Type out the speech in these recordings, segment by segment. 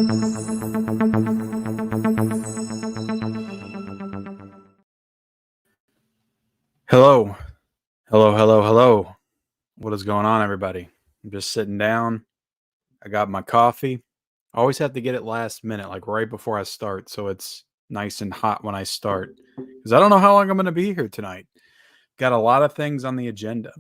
Hello. Hello, hello, hello. What is going on, everybody? I'm just sitting down. I got my coffee. I always have to get it last minute, like right before I start, so it's nice and hot when I start. Because I don't know how long I'm going to be here tonight. Got a lot of things on the agenda.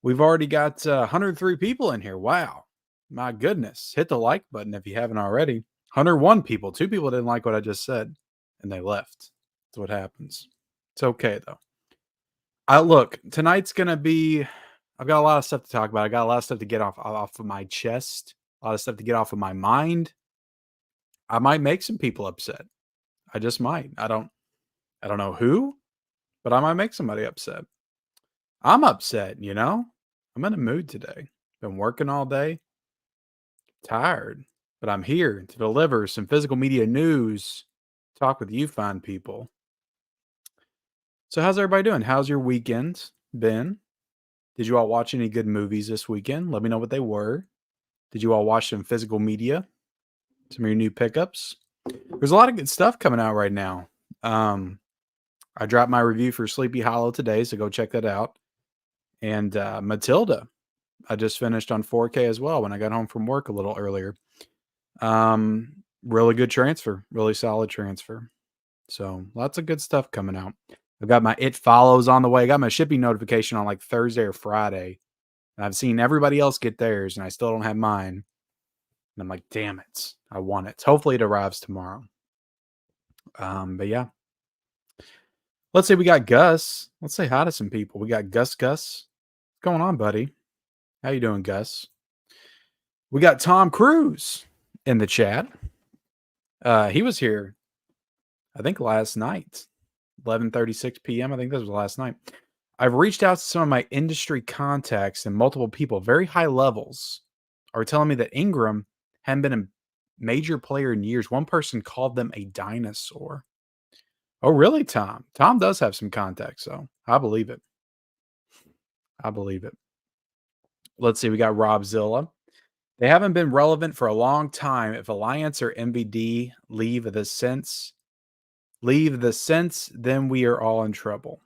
We've already got 103 people in here. Wow. My goodness. Hit the like button if you haven't already. 101 people. 2 people didn't like what I just said, and they left. That's what happens. It's okay, though. Look, tonight's gonna be. I've got a lot of stuff to talk about. I got a lot of stuff to get off of my chest. A lot of stuff to get off of my mind. I might make some people upset. I just might. I don't know who, but I might make somebody upset. I'm upset, you know? I'm in a mood today. Been working all day. Tired. But I'm here to deliver some physical media news. Talk with you fine people. So how's everybody doing? How's your weekend been? Did you all watch any good movies this weekend? Let me know what they were. Did you all watch some physical media? Some of your new pickups? There's a lot of good stuff coming out right now. I dropped my review for Sleepy Hollow today, so go check that out. And Matilda, I just finished on 4K as well when I got home from work a little earlier. Really good transfer, really solid transfer. So lots of good stuff coming out. I've got my It Follows on the way. I got my shipping notification on like Thursday or Friday. And I've seen everybody else get theirs, and I still don't have mine. And I'm like, damn it. I want it. Hopefully it arrives tomorrow. But yeah. Let's say we got Gus. Let's say hi to some people. We got Gus. What's going on, buddy? How you doing, Gus? We got Tom Cruise in the chat. He was here, I think, last night. 11:36 p.m. I think this was last night. I've reached out to some of my industry contacts and multiple people, very high levels, are telling me that Ingram hadn't been a major player in years. One person called them a dinosaur. Oh, really, Tom? Tom does have some contacts, though. I believe it. I believe it. Let's see. We got Rob Zilla. They haven't been relevant for a long time. If Alliance or MVD leave the sense, then we are all in trouble.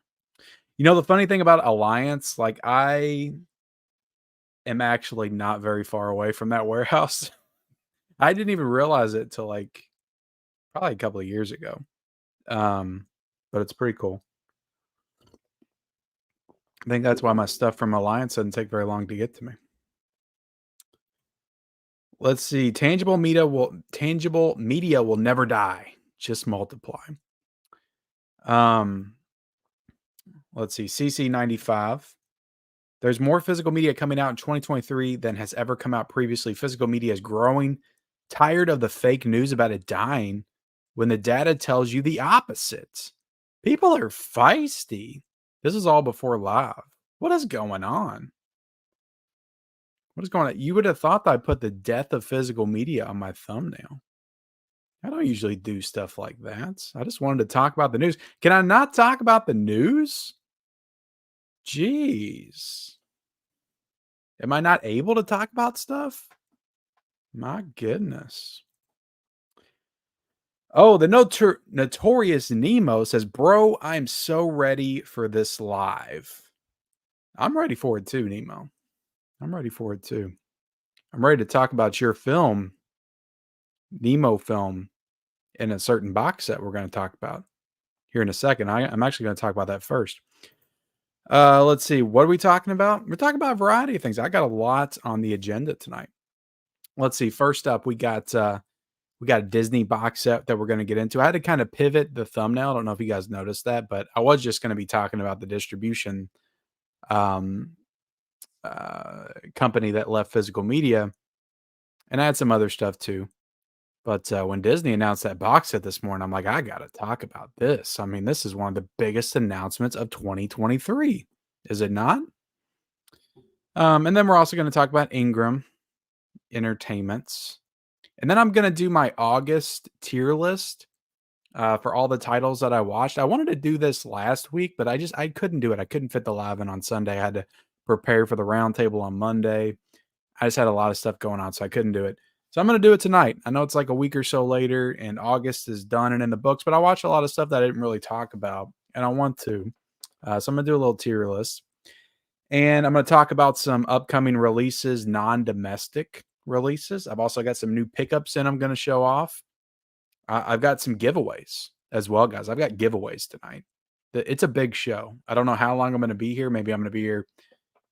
You know, the funny thing about Alliance, like I am actually not very far away from that warehouse. I didn't even realize it till like probably a couple of years ago. But it's pretty cool. I think that's why my stuff from Alliance doesn't take very long to get to me. Let's see. Tangible media will never die, just multiply. Let's see. CC95. There's more physical media coming out in 2023 than has ever come out previously. Physical media is growing. Tired of the fake news about it dying when the data tells you the opposite. People are feisty. This is all before live. What is going on? What is going on? You would have thought that I put the death of physical media on my thumbnail. I don't usually do stuff like that. I just wanted to talk about the news. Can I not talk about the news? Jeez. Am I not able to talk about stuff? My goodness. Oh, the notorious Nemo says, bro, I'm so ready for this live. I'm ready for it too, Nemo. I'm ready for it too. I'm ready to talk about your film, Nemo film, in a certain box set we're going to talk about here in a second. I'm actually going to talk about that first. Let's see. What are we talking about? We're talking about a variety of things. I got a lot on the agenda tonight. Let's see. First up, we got a Disney box set that we're going to get into. I had to kind of pivot the thumbnail. I don't know if you guys noticed that, but I was just going to be talking about the distribution company that left physical media, and I had some other stuff too. But when Disney announced that box set this morning, I'm like, I got to talk about this. I mean, this is one of the biggest announcements of 2023. Is it not? And then we're also going to talk about Ingram Entertainments. And then I'm going to do my August tier list for all the titles that I watched. I wanted to do this last week, but I couldn't do it. I couldn't fit the live in on Sunday. I had to prepare for the roundtable on Monday. I just had a lot of stuff going on, so I couldn't do it. So I'm going to do it tonight. I know it's like a week or so later and August is done and in the books, but I watched a lot of stuff that I didn't really talk about and I want to. So I'm going to do a little tier list and I'm going to talk about some upcoming releases, non-domestic releases. I've also got some new pickups in I'm going to show off. I've got some giveaways as well, guys. I've got giveaways tonight. It's a big show. I don't know how long I'm going to be here. Maybe I'm going to be here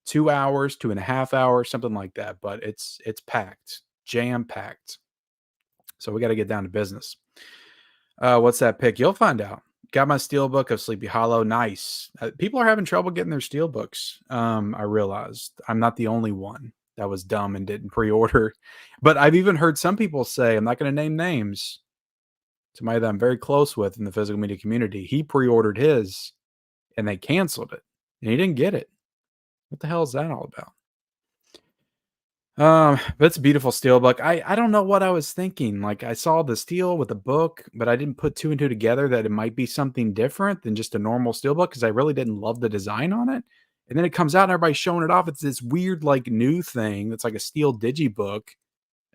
2 hours, 2.5 hours, something like that. But it's packed, jam packed. So we got to get down to business. What's that pick? You'll find out. Got my steelbook of Sleepy Hollow. Nice. People are having trouble getting their steelbooks. I realized I'm not the only one that was dumb and didn't pre-order. But I've even heard some people say, I'm not going to name names, somebody that I'm very close with in the physical media community, he pre-ordered his and they canceled it and he didn't get it. What the hell is that all about? But it's a beautiful steelbook. I don't know what I was thinking. Like I saw the steel with the book, but I didn't put two and two together that it might be something different than just a normal steelbook because I really didn't love the design on it. And then it comes out and everybody's showing it off. It's this weird, like new thing that's like a steel digibook.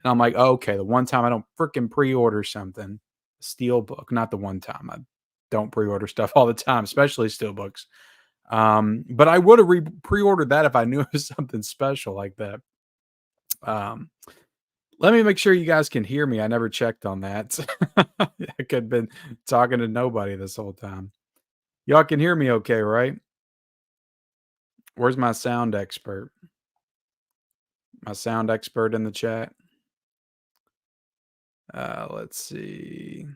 And I'm like, oh, okay, the one time I don't freaking pre-order something, steel book, not the one time. I don't pre-order stuff all the time, especially steel books. But I would have pre-ordered that if I knew it was something special like that. Let me make sure you guys can hear me. I never checked on that. I could have been talking to nobody this whole time. Y'all can hear me okay, right? Where's my sound expert? My sound expert in the chat. Let's see.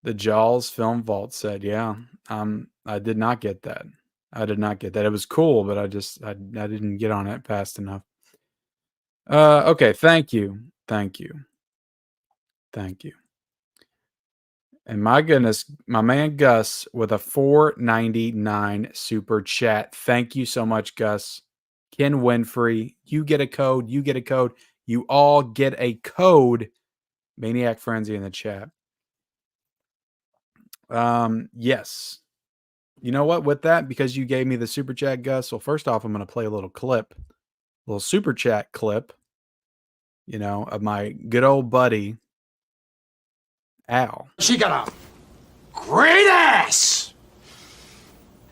The Jaws film vault said, yeah, I did not get that. I did not get that. It was cool, but I didn't get on it fast enough. Okay. Thank you. Thank you. Thank you. And my goodness, my man Gus with a $4.99 super chat. Thank you so much, Gus. Ken Winfrey, you get a code. You get a code. You all get a code. Maniac Frenzy in the chat. Yes. You know what? With that, because you gave me the super chat, Gus. Well, first off, I'm going to play a little super chat clip, of my good old buddy, Al. She got a great ass.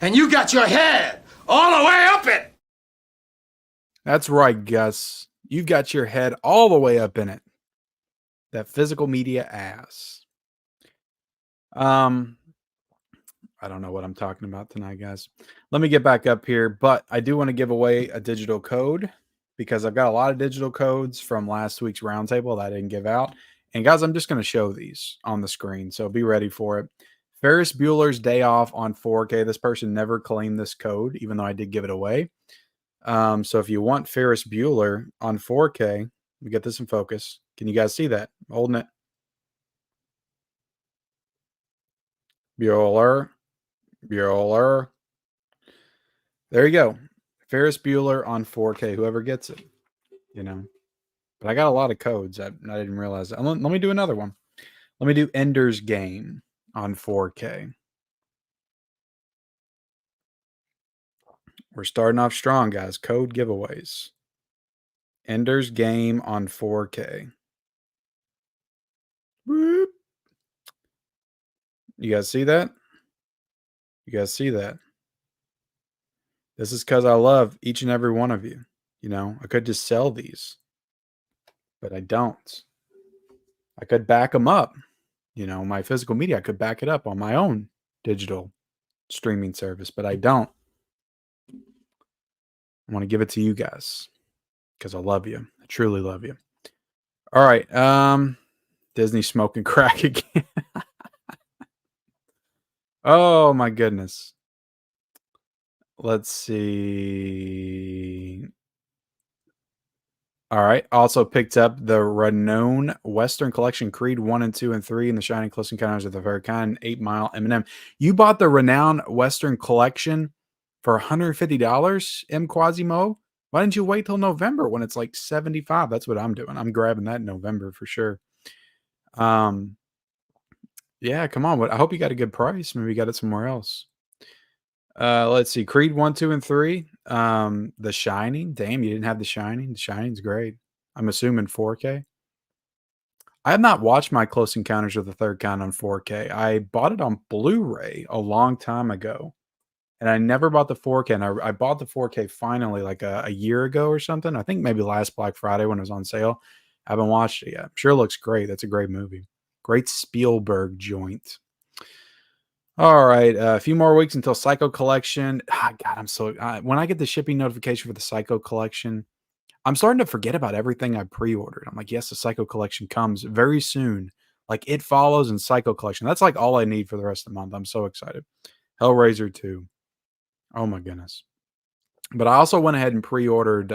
And you got your head all the way up it. That's right, Gus. You've got your head all the way up in it. That physical media ass. I don't know what I'm talking about tonight, guys. Let me get back up here, but I do want to give away a digital code because I've got a lot of digital codes from last week's roundtable that I didn't give out. And guys, I'm just going to show these on the screen, so be ready for it. Ferris Bueller's Day Off on 4K. This person never claimed this code, even though I did give it away. So if you want Ferris Bueller on 4K, let me get this in focus. Can you guys see that? I'm holding it. Bueller. There you go. Ferris Bueller on 4K. Whoever gets it, But I got a lot of codes. I didn't realize that. Let me do another one. Let me do Ender's Game on 4K. We're starting off strong, guys. Code giveaways. Ender's Game on 4K. Whoop. You guys see that? You guys see that? This is because I love each and every one of you. I could just sell these, but I don't. I could back them up. My physical media, I could back it up on my own digital streaming service, but I don't. I want to give it to you guys because I love you. I truly love you. All right. Disney smoking crack again. Oh my goodness. Let's see. All right. Also picked up the Renown Western Collection Creed 1 and 2 and 3 and the Shining Close Encounters of the Very Kind 8 Mile M&M. You bought the Renown Western Collection for $150, M Quasimo? Why didn't you wait till November when it's like $75? That's what I'm doing. I'm grabbing that in November for sure. Yeah, come on. I hope you got a good price. Maybe you got it somewhere else. Let's see. Creed 1, 2, and 3. The Shining. Damn, you didn't have The Shining. The Shining's great. I'm assuming 4K. I have not watched my Close Encounters of the Third Kind on 4K. I bought it on Blu-ray a long time ago, and I never bought the 4K. And I bought the 4K finally like a year ago or something. I think maybe last Black Friday when it was on sale. I haven't watched it yet. I'm sure it looks great. That's a great movie. Great Spielberg joint. All right, a few more weeks until Psycho Collection. God, I'm so when I get the shipping notification for the Psycho Collection, I'm starting to forget about everything I pre-ordered. I'm like, yes, the Psycho Collection comes very soon. Like It Follows and Psycho Collection. That's like all I need for the rest of the month. I'm so excited. Hellraiser 2. Oh my goodness. But I also went ahead and pre-ordered.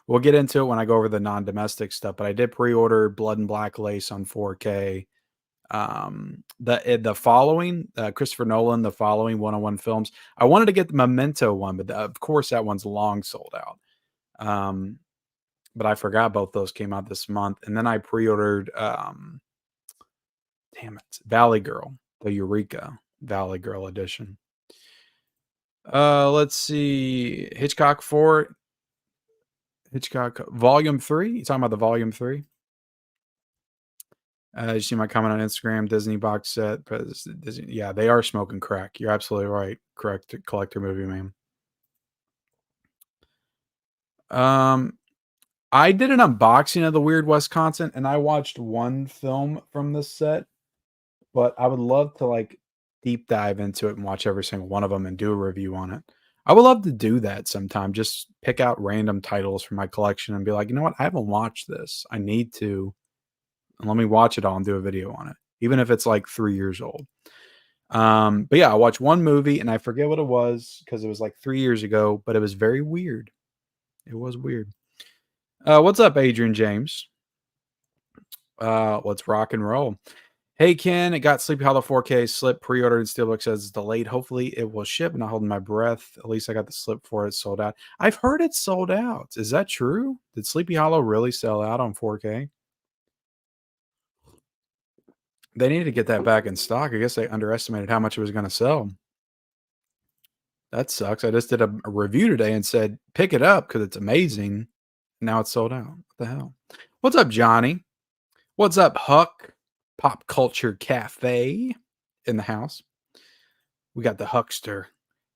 We'll get into it when I go over the non-domestic stuff. But I did pre-order Blood and Black Lace on 4K. The following Christopher Nolan, the following 101 films. I wanted to get the Memento one, but of course that one's long sold out. But I forgot both those came out this month. And then I pre-ordered damn it, Valley Girl, the Eureka Valley Girl edition. Let's see. Hitchcock Volume 3. You talking about the Volume 3? You see my comment on Instagram, Disney box set. Disney, yeah, they are smoking crack. You're absolutely right. Correct. Collector movie, man. I did an unboxing of the Weird Wisconsin, and I watched one film from this set, but I would love to like deep dive into it and watch every single one of them and do a review on it. I would love to do that sometime. Just pick out random titles from my collection and be like, you know what? I haven't watched this. I need to. And let me watch it all and do a video on it, even if it's like 3 years old. But yeah, I watched one movie and I forget what it was because it was like 3 years ago, but it was very weird. It was weird. What's up, Adrian James? Let's rock and roll. Hey, Ken, it got Sleepy Hollow 4K slip pre-ordered and Steelbook says it's delayed. Hopefully it will ship. Not holding my breath. At least I got the slip for it sold out. I've heard it's sold out. Is that true? Did Sleepy Hollow really sell out on 4K? They need to get that back in stock. I guess they underestimated how much it was going to sell. That sucks. I just did a review today and said, pick it up because it's amazing. Now it's sold out. What the hell? What's up, Johnny? What's up, Huck? Pop Culture Cafe in the house. We got the Huckster.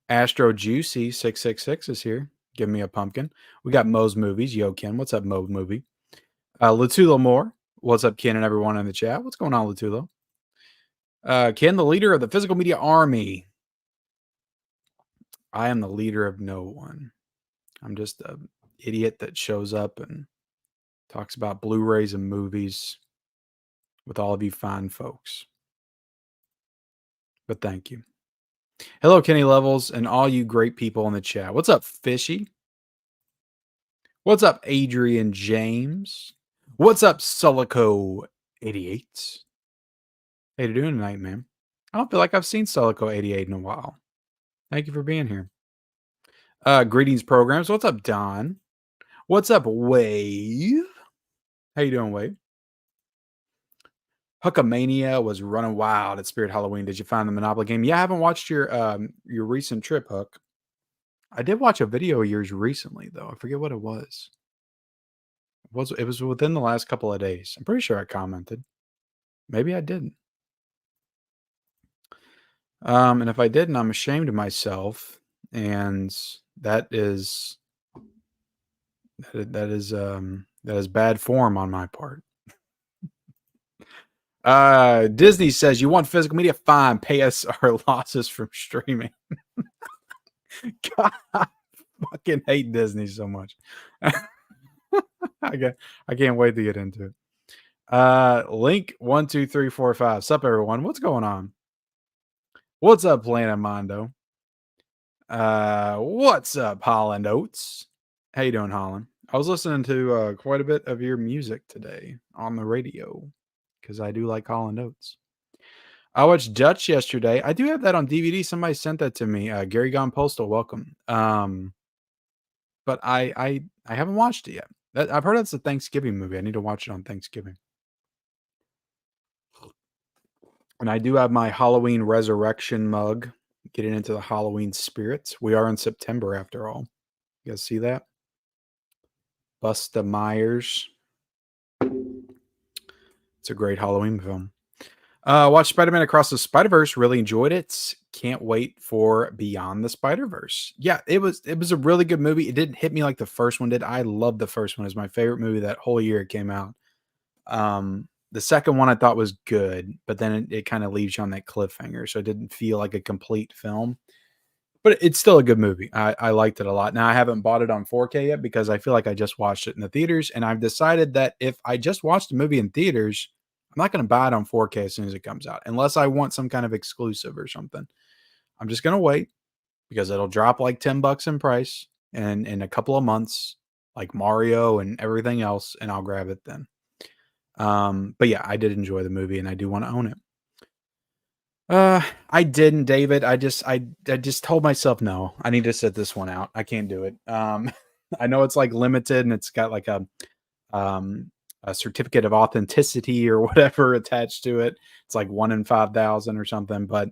Astro Juicy 666 is here. Give me a pumpkin. We got Mo's Movies. Yo, Ken. What's up, Mo Movie? Latulo Moore. What's up, Ken and everyone in the chat? What's going on, Latulo? Ken, the leader of the physical media army. I am the leader of no one. I'm just an idiot that shows up and talks about Blu-rays and movies with all of you fine folks. But thank you. Hello, Kenny Levels, and all you great people in the chat. What's up, Fishy? What's up, Adrian James? What's up, Sulico88? How you doing tonight, man? I don't feel like I've seen Sulico88 in a while. Thank you for being here. Greetings, programs. What's up, Don? What's up, Wave? How you doing, Wave? Huckamania was running wild at Spirit Halloween. Did you find the Monopoly game? Yeah, I haven't watched your recent trip, Huck. I did watch a video of yours recently, though. I forget what it was. It was within the last couple of days. I'm pretty sure I commented. Maybe I didn't. And if I didn't, I'm ashamed of myself. And that is bad form on my part. Disney says you want physical media? Fine, pay us our losses from streaming. God, I fucking hate Disney so much. I can't wait to get into it. Link 1, 2, 3, 4, 5. Sup, everyone? What's going on? What's up, Planet Mondo? What's up, Holland Oates? How you doing, Holland? I was listening to quite a bit of your music today on the radio because I do like Holland Oates. I watched Dutch yesterday. I do have that on DVD. Somebody sent that to me. Gary Gone Postal, welcome. But I haven't watched it yet. I've heard that's a Thanksgiving movie. I need to watch it on Thanksgiving. And I do have my Halloween Resurrection mug. Getting into the Halloween spirits. We are in September after all. You guys see that? Busta Myers. It's a great Halloween film. Watched Spider-Man Across the Spider-Verse, really enjoyed it. Can't wait for Beyond the Spider-Verse. Yeah, it was a really good movie. It didn't hit me like the first one did. I loved the first one. It was my favorite movie that whole year it came out. The second one I thought was good, but then it kind of leaves you on that cliffhanger, so it didn't feel like a complete film. But it's still a good movie. I liked it a lot. Now I haven't bought it on 4K yet because I feel like I just watched it in the theaters, and I've decided that if I just watched a movie in theaters, I'm not going to buy it on 4K as soon as it comes out, unless I want some kind of exclusive or something. I'm just going to wait because it'll drop like $10 in price and in a couple of months, like Mario and everything else, and I'll grab it then. But yeah, I did enjoy the movie and I do want to own it. I didn't, David. I just told myself no. I need to sit this one out. I can't do it. I know it's like limited and it's got like um a certificate of authenticity or whatever attached to it. It's like 1 in 5,000 or something, but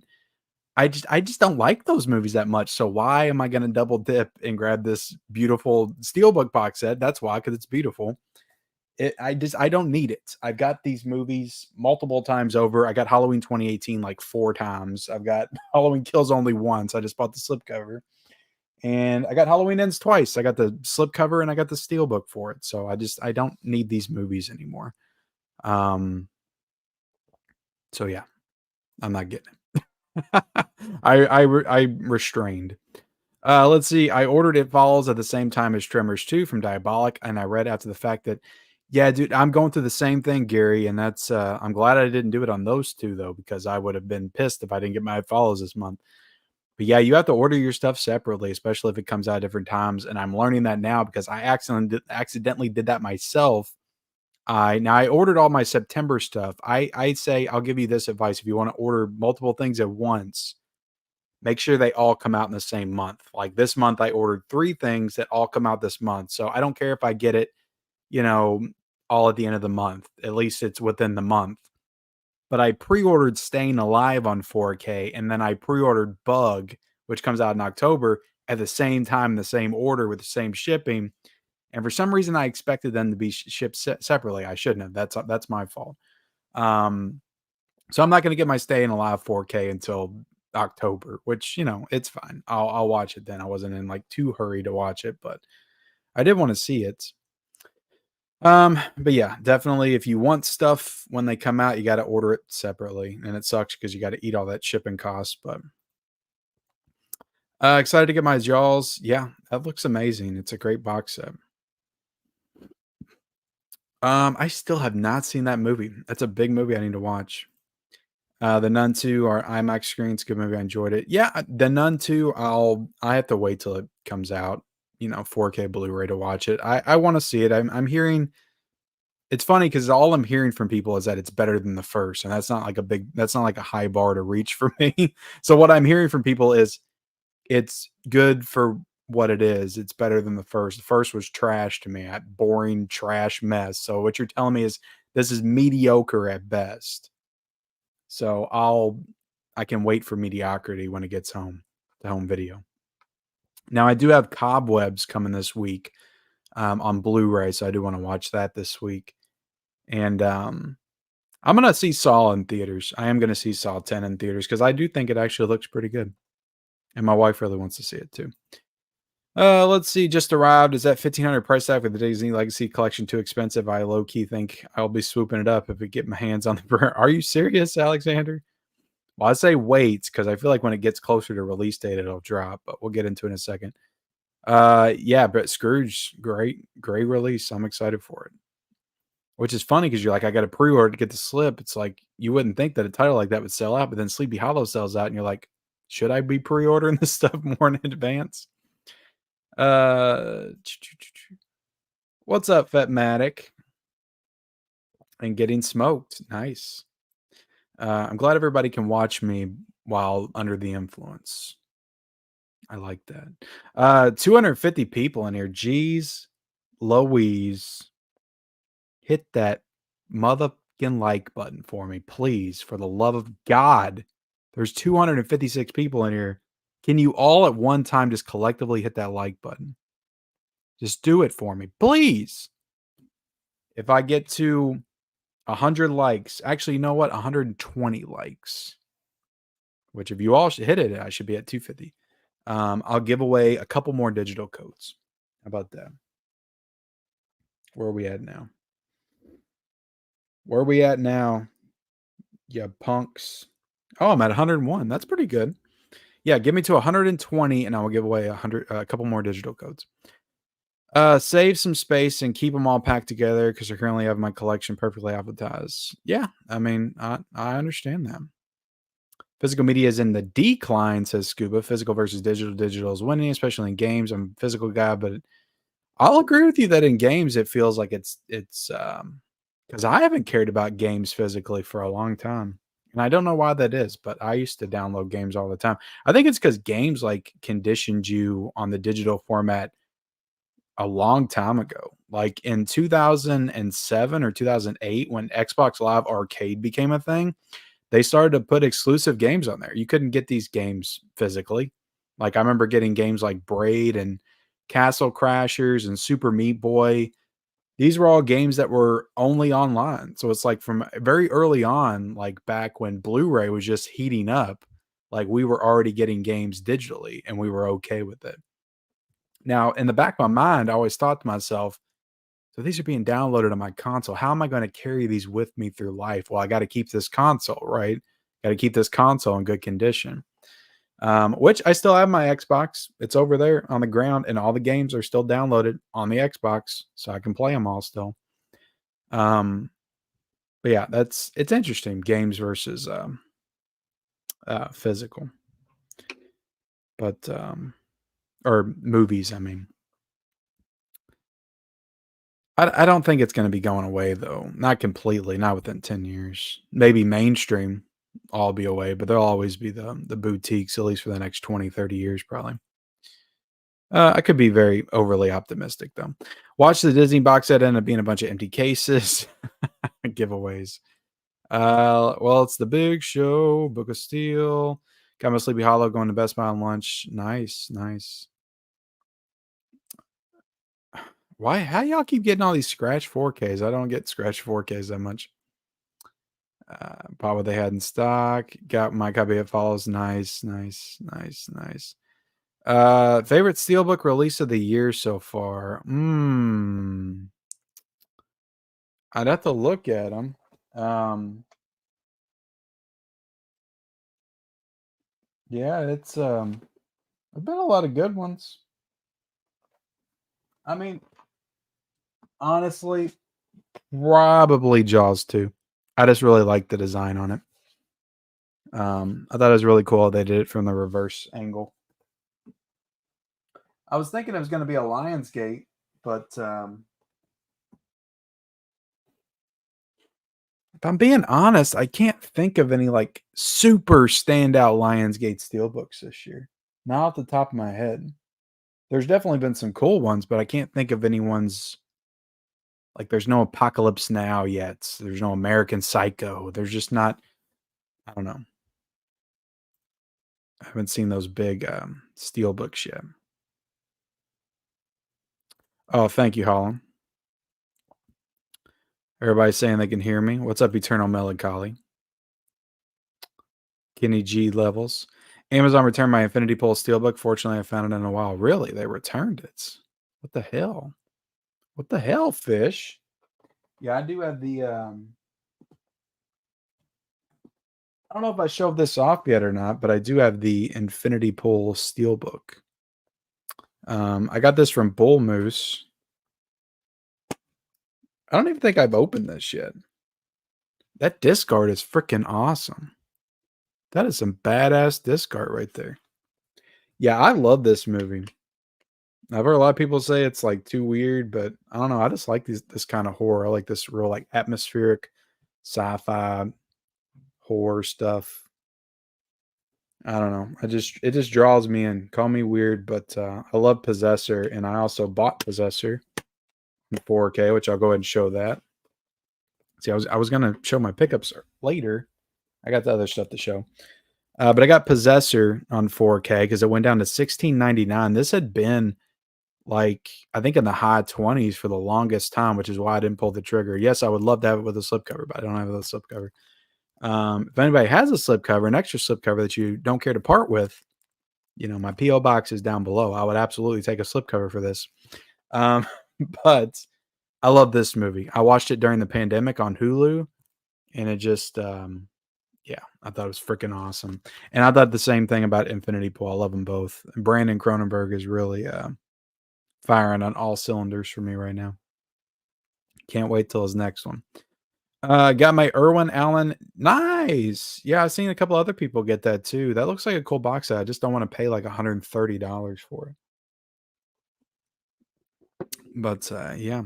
I just don't like those movies that much. So why am I going to double dip and grab this beautiful steelbook box set? That's why, because it's beautiful. I don't need it. I've got these movies multiple times over. I got Halloween 2018 like 4 times. I've got Halloween Kills only once. I just bought the slipcover. And I got Halloween Ends twice. I got the slipcover and I got the steelbook for it. So I don't need these movies anymore. Um so yeah, I'm not getting it. I restrained. Let's see. I ordered It Follows at the same time as Tremors 2 from Diabolic, and I read after the fact that, yeah, dude, I'm going through the same thing, Gary, and that's I'm glad I didn't do it on those two though, because I would have been pissed if I didn't get my It Follows this month. But yeah, you have to order your stuff separately, especially if it comes out at different times. And I'm learning that now because I accidentally did that myself. I ordered all my September stuff. I say I'll give you this advice: if you want to order multiple things at once, make sure they all come out in the same month. Like this month, I ordered 3 things that all come out this month. So I don't care if I get it, you know, all at the end of the month. At least it's within the month. But I pre-ordered Staying Alive on 4K, and then I pre-ordered Bug, which comes out in October, at the same time, the same order with the same shipping. And for some reason, I expected them to be shipped separately. I shouldn't have. That's my fault. Um, so I'm not going to get my Staying Alive 4K until October, which it's fine. I'll watch it then. I wasn't in like too hurry to watch it, but I did want to see it. But yeah, definitely if you want stuff when they come out, you got to order it separately, and it sucks because you got to eat all that shipping costs. But excited to get my Jaws. Yeah, that looks amazing. It's a great box set. I still have not seen that movie. That's a big movie I need to watch. The Nun 2 or IMAX screens, good movie. I enjoyed it. Yeah, The Nun 2, I have to wait till it comes out, 4K Blu-ray to watch it. I want to see it. I'm hearing it's funny because all I'm hearing from people is that it's better than the first, and that's not like a high bar to reach for me. So what I'm hearing from people is it's good for what it is. It's better than the first. The first was trash to me, a boring trash mess. So what you're telling me is this is mediocre at best. So I can wait for mediocrity when it gets home to home video. Now I do have Cobwebs coming this week on Blu-ray, so I do want to watch that this week. And I'm gonna see Saw in theaters. I am gonna see Saw 10 in theaters because I do think it actually looks pretty good, and my wife really wants to see it too. Let's see. Just arrived. Is that 1,500 price tag for the Disney Legacy Collection too expensive? I low key think I'll be swooping it up if I get my hands on the. Are you serious, Alexander? Well, I say wait because I feel like when it gets closer to release date, it'll drop. But we'll get into it in a second. Yeah, but Scrooge, great release. I'm excited for it. Which is funny because you're like, I got a pre-order to get the slip. It's like you wouldn't think that a title like that would sell out, but then Sleepy Hollow sells out, and you're like, should I be pre-ordering this stuff more in advance? Uh, what's up, Fatmatic? And getting smoked. Nice. I'm glad everybody can watch me while under the influence. I like that. 250 people in here. Jeez Louise. Hit that motherfucking like button for me, please. For the love of God. There's 256 people in here. Can you all at one time just collectively hit that like button? Just do it for me, please. If I get to 100 likes. Actually, you know what? 120 likes. Which if you all hit it, I should be at 250. I'll give away a couple more digital codes. How about that? Where are we at now? Where are we at now? Yeah, punks. Oh, I'm at 101. That's pretty good. Yeah, give me to 120 and I will give away a couple more digital codes. Save some space and keep them all packed together because I currently have my collection perfectly alphabetized. Yeah, I mean, I understand that. Physical media is in the decline, says Scuba. Physical versus digital. Digital is winning, especially in games. I'm a physical guy, but I'll agree with you that in games it feels like it's because I haven't cared about games physically for a long time. And I don't know why that is, but I used to download games all the time. I think it's because games like conditioned you on the digital format a long time ago. Like in 2007 or 2008, when Xbox Live Arcade became a thing, they started to put exclusive games on there. You couldn't get these games physically. Like I remember getting games like Braid and Castle Crashers and Super Meat Boy. These were all games that were only online. So it's like from very early on, like back when Blu-ray was just heating up, like we were already getting games digitally and we were okay with it. Now, in the back of my mind, I always thought to myself, so these are being downloaded on my console. How am I going to carry these with me through life? Well, I got to keep this console, right? Got to keep this console in good condition. Which I still have my Xbox. It's over there on the ground, and all the games are still downloaded on the Xbox, so I can play them all still. But yeah, it's interesting. Games versus physical, but or movies. I mean, I don't think it's going to be going away though. Not completely. Not within 10 years. Maybe mainstream all be away, but there'll always be the boutiques at least for the next 20, 30 years probably. I could be very overly optimistic though. Watch the Disney box set end up being a bunch of empty cases, giveaways. Well, it's the big show, Book of Steel. Got my Sleepy Hollow going to Best Buy on lunch. Nice, nice. Why? How y'all keep getting all these scratch 4Ks? I don't get scratch 4Ks that much. Bought what they had in stock. Got my copy that follows. Nice, nice, nice, nice. Favorite Steelbook release of the year so far? I'd have to look at them. Yeah, it's there've been a lot of good ones. I mean, honestly, probably Jaws 2. I just really like the design on it. I thought it was really cool they did it from the reverse angle. I was thinking it was going to be a Lionsgate, but if I'm being honest, I can't think of any like super standout Lionsgate steelbooks this year. Not off the top of my head. There's definitely been some cool ones, but I can't think of any ones like there's no Apocalypse Now yet. There's no American Psycho. There's just not, I don't know. I haven't seen those big steelbooks yet. Oh, thank you, Holland. Everybody's saying they can hear me. What's up, Eternal Melancholy? Kenny G levels. Amazon returned my Infinity Pole Steelbook. Fortunately, I found it in a while. Really? They returned it. What the hell? What the hell, fish? Yeah, I do have the I don't know if I showed this off yet or not, but I do have the Infinity Pole Steelbook. I got this from Bull Moose. I don't even think I've opened this yet. That disc art is freaking awesome. That is some badass disc art right there. Yeah, I love this movie. I've heard a lot of people say it's like too weird, but I don't know. I just like this kind of horror. I like this real like atmospheric sci-fi horror stuff. I don't know. It just draws me in. Call me weird, but I love Possessor, and I also bought Possessor in 4K, which I'll go ahead and show that. See, I was gonna show my pickups later. I got the other stuff to show. But I got Possessor on 4K because it went down to $16.99. This had been like, I think in the high 20s for the longest time, which is why I didn't pull the trigger. Yes, I would love to have it with a slipcover, but I don't have a slipcover. If anybody has a slipcover, an extra slipcover that you don't care to part with, my PO box is down below. I would absolutely take a slipcover for this. Um, but I love this movie. I watched it during the pandemic on Hulu, and it just, yeah, I thought it was freaking awesome. And I thought the same thing about Infinity Pool. I love them both. Brandon Cronenberg is really firing on all cylinders for me right now. Can't wait till his next one. Got my Irwin Allen. Nice. Yeah, I've seen a couple other people get that too. That looks like a cool box set. I just don't want to pay like $130 for it. But yeah.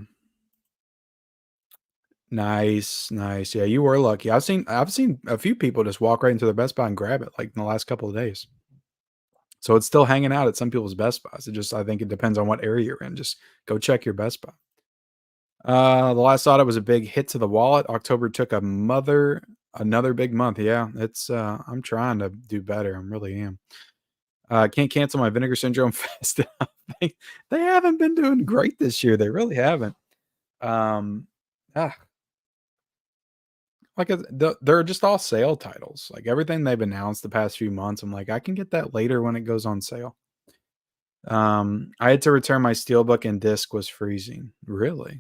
Nice, nice. Yeah, you were lucky. I've seen a few people just walk right into their Best Buy and grab it like in the last couple of days. So it's still hanging out at some people's Best Buys. I think it depends on what area you're in. Just go check your Best Buy. The last audit was a big hit to the wallet. October took another big month. Yeah, I'm trying to do better. I really am. Can't cancel my Vinegar Syndrome fast enough. They haven't been doing great this year. They really haven't. Um, ah, they're just all sale titles. Like everything they've announced the past few months, I'm like, I can get that later when it goes on sale. I had to return my steelbook and disc was freezing. Really?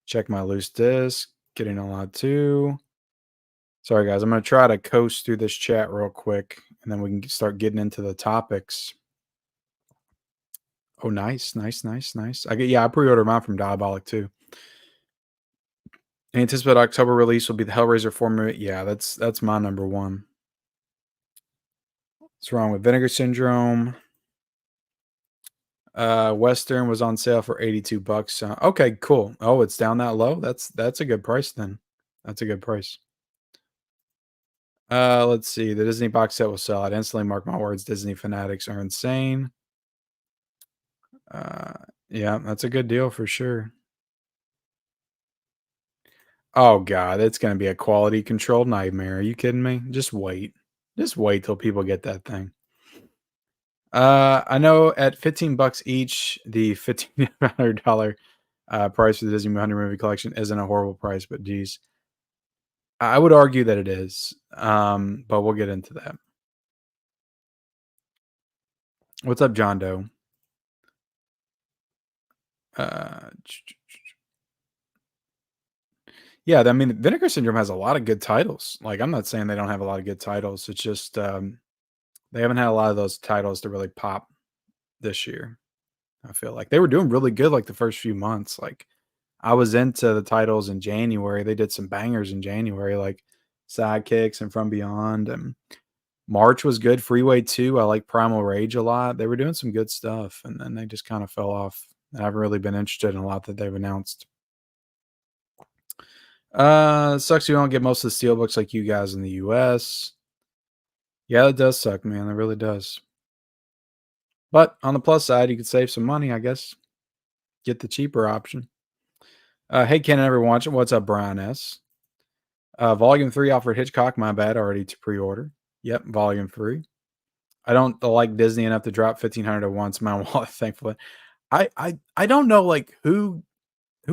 Check my loose disc. Getting a lot too. Sorry, guys. I'm going to try to coast through this chat real quick, and then we can start getting into the topics. Oh, nice, nice, nice, nice. I pre-ordered mine from Diabolic too. Anticipate October release will be the Hellraiser 4 movie. Yeah, that's my number one. What's wrong with Vinegar Syndrome? Western was on sale for $82. Okay, cool. Oh, it's down that low. That's a good price then. That's a good price. Let's see. The Disney box set will sell. I'd instantly mark my words. Disney fanatics are insane. Yeah, that's a good deal for sure. Oh god, it's gonna be a quality controlled nightmare. Are you kidding me? Just wait. Just wait till people get that thing. I know at $15 each, the $1,500 price for the Disney 100 movie collection isn't a horrible price, but geez, I would argue that it is. But we'll get into that. What's up, John Doe? Yeah, I mean, Vinegar Syndrome has a lot of good titles. Like, I'm not saying they don't have a lot of good titles. It's just they haven't had a lot of those titles to really pop this year. I feel like they were doing really good like the first few months. Like, I was into the titles in January. They did some bangers in January, like Sidekicks and From Beyond. And March was good. Freeway 2, I like Primal Rage a lot. They were doing some good stuff, and then they just kind of fell off. I haven't really been interested in a lot that they've announced. Sucks you don't get most of the steelbooks like you guys in the US. Yeah, it does suck, man. It really does. But on the plus side, you could save some money, I guess. Get the cheaper option. Hey, Ken, everyone. What's up, Brian S? Volume 3 offered Hitchcock. My bad. Already to pre-order. Yep, Volume 3. I don't like Disney enough to drop 1,500 at once. My wallet, thankfully. I don't know like who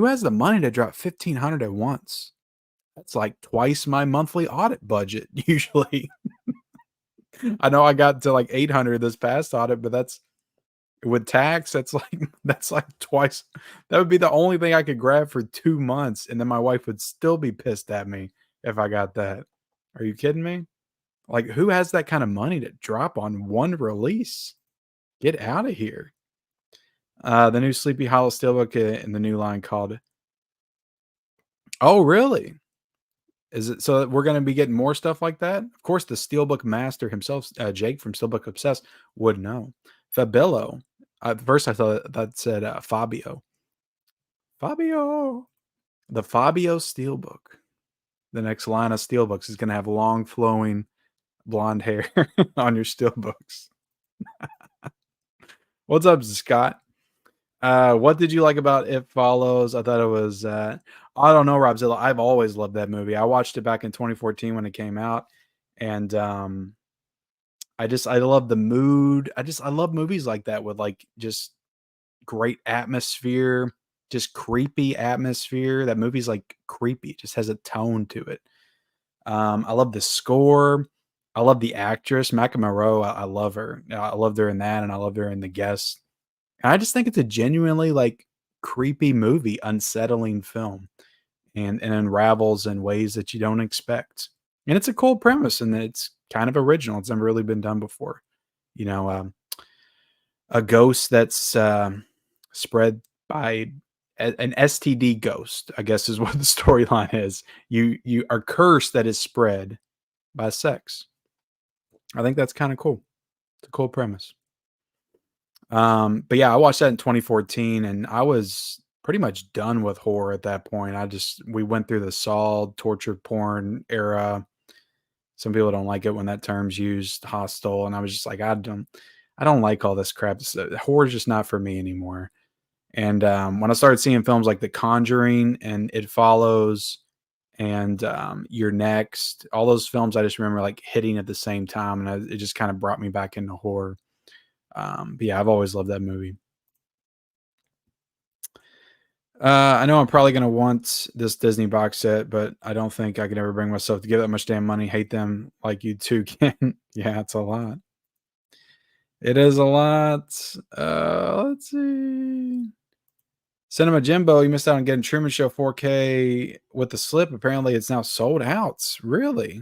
has the money to drop 1,500 at once. That's like twice my monthly audit budget usually. I know I got to like 800 this past audit, but that's with tax. That's like twice. That would be the only thing I could grab for 2 months, and then my wife would still be pissed at me if I got that. Are you kidding me? Like, who has that kind of money to drop on one release? Get out of here. The new Sleepy Hollow Steelbook in the new line called. Oh, really? Is it so that we're going to be getting more stuff like that? Of course, the Steelbook master himself, Jake from Steelbook Obsessed, would know. Fabello. At first, I thought that said Fabio. Fabio. The Fabio Steelbook. The next line of Steelbooks is going to have long, flowing blonde hair on your Steelbooks. What's up, Scott? What did you like about It Follows? I thought it was I don't know, Robzilla. I've always loved that movie. I watched it back in 2014 when it came out, and I love the mood. I love movies like that with like just great atmosphere, just creepy atmosphere. That movie's like creepy, just has a tone to it. I love the score. I love the actress, Maca Monroe. I love her. I loved her in that, and I loved her in The Guest. And I just think it's a genuinely like creepy movie, unsettling film, and unravels in ways that you don't expect. And it's a cool premise, and it's kind of original. It's never really been done before. You know, a ghost that's spread by an STD ghost, I guess is what the storyline is. You are cursed that is spread by sex. I think that's kind of cool. It's a cool premise. But yeah, I watched that in 2014 and I was pretty much done with horror at that point. We went through the Saw torture porn era. Some people don't like it when that term's used, hostile, and I was just like, I don't like all this crap. Horror's just not for me anymore. And when I started seeing films like The Conjuring and It Follows and You're Next, all those films I just remember like hitting at the same time, and it just kind of brought me back into horror. But yeah, I've always loved that movie. I know I'm probably gonna want this Disney box set, but I don't think I could ever bring myself to give that much damn money. Hate them like you two can. Yeah, it's a lot. It is a lot. Let's see. Cinema Jimbo, you missed out on getting Truman Show 4K with the slip. Apparently, it's now sold out. Really?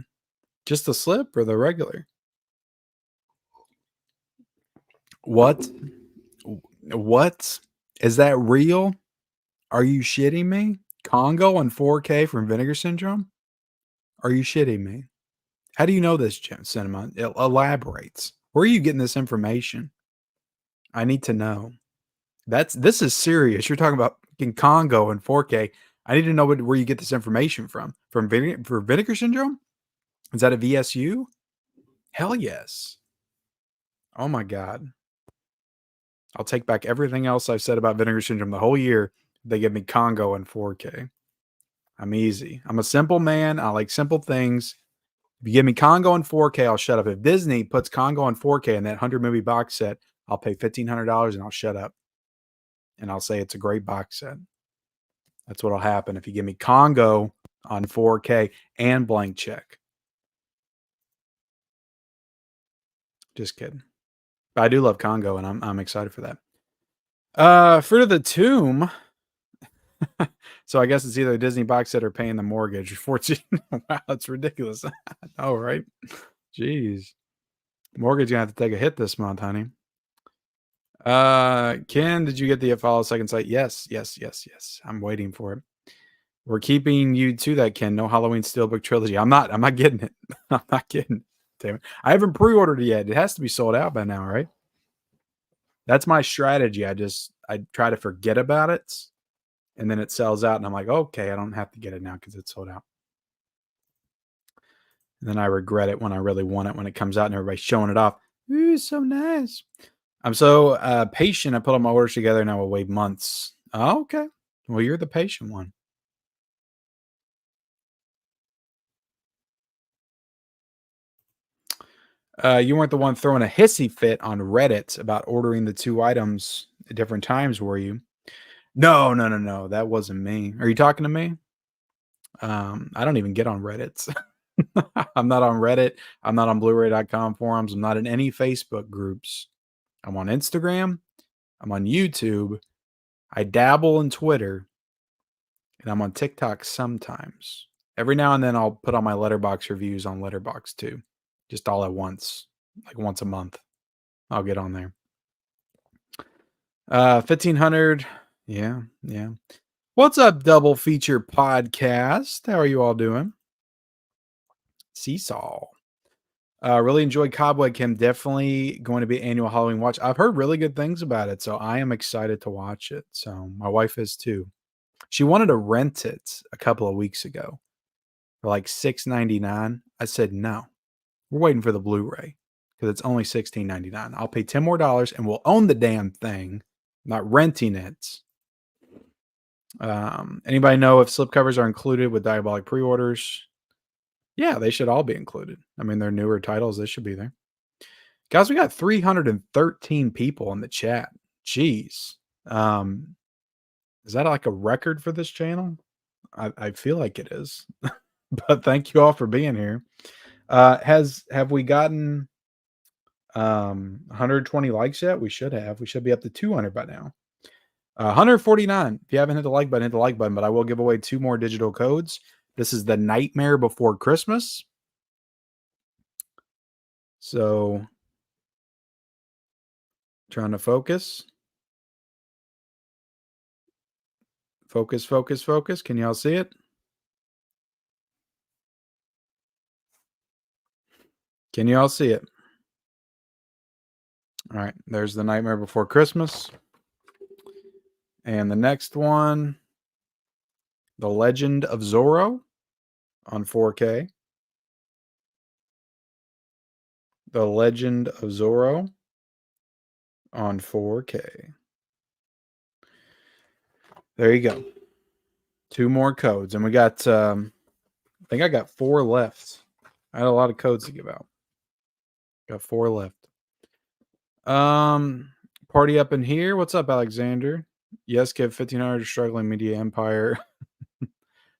Just the slip or the regular? What? What? Is that real? Are you shitting me? Congo on 4K from Vinegar Syndrome? Are you shitting me? How do you know this, Cinema? It elaborates. Where are you getting this information? I need to know. This is serious. You're talking about in Congo in 4K. I need to know where you get this information from. From for Vinegar Syndrome? Is that a VSU? Hell yes. Oh my god. I'll take back everything else I've said about Vinegar Syndrome the whole year. They give me Congo in 4K. I'm easy. I'm a simple man. I like simple things. If you give me Congo in 4K, I'll shut up. If Disney puts Congo in 4K in that 100 movie box set, I'll pay $1,500 and I'll shut up. And I'll say it's a great box set. That's what'll happen if you give me Congo on 4K and blank check. Just kidding. But I do love Congo, and I'm excited for that. Fruit of the Tomb. So I guess it's either a Disney box set or paying the mortgage. 14. Wow, that's ridiculous. Oh, right. Jeez. Mortgage gonna have to take a hit this month, honey. Ken, did you get the follow second sight? Yes. I'm waiting for it. We're keeping you to that, Ken. No Halloween Steelbook trilogy. I'm not getting it. I'm not getting it. Damn it. I haven't pre-ordered it yet. It has to be sold out by now, right? That's my strategy. I try to forget about it, and then it sells out, and I'm like, okay, I don't have to get it now because it's sold out. And then I regret it when I really want it when it comes out and everybody's showing it off. Ooh, so nice. I'm so patient. I put all my orders together and I will wait months. Oh, okay. Well, you're the patient one. You weren't the one throwing a hissy fit on Reddit about ordering the 2 items at different times, were you? No. That wasn't me. Are you talking to me? I don't even get on Reddit. I'm not on Reddit. I'm not on Blu-ray.com forums. I'm not in any Facebook groups. I'm on Instagram. I'm on YouTube. I dabble in Twitter. And I'm on TikTok sometimes. Every now and then I'll put on my Letterbox reviews on Letterbox too. Just all at once. Like once a month. I'll get on there. 1,500. Yeah. What's up, Double Feature Podcast? How are you all doing? Seesaw. Really enjoyed Cobweb Kim. Definitely going to be annual Halloween watch. I've heard really good things about it, so I am excited to watch it. So my wife is too. She wanted to rent it a couple of weeks ago for like $6.99. I said no. We're waiting for the Blu-ray because it's only $16.99. I'll pay $10 more and we'll own the damn thing, not renting it. Anybody know if slipcovers are included with Diabolic pre-orders? Yeah, they should all be included. I mean, they're newer titles. They should be there. Guys, we got 313 people in the chat. Jeez. Is that like a record for this channel? I feel like it is. But thank you all for being here. Have we gotten 120 likes yet? We should have. We should be up to 200 by now. 149. If you haven't hit the like button, hit the like button. But I will give away 2 more digital codes. This is the Nightmare Before Christmas. So, trying to focus. Focus, focus, focus. Can y'all see it? Can you all see it? All right, there's the Nightmare Before Christmas. And the next one, The Legend of Zorro on 4K. The Legend of Zorro on 4K. There you go. 2 more codes. And we got, I think I got 4 left. I had a lot of codes to give out. Got 4 left. Party up in here. What's up, Alexander? Yes, give 1,500 to struggling media empire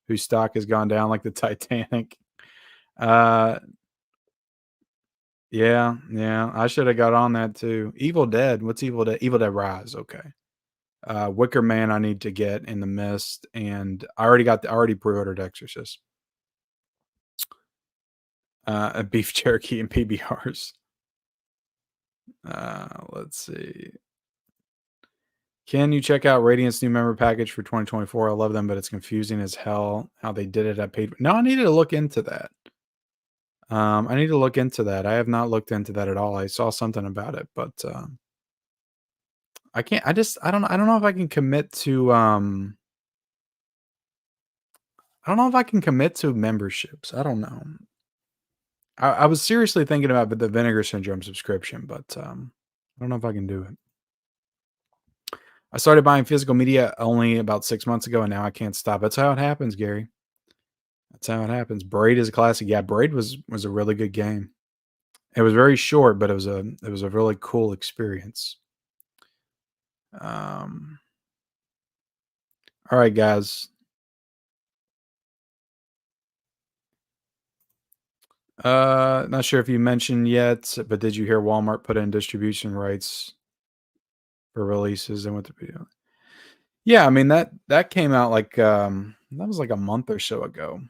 whose stock has gone down like the Titanic. Yeah. I should have got on that too. Evil Dead. What's Evil Dead? Evil Dead Rise. Okay. Wicker Man I need to get in the Mist, and I already pre-ordered Exorcist. A beef jerky and PBRs. Let's see. Can you check out Radiant's new member package for 2024? I love them, but it's confusing as hell how they did it at paid. No, I needed to look into that. I need to look into that. I have not looked into that at all. I saw something about it, but I can't. I don't know if I can commit to. I don't know if I can commit to memberships. I don't know. I was seriously thinking about the Vinegar Syndrome subscription, but I don't know if I can do it. I started buying physical media only about 6 months ago, and now I can't stop. That's how it happens, Gary. That's how it happens. Braid is a classic. Yeah, Braid was a really good game. It was very short, but it was a really cool experience. All right, guys. Not sure if you mentioned yet, but did you hear Walmart put in distribution rights for releases and what the video? Yeah, I mean that came out like that was like a month or so ago.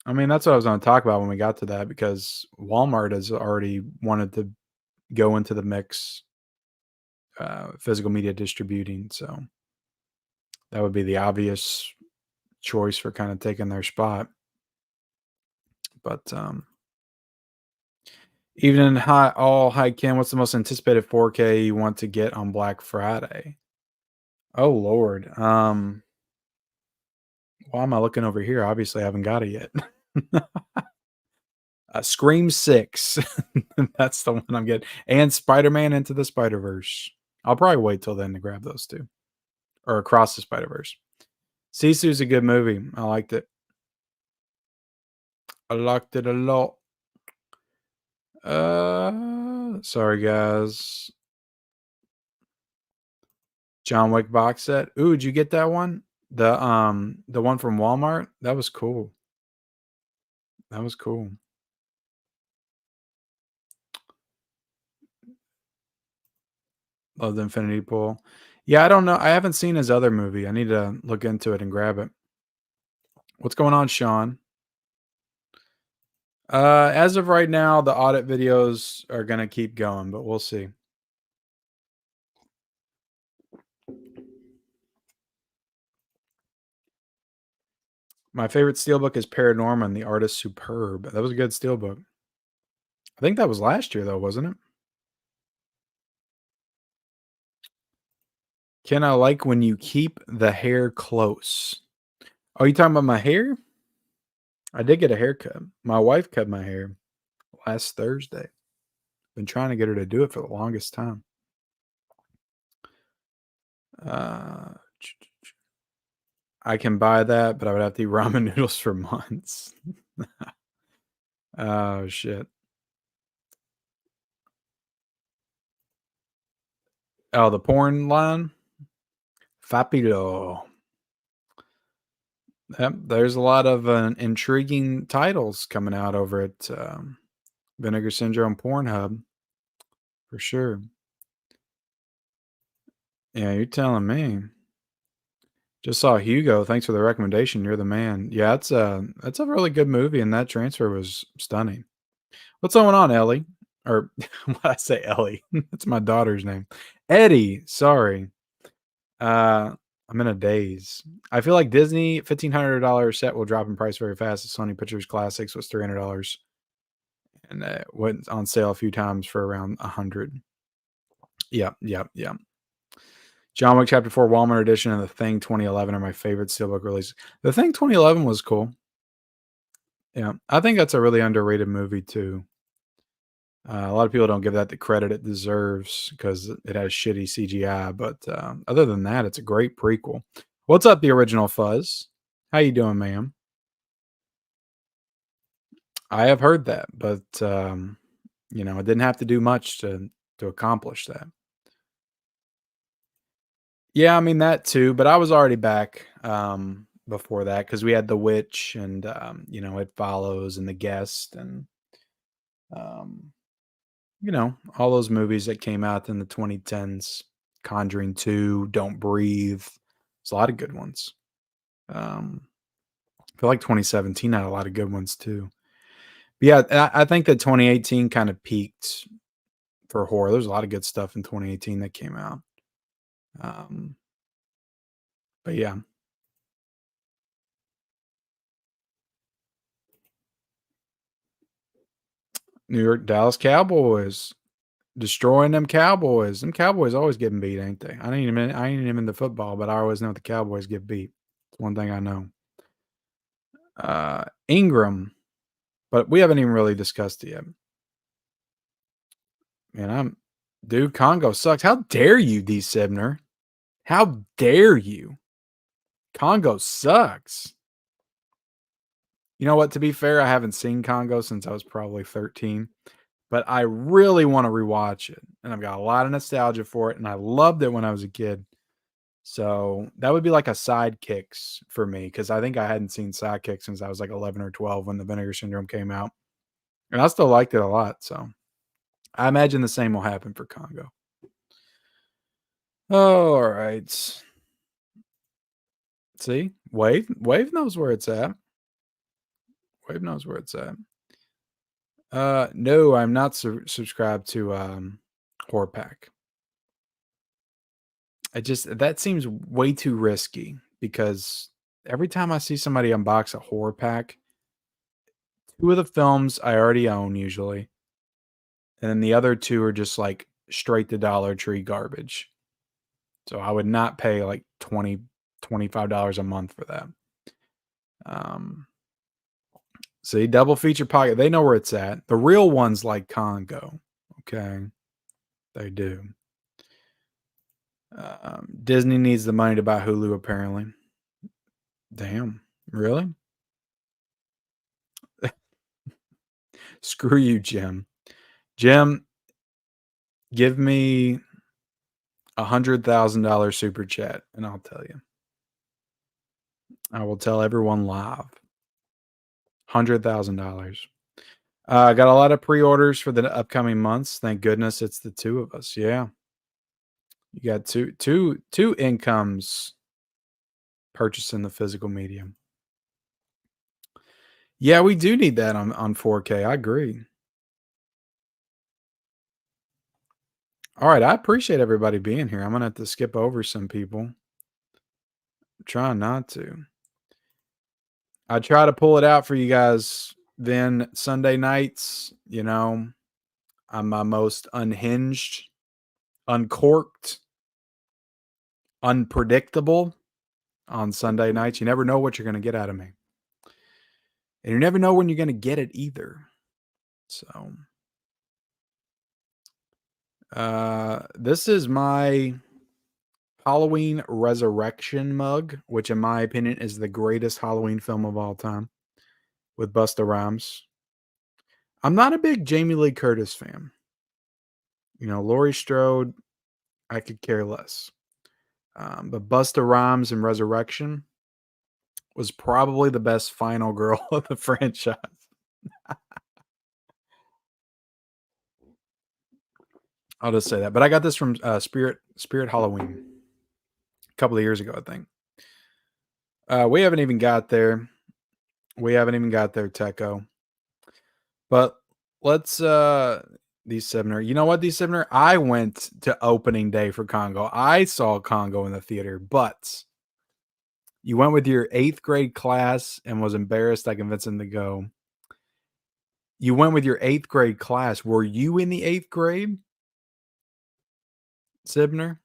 I mean, that's what I was going to talk about when we got to that, because Walmart has already wanted to go into the mix, physical media distributing. So that would be the obvious choice for kind of taking their spot. But even in hi Ken, what's the most anticipated 4K you want to get on Black Friday? Oh Lord. Why am I looking over here? Obviously, I haven't got it yet. Scream 6. That's the one I'm getting. And Spider-Man Into the Spider-Verse. I'll probably wait till then to grab those two. Or Across the Spider-Verse. Sisu's a good movie. I liked it. I liked it a lot. Sorry guys. John Wick box set. Ooh, did you get that one? The one from Walmart? That was cool. That was cool. Love the Infinity Pool. Yeah, I don't know. I haven't seen his other movie. I need to look into it and grab it. What's going on, Sean? As of right now, the audit videos are gonna keep going, but we'll see. My favorite steelbook is Paranorman, the artist superb. That was a good steelbook. I think that was last year though, wasn't it? Ken, I like when you keep the hair close. Oh, you talking about my hair? I did get a haircut. My wife cut my hair last Thursday. Been trying to get her to do it for the longest time. I can buy that, but I would have to eat ramen noodles for months. Oh shit. Oh, the porn line? Fapilo. Yep, there's a lot of intriguing titles coming out over at Vinegar Syndrome Pornhub for sure. Yeah, you're telling me. Just saw Hugo. Thanks for the recommendation. You're the man. Yeah, that's a really good movie, and that transfer was stunning. What's going on, Ellie? Or what I say, Ellie? That's my daughter's name. Eddie. Sorry. I'm in a daze. I feel like Disney $1,500 set will drop in price very fast. The Sony Pictures Classics was $300, and went on sale a few times for around 100. Yep, yep, yep. John Wick Chapter 4 Walmart Edition and The Thing 2011 are my favorite Steelbook releases. The Thing 2011 was cool. Yeah, I think that's a really underrated movie too. A lot of people don't give that the credit it deserves because it has shitty CGI, but other than that, it's a great prequel. What's up, the original Fuzz? How you doing, ma'am? I have heard that, but it didn't have to do much to accomplish that. Yeah, I mean that too, but I was already back before that because we had The Witch and It Follows and The Guest and um, all those movies that came out in the 2010s. Conjuring 2, Don't Breathe. There's a lot of good ones. Um, I feel like 2017 had a lot of good ones too. But yeah, I think that 2018 kind of peaked for horror. There's a lot of good stuff in 2018 that came out. Um, but yeah. New York Dallas Cowboys destroying them Cowboys. Them Cowboys always getting beat, ain't they? I ain't even into football, but I always know the Cowboys get beat. It's one thing I know. Ingram, but we haven't even really discussed it yet. Man, dude, Congo sucks. How dare you, D. Sibner? How dare you? Congo sucks. You know what? To be fair, I haven't seen Congo since I was probably 13, but I really want to rewatch it. And I've got a lot of nostalgia for it. And I loved it when I was a kid. So that would be like a Sidekicks for me because I think I hadn't seen Sidekicks since I was like 11 or 12 when the Vinegar Syndrome came out. And I still liked it a lot. So I imagine the same will happen for Congo. Oh, all right. See, Wave knows where it's at. Wave knows where it's at. No, I'm not subscribed to Horror Pack. That seems way too risky because every time I see somebody unbox a Horror Pack, 2 of the films I already own usually, and then the other 2 are just like straight to Dollar Tree garbage. So I would not pay like $25 a month for that. See, double feature pocket. They know where it's at. The real ones like Congo. Okay. They do. Disney needs the money to buy Hulu, apparently. Damn. Really? Screw you, Jim. Jim, give me $100,000 super chat, and I'll tell you. I will tell everyone live. $100,000. I got a lot of pre-orders for the upcoming months. Thank goodness it's the 2 of us. Yeah. You got two incomes purchasing the physical medium. Yeah, we do need that on 4K. I agree. All right, I appreciate everybody being here. I'm gonna have to skip over some people. I'm trying not to. I try to pull it out for you guys. Then Sunday nights, I'm my most unhinged, uncorked, unpredictable on Sunday nights. You never know what you're gonna get out of me. And you never know when you're gonna get it either. So this is my Halloween Resurrection mug, which in my opinion is the greatest Halloween film of all time with Busta Rhymes. I'm not a big Jamie Lee Curtis fan. Laurie Strode, I could care less. But Busta Rhymes and Resurrection was probably the best final girl of the franchise. I'll just say that. But I got this from Spirit Halloween a couple of years ago, I think. We haven't even got there. Techo. But let's these Sevener. You know what, these Sevener? I went to opening day for Congo. I saw Congo in the theater, but you went with your 8th grade class and was embarrassed I convinced them to go. You went with your 8th grade class. Were you in the 8th grade, Sibner?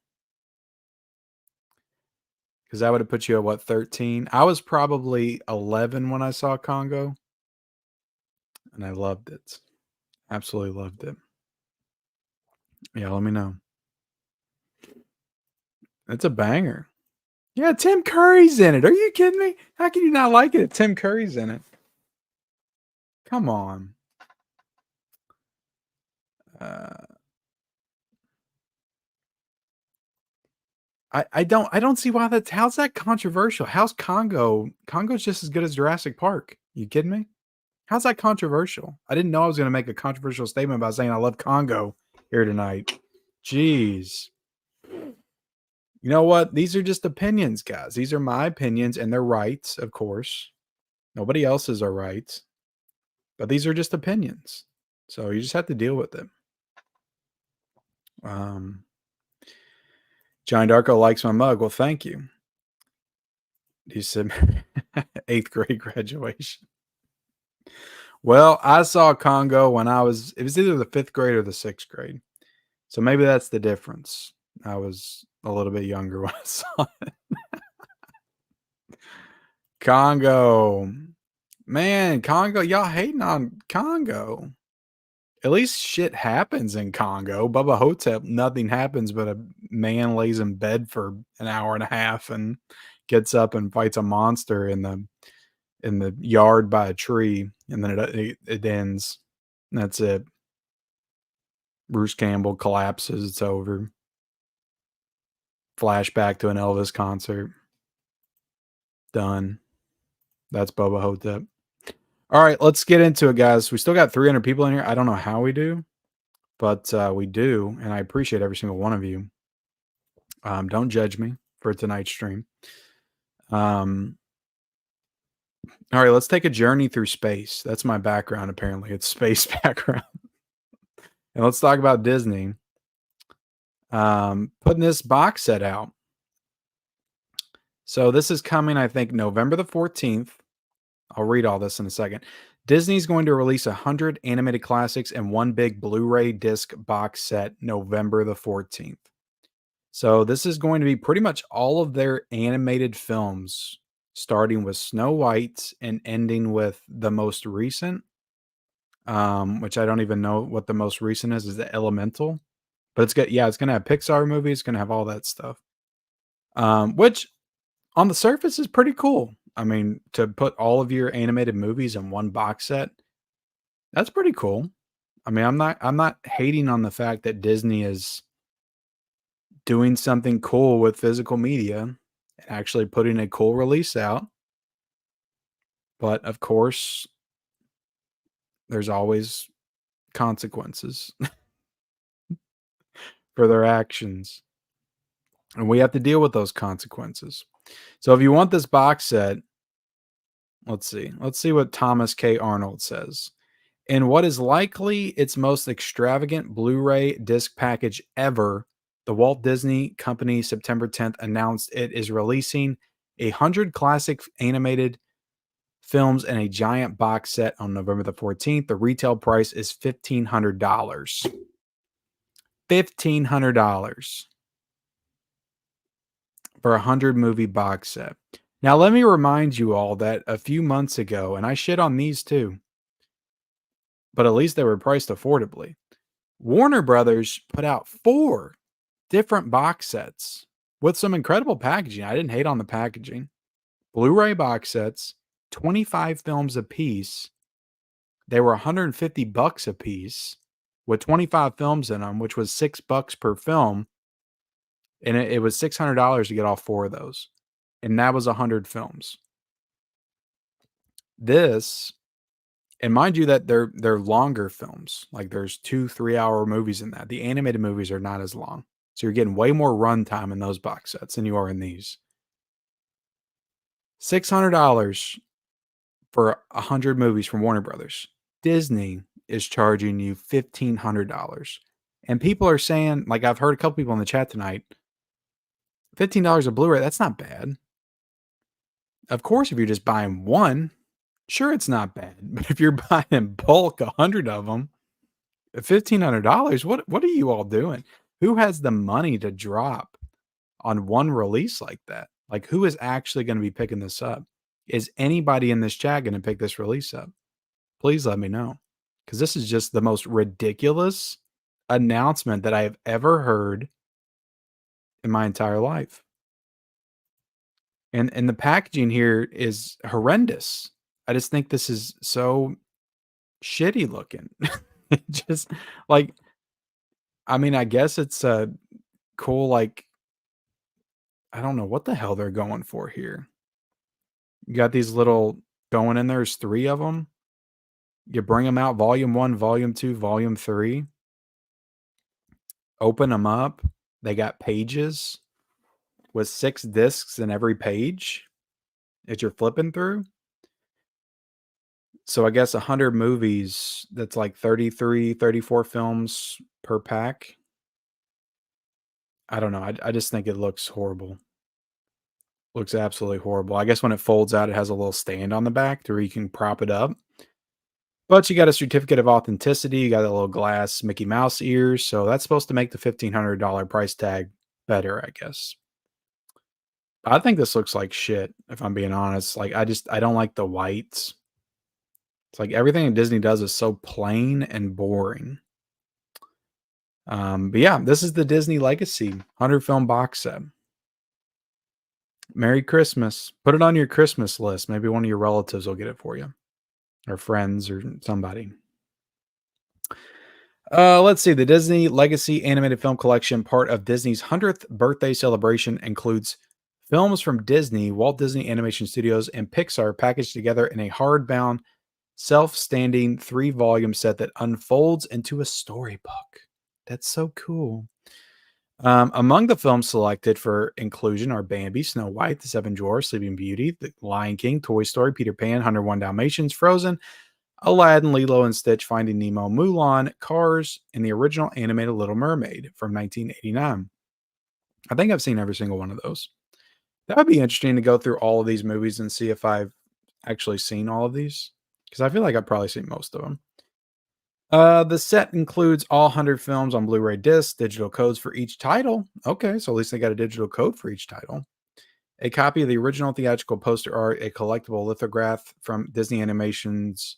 Because that would have put you at what, 13? I was probably 11 when I saw Congo, and I loved it. Absolutely loved it. Yeah, let me know. It's a banger. Yeah, Tim Curry's in it. Are you kidding me? How can you not like it if Tim Curry's in it? Come on. I don't see why how's that controversial? How's Congo? Congo's just as good as Jurassic Park. You kidding me? How's that controversial? I didn't know I was going to make a controversial statement by saying I love Congo here tonight. Jeez. You know what? These are just opinions, guys. These are my opinions, and they're right, of course. Nobody else's are right. But these are just opinions. So you just have to deal with them. John Darko likes my mug. Well, thank you. He said 8th grade graduation. Well, I saw Congo when it was either the 5th grade or the 6th grade. So maybe that's the difference. I was a little bit younger when I saw it. Congo. Man, Congo. Y'all hating on Congo. At least shit happens in Congo. Bubba Hotep, nothing happens, but a man lays in bed for an hour and a half and gets up and fights a monster in the yard by a tree, and then it ends. That's it. Bruce Campbell collapses. It's over. Flashback to an Elvis concert. Done. That's Bubba Hotep. All right, let's get into it, guys. We still got 300 people in here. I don't know how we do, but we do, and I appreciate every single one of you. Don't judge me for tonight's stream. All right, let's take a journey through space. That's my background, apparently. It's space background. And let's talk about Disney. Putting this box set out. So this is coming, I think, November the 14th. I'll read all this in a second. Disney's going to release 100 animated classics and one big Blu-ray disc box set November the 14th. So this is going to be pretty much all of their animated films, starting with Snow White and ending with the most recent, which I don't even know what the most recent is the Elemental. But it's going to have Pixar movies, it's going to have all that stuff. Which on the surface is pretty cool. I mean, to put all of your animated movies in one box set, that's pretty cool. I mean, I'm not hating on the fact that Disney is doing something cool with physical media and actually putting a cool release out. But of course, there's always consequences for their actions. And we have to deal with those consequences. So if you want this box set, let's see what Thomas K. Arnold says. In what is likely its most extravagant Blu-ray disc package ever, the Walt Disney Company September 10th announced it is releasing 100 classic animated films in a giant box set on November the 14th. The retail price is $1,500. $1,500 for 100 movie box set. Now, let me remind you all that a few months ago, and I shit on these too, but at least they were priced affordably. Warner Brothers put out 4 different box sets with some incredible packaging. I didn't hate on the packaging. Blu-ray box sets, 25 films a piece. They were $150 a piece with 25 films in them, which was $6 per film. And it was $600 to get all 4 of those, and that was 100 films. This and mind you that they're longer films, like, there's 2, 3-hour movies in that. The animated movies are not as long, so you're getting way more runtime in those box sets than you are in these. $600 for 100 movies from Warner Brothers. Disney is charging you $1,500. And people are saying, like, I've heard a couple people in the chat tonight, $15 a Blu-ray, that's not bad. Of course, if you're just buying one, sure, it's not bad. But if you're buying in bulk 100 of them, $1,500, what are you all doing? Who has the money to drop on one release like that? Like, who is actually going to be picking this up? Is anybody in this chat going to pick this release up? Please let me know, because this is just the most ridiculous announcement that I have ever heard in my entire life. And the packaging here is horrendous. I just think this is so shitty looking. Just like, I mean, I guess it's a cool, like, I don't know what the hell they're going for here. You got these little going in, there's 3 of them. You bring them out, volume 1, volume 2, volume 3. Open them up. They got pages with 6 discs in every page that you're flipping through. So I guess 100 movies, that's like 33, 34 films per pack. I don't know. I just think it looks horrible. Looks absolutely horrible. I guess when it folds out, it has a little stand on the back to where you can prop it up. But you got a certificate of authenticity. You got a little glass Mickey Mouse ears. So that's supposed to make the $1,500 price tag better, I guess. I think this looks like shit, if I'm being honest. Like, I don't like the whites. It's like everything that Disney does is so plain and boring. But yeah, this is the Disney Legacy 100 film box set. Merry Christmas. Put it on your Christmas list. Maybe one of your relatives will get it for you, or friends, or somebody. Let's see. The Disney Legacy Animated Film Collection, part of Disney's 100th birthday celebration, includes films from Disney, Walt Disney Animation Studios, and Pixar packaged together in a hardbound, self-standing 3-volume set that unfolds into a storybook. That's so cool. Among the films selected for inclusion are Bambi, Snow White, The Seven Dwarfs, Sleeping Beauty, The Lion King, Toy Story, Peter Pan, 101 Dalmatians, Frozen, Aladdin, Lilo and Stitch, Finding Nemo, Mulan, Cars, and the original animated Little Mermaid from 1989. I think I've seen every single one of those. That would be interesting to go through all of these movies and see if I've actually seen all of these, because I feel like I've probably seen most of them. The set includes all 100 films on Blu-ray discs, digital codes for each title. Okay, so at least they got a digital code for each title. A copy of the original theatrical poster art, a collectible lithograph from Disney Animation's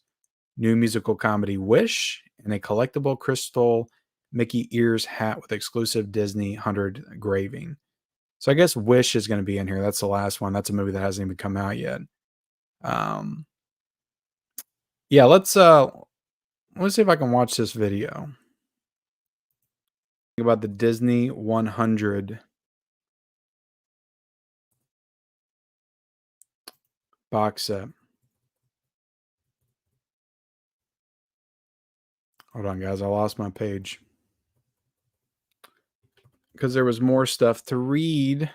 new musical comedy Wish, and a collectible crystal Mickey ears hat with exclusive Disney 100 engraving. So I guess Wish is going to be in here. That's the last one. That's a movie that hasn't even come out yet. Yeah, let's see if I can watch this video about the Disney 100 box set. Hold on, guys. I lost my page because there was more stuff to read.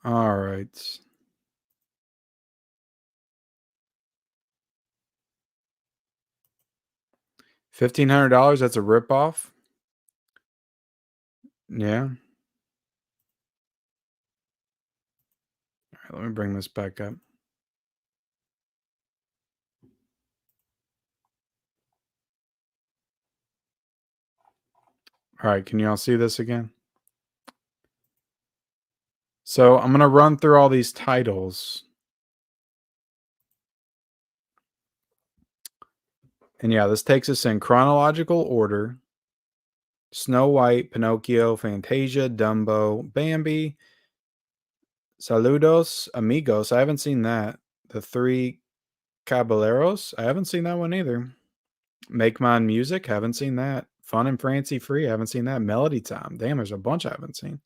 All right. $1,500. That's a ripoff. Yeah. All right, let me bring this back up. All right, can you all see this again? So I'm going to run through all these titles. And yeah, this takes us in chronological order. Snow White, Pinocchio, Fantasia, Dumbo, Bambi, Saludos Amigos. I haven't seen that. The Three Caballeros. I haven't seen that one either. Make Mine Music. Haven't seen that. Fun and Fancy Free. Haven't seen that. Melody Time. Damn, there's a bunch I haven't seen.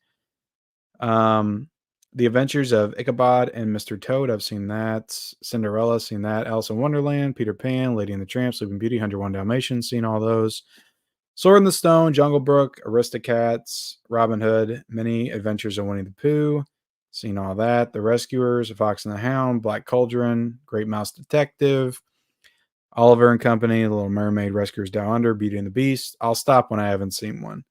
The Adventures of Ichabod and Mr. Toad. I've seen that. Cinderella. Seen that. Alice in Wonderland. Peter Pan. Lady and the Tramp. Sleeping Beauty. 101 Dalmatians. Seen all those. Sword in the Stone. Jungle Book. Aristocats. Robin Hood. Many Adventures of Winnie the Pooh. Seen all that. The Rescuers. A Fox and the Hound. Black Cauldron. Great Mouse Detective. Oliver and Company. The Little Mermaid. Rescuers Down Under. Beauty and the Beast. I'll stop when I haven't seen one.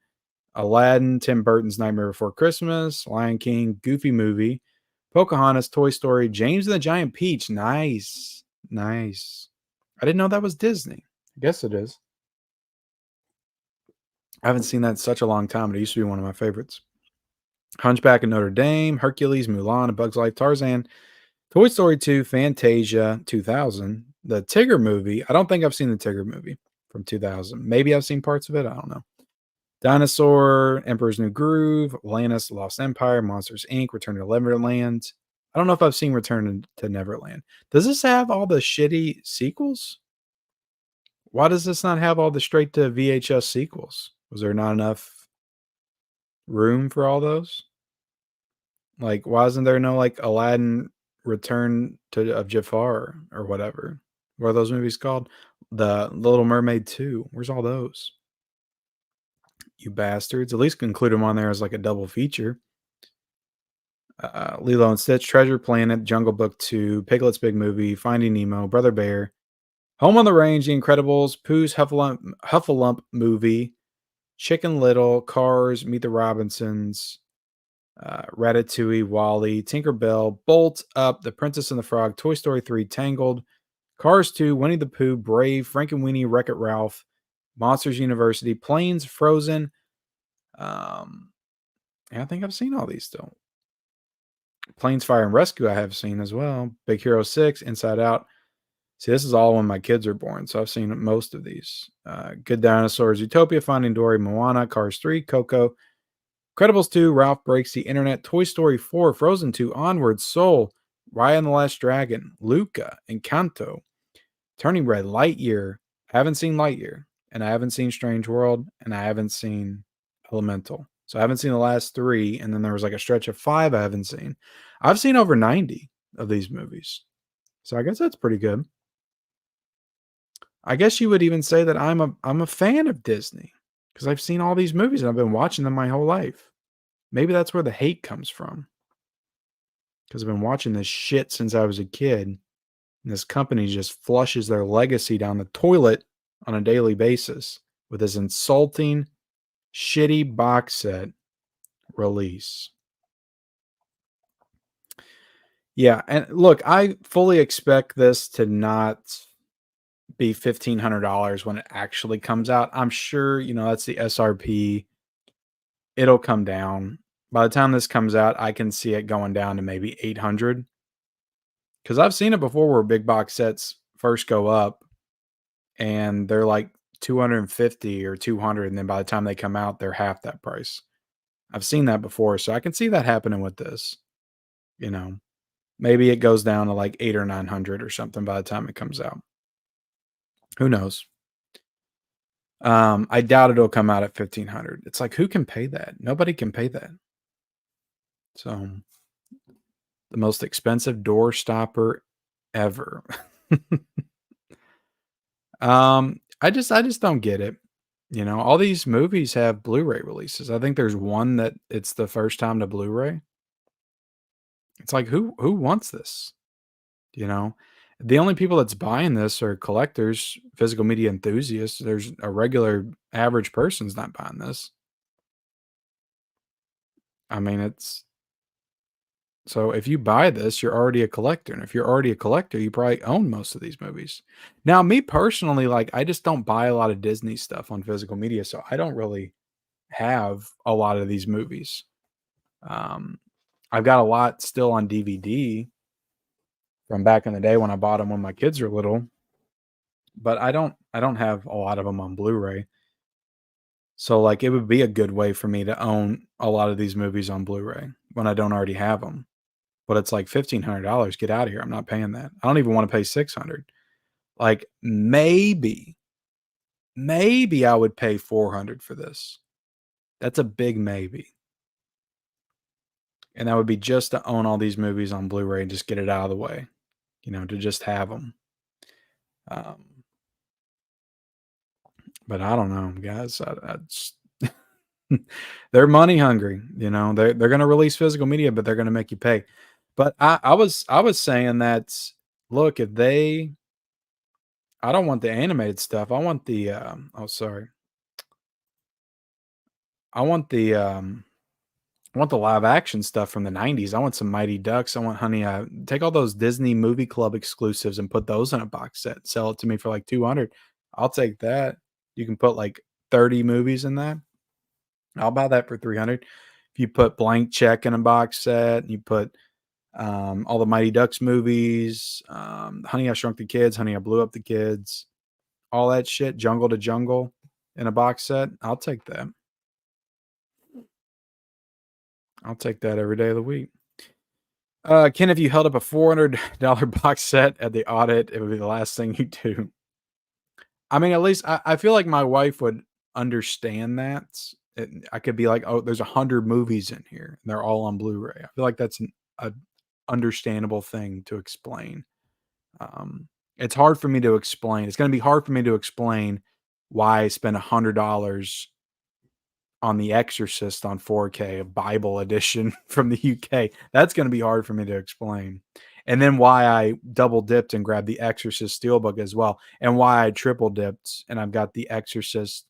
Aladdin, Tim Burton's Nightmare Before Christmas, Lion King, Goofy Movie, Pocahontas, Toy Story, James and the Giant Peach. Nice. Nice. I didn't know that was Disney. I guess it is. I haven't seen that in such a long time, but it used to be one of my favorites. Hunchback of Notre Dame, Hercules, Mulan, A Bug's Life, Tarzan, Toy Story 2, Fantasia 2000, the Tigger movie. I don't think I've seen the Tigger movie from 2000. Maybe I've seen parts of it. I don't know. Dinosaur, Emperor's New Groove, Atlantis, Lost Empire, Monsters Inc., Return to Neverland. I don't know if I've seen Return to Neverland. Does this have all the shitty sequels? Why does this not have all the straight to VHS sequels? Was there not enough room for all those? Like, why isn't there no like Aladdin Return to of Jafar or whatever? What are those movies called? The Little Mermaid 2. Where's all those? You bastards. At least include them on there as like a double feature. Lilo and Stitch, Treasure Planet, Jungle Book 2, Piglet's Big Movie, Finding Nemo, Brother Bear, Home on the Range, The Incredibles, Pooh's Huffalump Movie, Chicken Little, Cars, Meet the Robinsons, Ratatouille, Wall-E, Tinkerbell, Bolt, Up, The Princess and the Frog, Toy Story 3, Tangled, Cars 2, Winnie the Pooh, Brave, Frankenweenie, Wreck-It Ralph, Monsters University, Planes, Frozen. I think I've seen all these still. Planes, Fire, and Rescue I have seen as well. Big Hero 6, Inside Out. See, this is all when my kids are born, so I've seen most of these. Good Dinosaurs, Utopia, Finding Dory, Moana, Cars 3, Coco, Incredibles 2, Ralph Breaks the Internet, Toy Story 4, Frozen 2, Onward, Soul, Raya and the Last Dragon, Luca, Encanto, Turning Red, Lightyear. I haven't seen Lightyear, and I haven't seen Strange World, and I haven't seen Elemental. So I haven't seen the last 3, and then there was like a stretch of 5 I haven't seen. I've seen over 90 of these movies. So I guess that's pretty good. I guess you would even say that I'm a fan of Disney because I've seen all these movies and I've been watching them my whole life. Maybe that's where the hate comes from. Because I've been watching this shit since I was a kid. And this company just flushes their legacy down the toilet on a daily basis with this insulting, shitty box set release. Yeah, and look, I fully expect this to not be $1,500 when it actually comes out. I'm sure, that's the SRP. It'll come down. By the time this comes out, I can see it going down to maybe 800. Because I've seen it before where big box sets first go up and they're like 250 or 200, and then by the time they come out, they're half that price. I've seen that before, so I can see that happening with this. Maybe it goes down to like 800 or 900 or something by the time it comes out. Who knows? I doubt it'll come out at 1,500. It's like, who can pay that? Nobody can pay that. So, the most expensive door stopper ever. I just don't get it. All these movies have Blu-ray releases. I think there's one that it's the first time to Blu-ray. It's like, who wants this? The only people that's buying this are collectors, physical media enthusiasts. There's a regular average person's not buying this. I mean, so if you buy this, you're already a collector. And if you're already a collector, you probably own most of these movies. Now, me personally, I just don't buy a lot of Disney stuff on physical media. So I don't really have a lot of these movies. I've got a lot still on DVD from back in the day when I bought them when my kids were little, but I don't have a lot of them on Blu-ray. So it would be a good way for me to own a lot of these movies on Blu-ray when I don't already have them. But it's like $1,500. Get out of here. I'm not paying that. I don't even want to pay $600. Like, maybe I would pay 400 for this. That's a big maybe. And that would be just to own all these movies on Blu-ray and just get it out of the way, to just have them. Um, but I don't know, guys. I just they're money hungry, They're gonna release physical media, but they're gonna make you pay. But I was saying that, look, if they I don't want the animated stuff. I want the oh, sorry. I want the I want the live action stuff from the 90s. I want some Mighty Ducks. I want Honey, take all those Disney Movie Club exclusives and put those in a box set. Sell it to me for like 200. I'll take that. You can put like 30 movies in that. I'll buy that for 300. If you put Blank Check in a box set, you put all the Mighty Ducks movies, Honey, I Shrunk the Kids, Honey, I Blew Up the Kids, all that shit, Jungle to Jungle in a box set, I'll take that. I'll take that every day of the week. Ken, if you held up a $400 box set at the audit, it would be the last thing you do. I mean, at least I feel like my wife would understand that. I could be like, oh, there's 100 movies in here, and they're all on Blu-ray. I feel like that's a understandable thing to explain. It's hard for me to explain. It's going to be hard for me to explain why I spent $100 on The Exorcist on 4K, a Bible edition from the UK. That's going to be hard for me to explain. And then why I double dipped and grabbed The Exorcist Steelbook as well, and why I triple dipped and I've got The Exorcist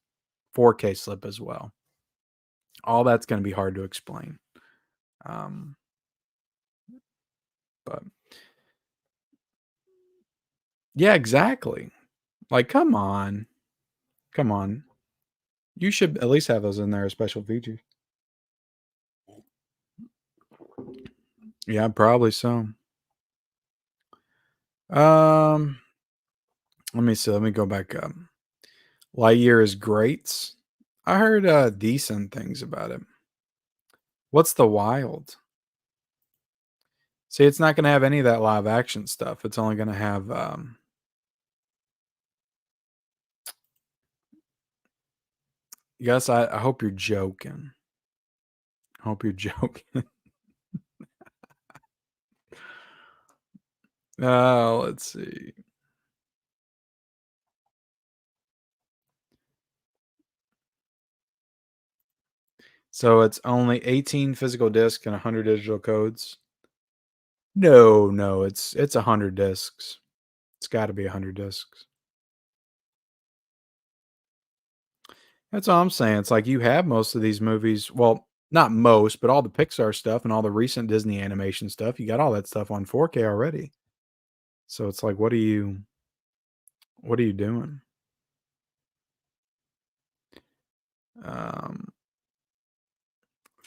4K slip as well. All that's going to be hard to explain. But yeah, exactly. Like, come on. Come on. You should at least have those in there as special features. Yeah, probably so. Let me see. Let me go back up. Lightyear is great. I heard decent things about it. What's the Wild? See, it's not going to have any of that live action stuff. It's only going to have yes, I hope you're joking. I hope you're joking. Let's see. So it's only 18 physical discs and 100 digital codes. No, it's 100 discs. It's got to be 100 discs. That's all I'm saying. It's like you have most of these movies. Well, not most, but all the Pixar stuff and all the recent Disney animation stuff. You got all that stuff on 4K already. So it's like, what are you doing?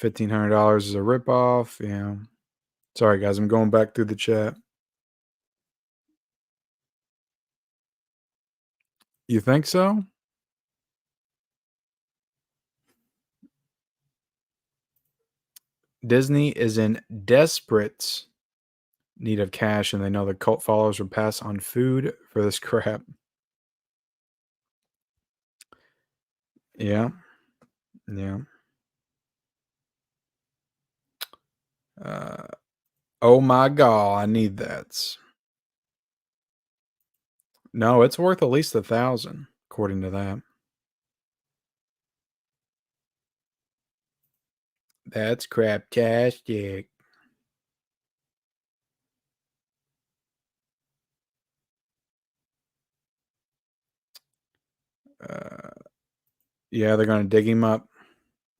$1,500 is a ripoff. Yeah. Sorry, guys. I'm going back through the chat. You think so? Disney is in desperate need of cash, and they know the cult followers will pass on food for this crap. Yeah. Yeah. Oh my god, I need that. No, it's worth at least 1,000, according to that. That's craptastic. Yeah, they're gonna dig him up.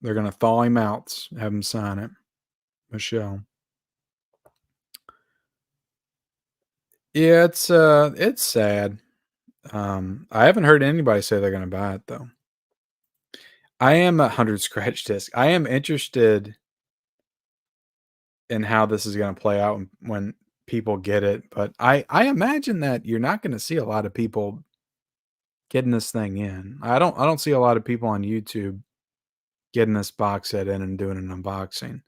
They're gonna thaw him out, have him sign it. Michelle. Yeah, it's sad. I haven't heard anybody say they're gonna buy it though. I am 100 scratch disc. I am interested in how this is gonna play out when people get it, but I imagine that you're not gonna see a lot of people getting this thing in. I don't see a lot of people on YouTube getting this box set in and doing an unboxing.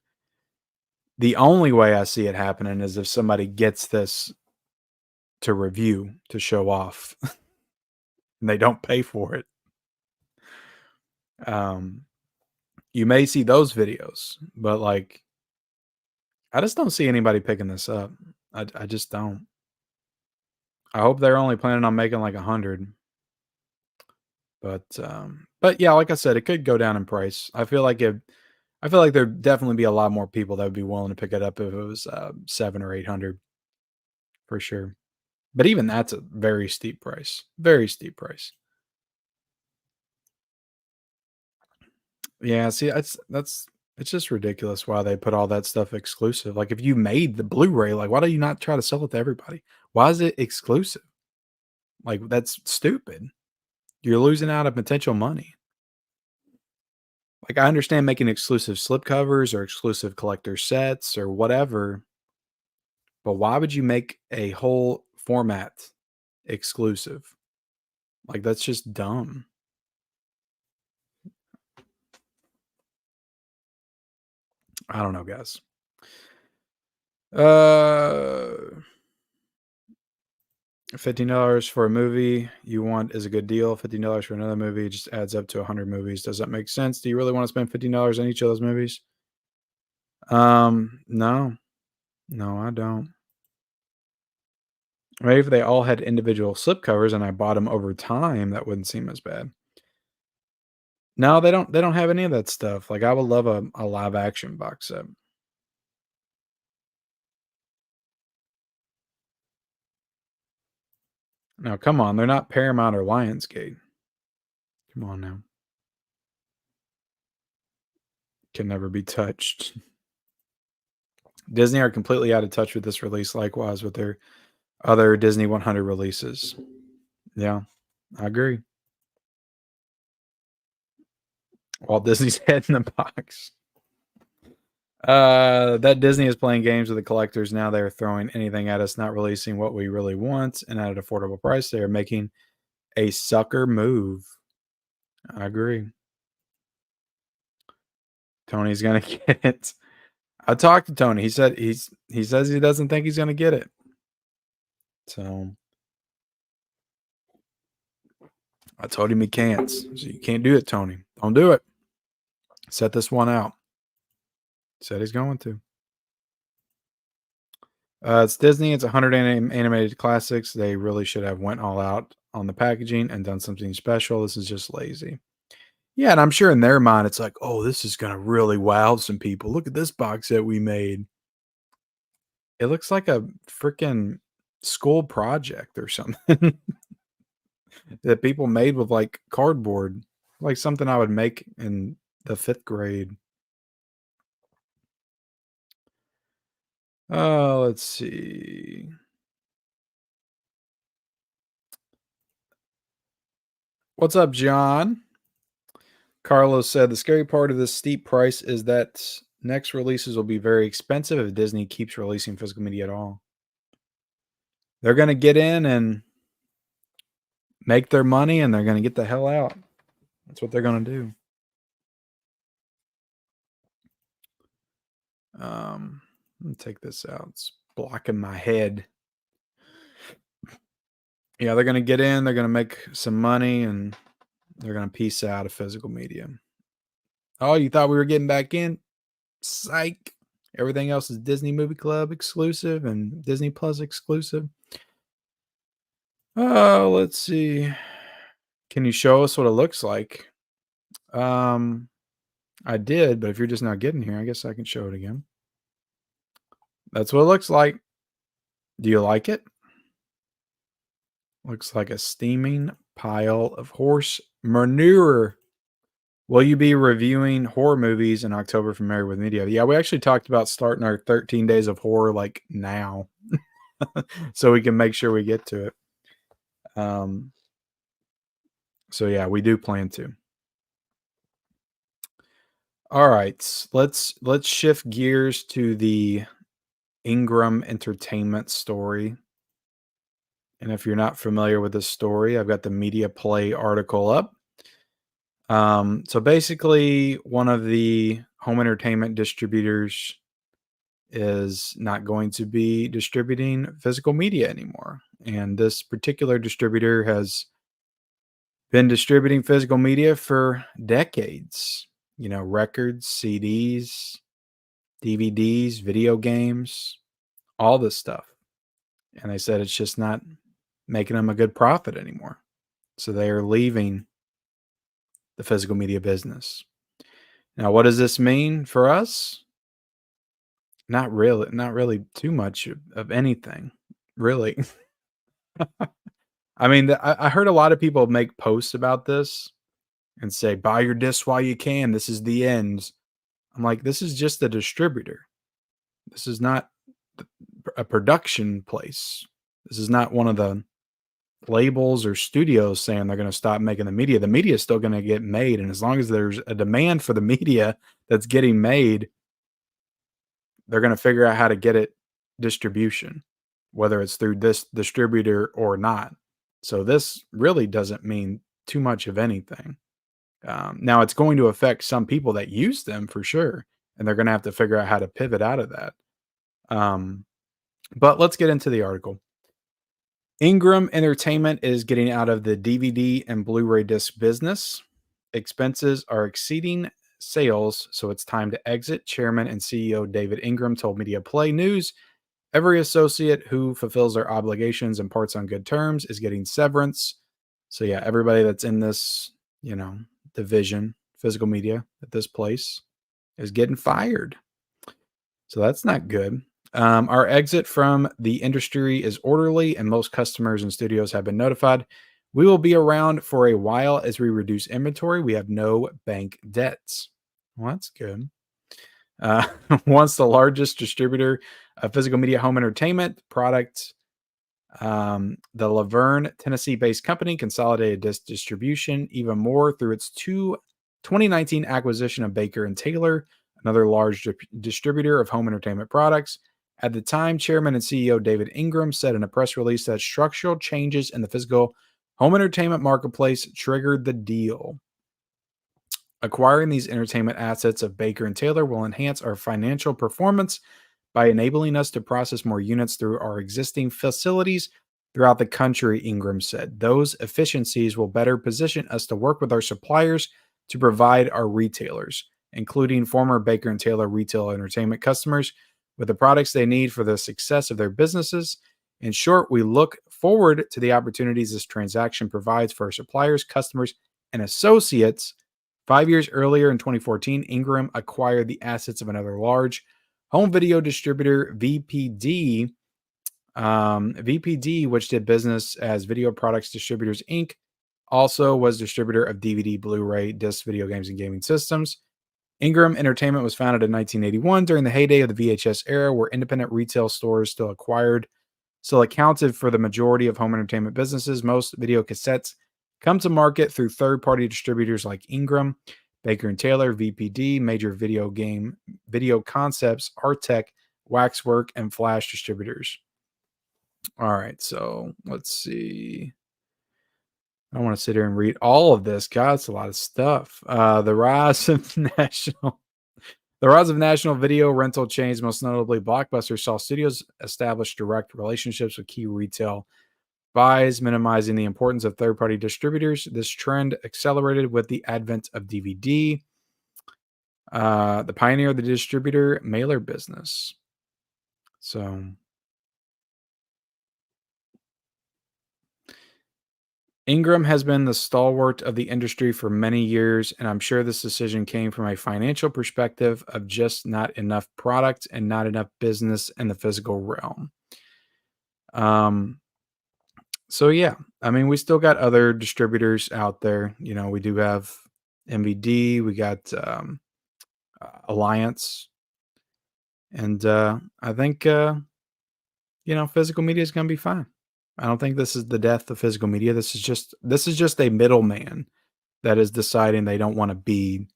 The only way I see it happening is if somebody gets this to review, to show off. And they don't pay for it. You may see those videos, but like, I just don't see anybody picking this up. I just don't. I hope they're only planning on making like 100. But yeah, like I said, it could go down in price. I feel like there'd definitely be a lot more people that would be willing to pick it up if it was 7 or 800 for sure. But even that's a very steep price. Very steep price. Yeah, see, it's just ridiculous why they put all that stuff exclusive. Like if you made the Blu-ray, like why do you not try to sell it to everybody? Why is it exclusive? Like that's stupid. You're losing out on potential money. Like I understand making exclusive slipcovers or exclusive collector sets or whatever, but why would you make a whole format exclusive? Like that's just dumb. I don't know, guys. $15 for a movie you want is a good deal. $15 for another movie just adds up to 100 movies. Does that make sense? Do you really want to spend $15 on each of those movies? No. No, I don't. Maybe if they all had individual slipcovers and I bought them over time, that wouldn't seem as bad. No, they don't have any of that stuff. Like I would love a live action box set. Now, come on, they're not Paramount or Lionsgate. Come on now. Can never be touched. Disney are completely out of touch with this release, likewise with their other Disney 100 releases. Yeah, I agree. Walt Disney's head in the box. That Disney is playing games with the collectors now. They're throwing anything at us, not releasing what we really want, and at an affordable price. They are making a sucker move. I agree. Tony's gonna get it. I talked to Tony. He said he says he doesn't think he's gonna get it. So I told him he can't. So you can't do it, Tony. Don't do it. Set this one out. Said he's going to. It's Disney. It's 100 animated classics. They really should have went all out on the packaging and done something special. This is just lazy. Yeah, and I'm sure in their mind it's like, oh, this is gonna really wow some people. Look at this box set we made. It looks like a freaking school project or something that people made with like cardboard, like something I would make in the 5th grade. Let's see. What's up, John? Carlos said the scary part of this steep price is that next releases will be very expensive if Disney keeps releasing physical media at all. They're going to get in and make their money and they're going to get the hell out. That's what they're going to do. Let me take this out. It's blocking my head. Yeah, they're going to get in, they're going to make some money, and they're going to piece out of physical media. Oh, you thought we were getting back in? Psych. Everything else is Disney Movie Club exclusive and Disney Plus exclusive. Oh, let's see. Can you show us what it looks like? I did, but if you're just not getting here, I guess I can show it again. That's what it looks like. Do you like it? Looks like a steaming pile of horse manure. Will you be reviewing horror movies in October from Married with Media? Yeah, we actually talked about starting our 13 days of horror like now. So we can make sure we get to it. So yeah, we do plan to. All right, let's shift gears to the Ingram Entertainment story. And if you're not familiar with this story, I've got the Media Play article up. So basically, one of the home entertainment distributors is not going to be distributing physical media anymore. And this particular distributor has been distributing physical media for decades. Records, CDs, DVDs, video games, all this stuff. And they said it's just not making them a good profit anymore. So they are leaving the physical media business. Now, what does this mean for us? Not really too much of anything, really. I mean, I heard a lot of people make posts about this and say, buy your discs while you can. This is the end. I'm like, this is just a distributor. This is not a production place. This is not one of the labels or studios saying they're going to stop making the media. The media is still going to get made. And as long as there's a demand for the media that's getting made, they're going to figure out how to get it distribution, whether it's through this distributor or not. So this really doesn't mean too much of anything. Now it's going to affect some people that use them for sure, and they're going to have to figure out how to pivot out of that. But let's get into the article. Ingram Entertainment is getting out of the DVD and Blu-ray disc business. Expenses are exceeding sales, so it's time to exit. Chairman and CEO David Ingram told Media Play News, every associate who fulfills their obligations and parts on good terms is getting severance. So yeah, everybody that's in this, division, physical media at this place is getting fired. So that's not good. Our exit from the industry is orderly, and most customers and studios have been notified. We will be around for a while as we reduce inventory. We have no bank debts. Well, that's good. Once the largest distributor of physical media home entertainment product, the Laverne, Tennessee-based company consolidated disc distribution even more through its 2019 acquisition of Baker and Taylor, another large distributor of home entertainment products. At the time, Chairman and CEO David Ingram said in a press release that structural changes in the physical home entertainment marketplace triggered the deal. Acquiring these entertainment assets of Baker and Taylor will enhance our financial performance by enabling us to process more units through our existing facilities throughout the country, Ingram said. Those efficiencies will better position us to work with our suppliers to provide our retailers, including former Baker and Taylor retail entertainment customers, with the products they need for the success of their businesses. In short, we look forward to the opportunities this transaction provides for our suppliers, customers, and associates. 5 years earlier, in 2014, Ingram acquired the assets of another large home video distributor, VPD. VPD, which did business as Video Products Distributors, Inc., also was distributor of DVD, Blu-ray, disc, video games, and gaming systems. Ingram Entertainment was founded in 1981 during the heyday of the VHS era, where independent retail stores still accounted for the majority of home entertainment businesses. Most video cassettes come to market through third-party distributors like Ingram, Baker and Taylor, VPD, Major Video Concepts, Artec, Waxwork, and Flash distributors. All right, so let's see. I don't want to sit here and read all of this. God, it's a lot of stuff. The rise of national video rental chains, most notably Blockbuster, saw studios establish direct relationships with key retail buys, minimizing the importance of third-party distributors. This trend accelerated with the advent of DVD, the pioneer of the distributor mailer business. So Ingram has been the stalwart of the industry for many years, and I'm sure this decision came from a financial perspective of just not enough product and not enough business in the physical realm. So yeah, I mean, we still got other distributors out there. We do have MVD, we got Alliance, and I think physical media is going to be fine. I don't think this is the death of physical media. This is just a middleman that is deciding they don't want to be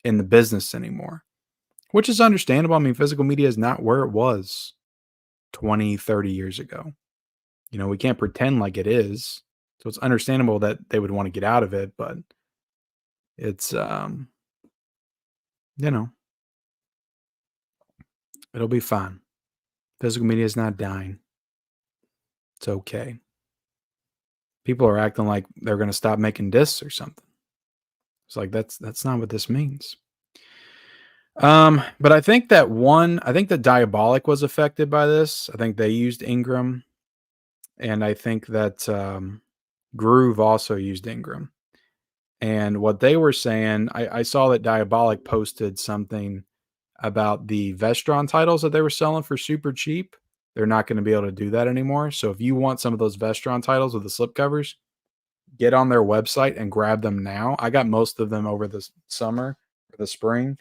in the business anymore, which is understandable. I mean, physical media is not where it was 20, 30 years ago. We can't pretend like it is. So it's understandable that they would want to get out of it, but it's, It'll be fine. Physical media is not dying. It's okay. People are acting like they're going to stop making discs or something. It's like that's not what this means. But I think that Diabolic was affected by this. I think they used Ingram, and I think that Groove also used Ingram. And what they were saying, I saw that Diabolic posted something about the Vestron titles that they were selling for super cheap. They're not going to be able to do that anymore. So if you want some of those Vestron titles with the slipcovers, get on their website and grab them now. I got most of them over the summer or the spring.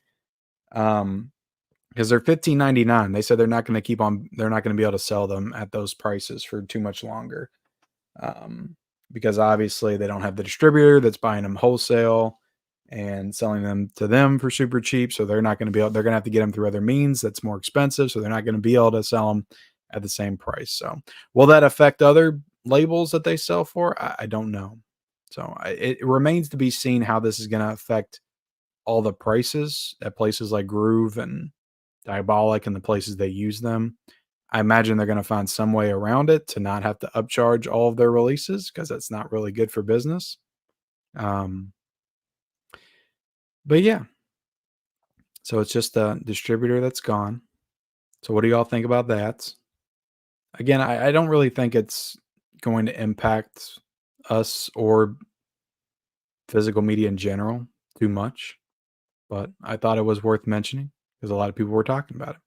Because they're $15.99. They said they're not going to be able to sell them at those prices for too much longer. Because obviously they don't have the distributor that's buying them wholesale and selling them to them for super cheap. So they're not going to be able, they're going to have to get them through other means that's more expensive. So they're not going to be able to sell them at the same price. So will that affect other labels that they sell for? I don't know. So it remains to be seen how this is going to affect all the prices at places like Groove and Diabolic and the places they use them. I imagine they're going to find some way around it to not have to upcharge all of their releases because that's not really good for business. Um, but yeah, so it's just a distributor that's gone. So what do y'all think about that? Again, I don't really think it's going to impact us or physical media in general too much, but I thought it was worth mentioning because a lot of people were talking about it.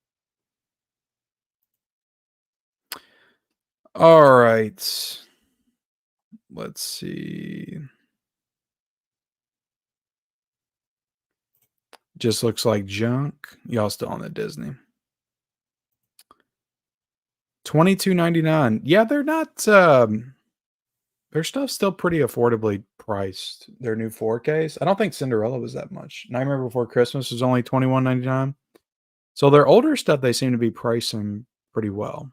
All right. Let's see. Just looks like junk. Y'all still on the Disney. $22.99. Yeah, they're not their stuff's still pretty affordably priced. Their new 4Ks. I don't think Cinderella was that much. Nightmare Before Christmas was only $21.99. So their older stuff they seem to be pricing pretty well.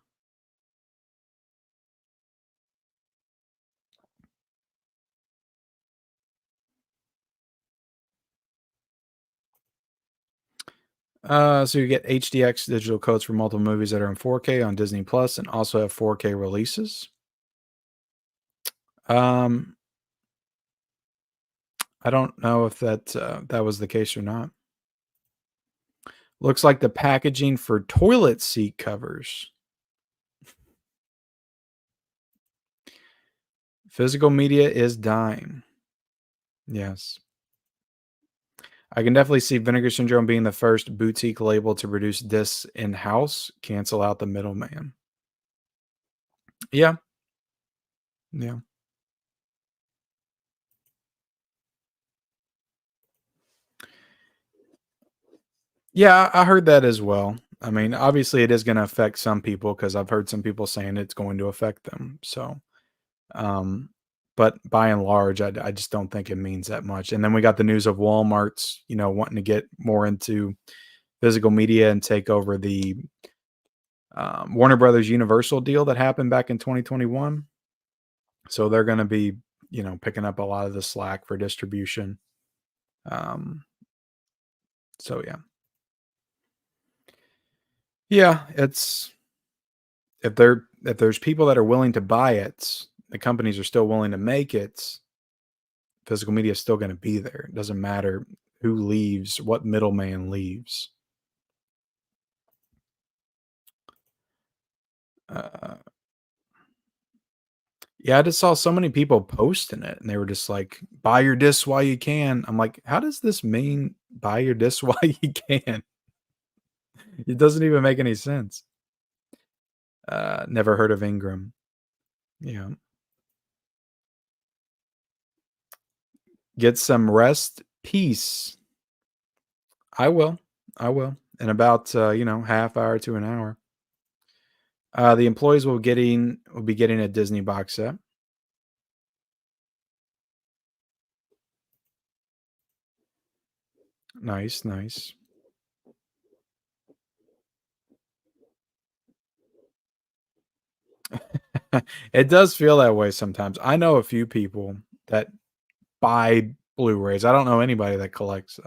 So you get HDX digital codes for multiple movies that are in 4K on Disney Plus and also have 4K releases. Um, I don't know if that was the case or not. Looks like the packaging for toilet seat covers. Physical media is dying. Yes. I can definitely see Vinegar Syndrome being the first boutique label to produce discs in-house, cancel out the middleman. Yeah. Yeah. Yeah, I heard that as well. I mean, obviously it is gonna affect some people because I've heard some people saying it's going to affect them. So, um, but by and large, I just don't think it means that much. And then we got the news of Walmart's, wanting to get more into physical media and take over the Warner Brothers Universal deal that happened back in 2021. So they're going to be, picking up a lot of the slack for distribution. Um, so yeah, it's if there's people that are willing to buy it, the companies are still willing to make it. Physical media is still going to be there. It doesn't matter who leaves, what middleman leaves. Uh, Yeah, I just saw so many people posting it and they were just like, buy your discs while you can. I'm like, how does this mean buy your discs while you can? It doesn't even make any sense. Never heard of Ingram. Yeah. Get some rest. Peace. I will. I will. In about half hour to an hour. The employees will be getting a Disney box set. Nice, nice. It does feel that way sometimes. I know a few people that buy Blu-rays. I don't know anybody that collects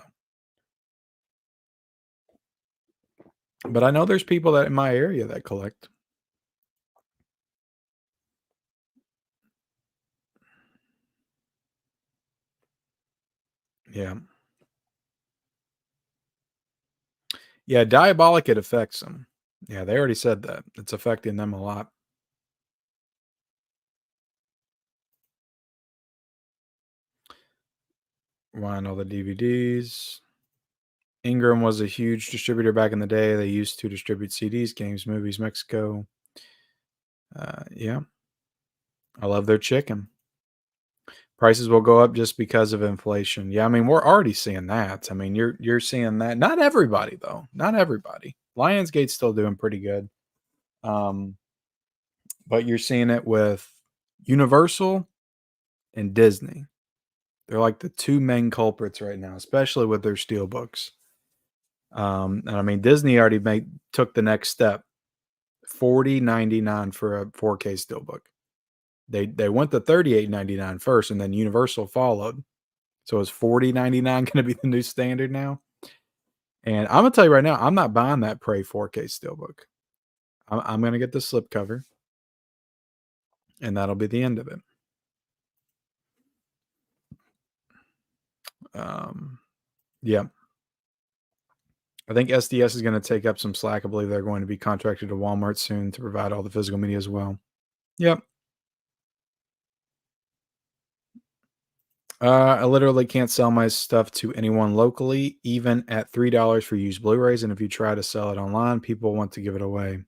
though. But I know there's people that in my area that collect. Yeah. Yeah, diabolic, it affects them. Yeah, they already said that. It's affecting them a lot. Buying all the DVDs. Ingram was a huge distributor back in the day. They used to distribute CDs, games, movies, Mexico. Yeah, I love their chicken. Prices will go up just because of inflation. Yeah, I mean, we're already seeing that. I mean, you're seeing that. Not everybody though. Not everybody. Lionsgate's still doing pretty good. Um, but you're seeing it with Universal and Disney. They're like the two main culprits right now, especially with their steel books. And I mean, Disney already took the next step. 40.99 for a 4K steelbook. They went to 38.99 first, and then Universal followed. So is 40.99 going to be the new standard now? And I'm gonna tell you right now, I'm not buying that Prey 4K steelbook. I'm gonna get the slipcover, and that'll be the end of it. Um, yeah, I think SDS is going to take up some slack. I believe they're going to be contracted to Walmart soon to provide all the physical media as well. Yep. I literally can't sell my stuff to anyone locally, even at $3 for used Blu-rays. And if you try to sell it online, people want to give it away.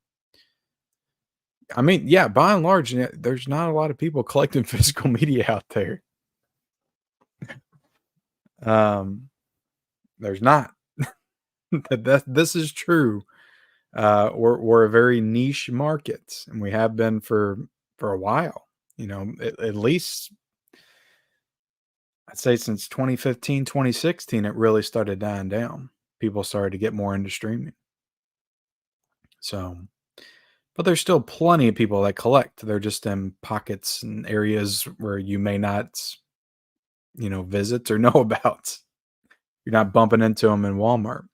I mean, yeah, by and large, there's not a lot of people collecting physical media out there. Um, there's not. This is true. We're a very niche market, and we have been for a while. You know, at least I'd say since 2015, 2016, it really started dying down. People started to get more into streaming. So, but there's still plenty of people that collect. They're just in pockets and areas where you may not, visit or know about. You're not bumping into them in Walmart.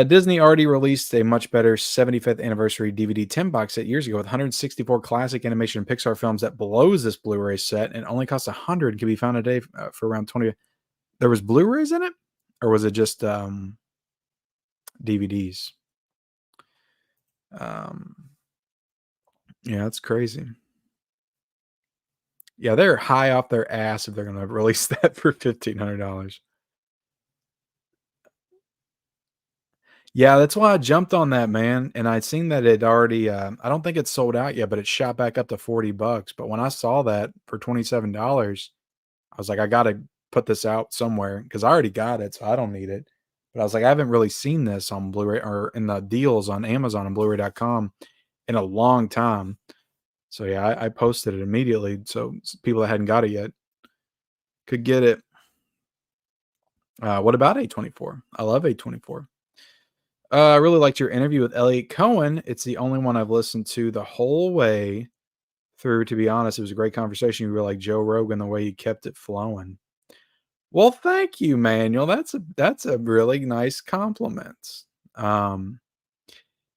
Disney already released a much better 75th anniversary DVD 10 box set years ago with 164 classic animation and Pixar films that blows this Blu-ray set and only costs 100 and can be found today for around 20. There was Blu-rays in it, or was it just DVDs? Um, yeah, that's crazy. Yeah, they're high off their ass if they're going to release that for $1,500. Yeah, that's why I jumped on that, man, and I'd seen that it already, I don't think it's sold out yet, but it shot back up to $40, but when I saw that for $27, I was like, "I gotta put this out somewhere because I already got it, so I don't need it." But I was like, "I haven't really seen this on Blu-ray or in the deals on Amazon and Blu-ray.com in a long time." So, yeah, I posted it immediately so people that hadn't got it yet could get it. What about A24? I love A24. I really liked your interview with Elliot Cohen. It's the only one I've listened to the whole way through, to be honest. It was a great conversation. You were like Joe Rogan, the way you kept it flowing. Well, thank you, Manuel. That's a really nice compliment. Um,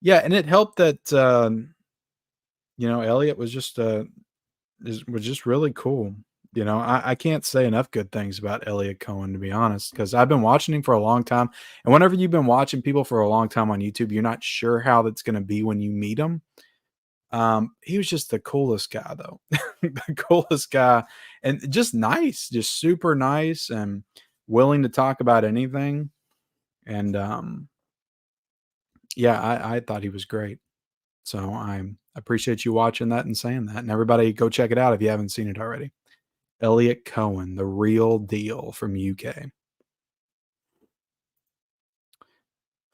yeah, and it helped that, Elliot was just really cool. I can't say enough good things about Elliot Cohen, to be honest, because I've been watching him for a long time. And whenever you've been watching people for a long time on YouTube, you're not sure how that's going to be when you meet him. He was just the coolest guy, though, the coolest guy, and just nice, just super nice, and willing to talk about anything. And yeah, I thought he was great. So I appreciate you watching that and saying that. And everybody, go check it out if you haven't seen it already. Elliot Cohen, the real deal from UK.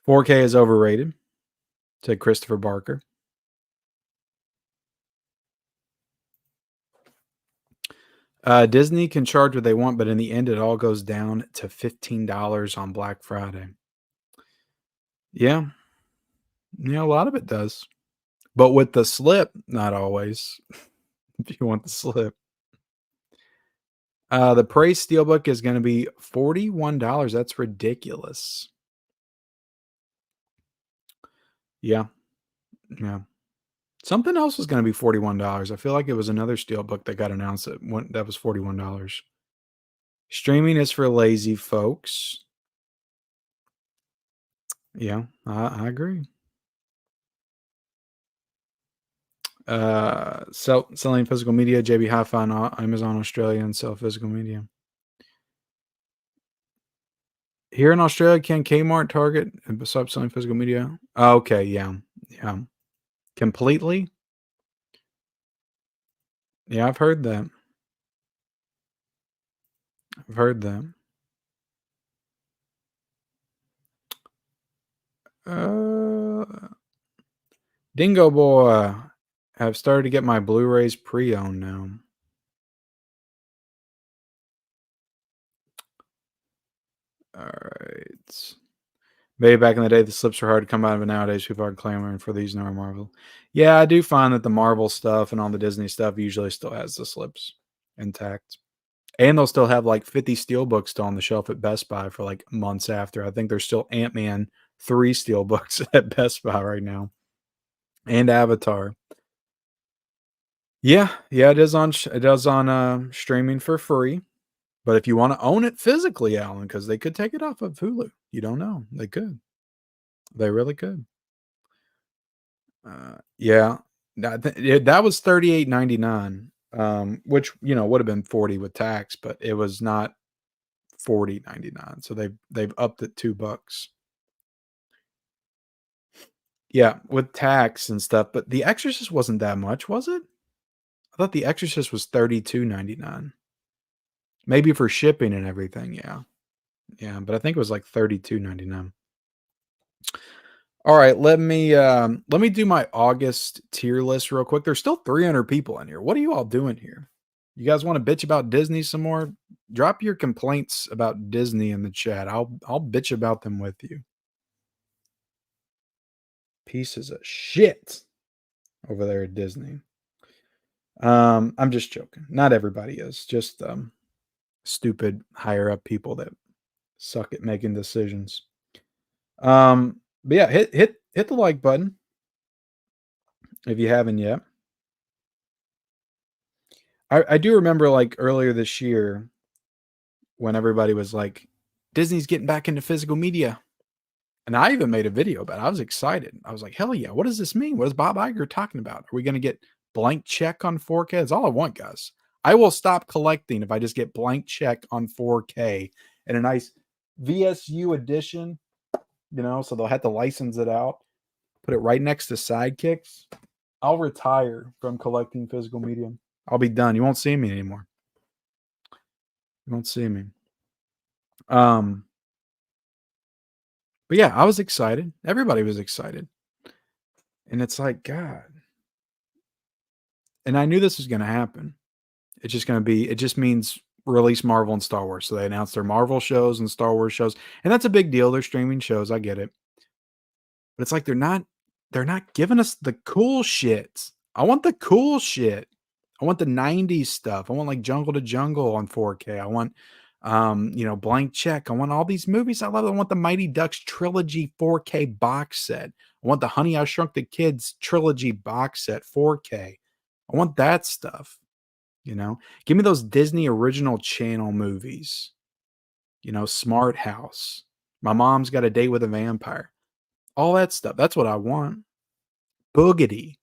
4K is overrated, said Christopher Barker. Disney can charge what they want, but in the end, it all goes down to $15 on Black Friday. Yeah, a lot of it does. But with the slip, not always. If you want the slip. The Prey Steelbook is going to be $41. That's ridiculous. Yeah. Yeah. Something else was gonna be $41. I feel like it was another steelbook that got announced that was $41. Streaming is for lazy folks. Yeah, I agree. Selling physical media, JB Hi-Fi on Amazon Australia and sell physical media. Here in Australia, can Kmart, Target, and stop selling physical media? Oh, okay, yeah, yeah. Completely? Yeah, I've heard that. I've heard that. Uh, Dingo Boy, I've started to get my Blu-rays pre-owned now. All right. Maybe back in the day, the slips were hard to come out of, but nowadays people are clamoring for these newer Marvel. Yeah, I do find that the Marvel stuff and all the Disney stuff usually still has the slips intact. And they'll still have like 50 steelbooks still on the shelf at Best Buy for like months after. I think there's still Ant-Man 3 steelbooks at Best Buy right now. And Avatar. Yeah, yeah, it does on streaming for free. But if you want to own it physically, Alan, because they could take it off of Hulu. You don't know. They could. They really could. Yeah, that was 38.99, which would have been 40 with tax, but it was not 40.99. So they've upped it $2. Yeah, with tax and stuff. But The Exorcist wasn't that much, was it? I thought The Exorcist was 32.99. Maybe for shipping and everything. Yeah, yeah, but I think it was like 32.99. All right, let me do my August tier list real quick. There's still 300 people in here. What are you all doing here? You guys want to bitch about Disney some more? Drop your complaints about Disney in the chat. I'll bitch about them with you. Pieces of shit over there at Disney. I'm just joking. Not everybody is. Just stupid higher up people that suck at making decisions. But yeah, hit the like button if you haven't yet. I do remember like earlier this year when everybody was like, Disney's getting back into physical media. And I even made a video about it. I was excited. I was like, hell yeah, what does this mean? What is Bob Iger talking about? Are we going to get blank check on 4K? That's all I want, guys. I will stop collecting if I just get blank check on 4K and a nice VSU edition, so they'll have to license it out, put it right next to Sidekicks. I'll retire from collecting physical media. I'll be done. You won't see me anymore. You won't see me. But yeah, I was excited. Everybody was excited. And it's like, God. And I knew this was going to happen. It's just going to be, it just means release Marvel and Star Wars. So they announced their Marvel shows and Star Wars shows. And that's a big deal. They're streaming shows. I get it. But it's like they're not giving us the cool shit. I want the cool shit. I want the 90s stuff. I want like Jungle to Jungle on 4K. I want Blank Check. I want all these movies I love. I want the Mighty Ducks trilogy 4K box set. I want the Honey I Shrunk the Kids trilogy box set 4K. I want that stuff. Give me those Disney original channel movies. Smart House. My Mom's Got a Date with a Vampire. All that stuff. That's what I want. Boogity.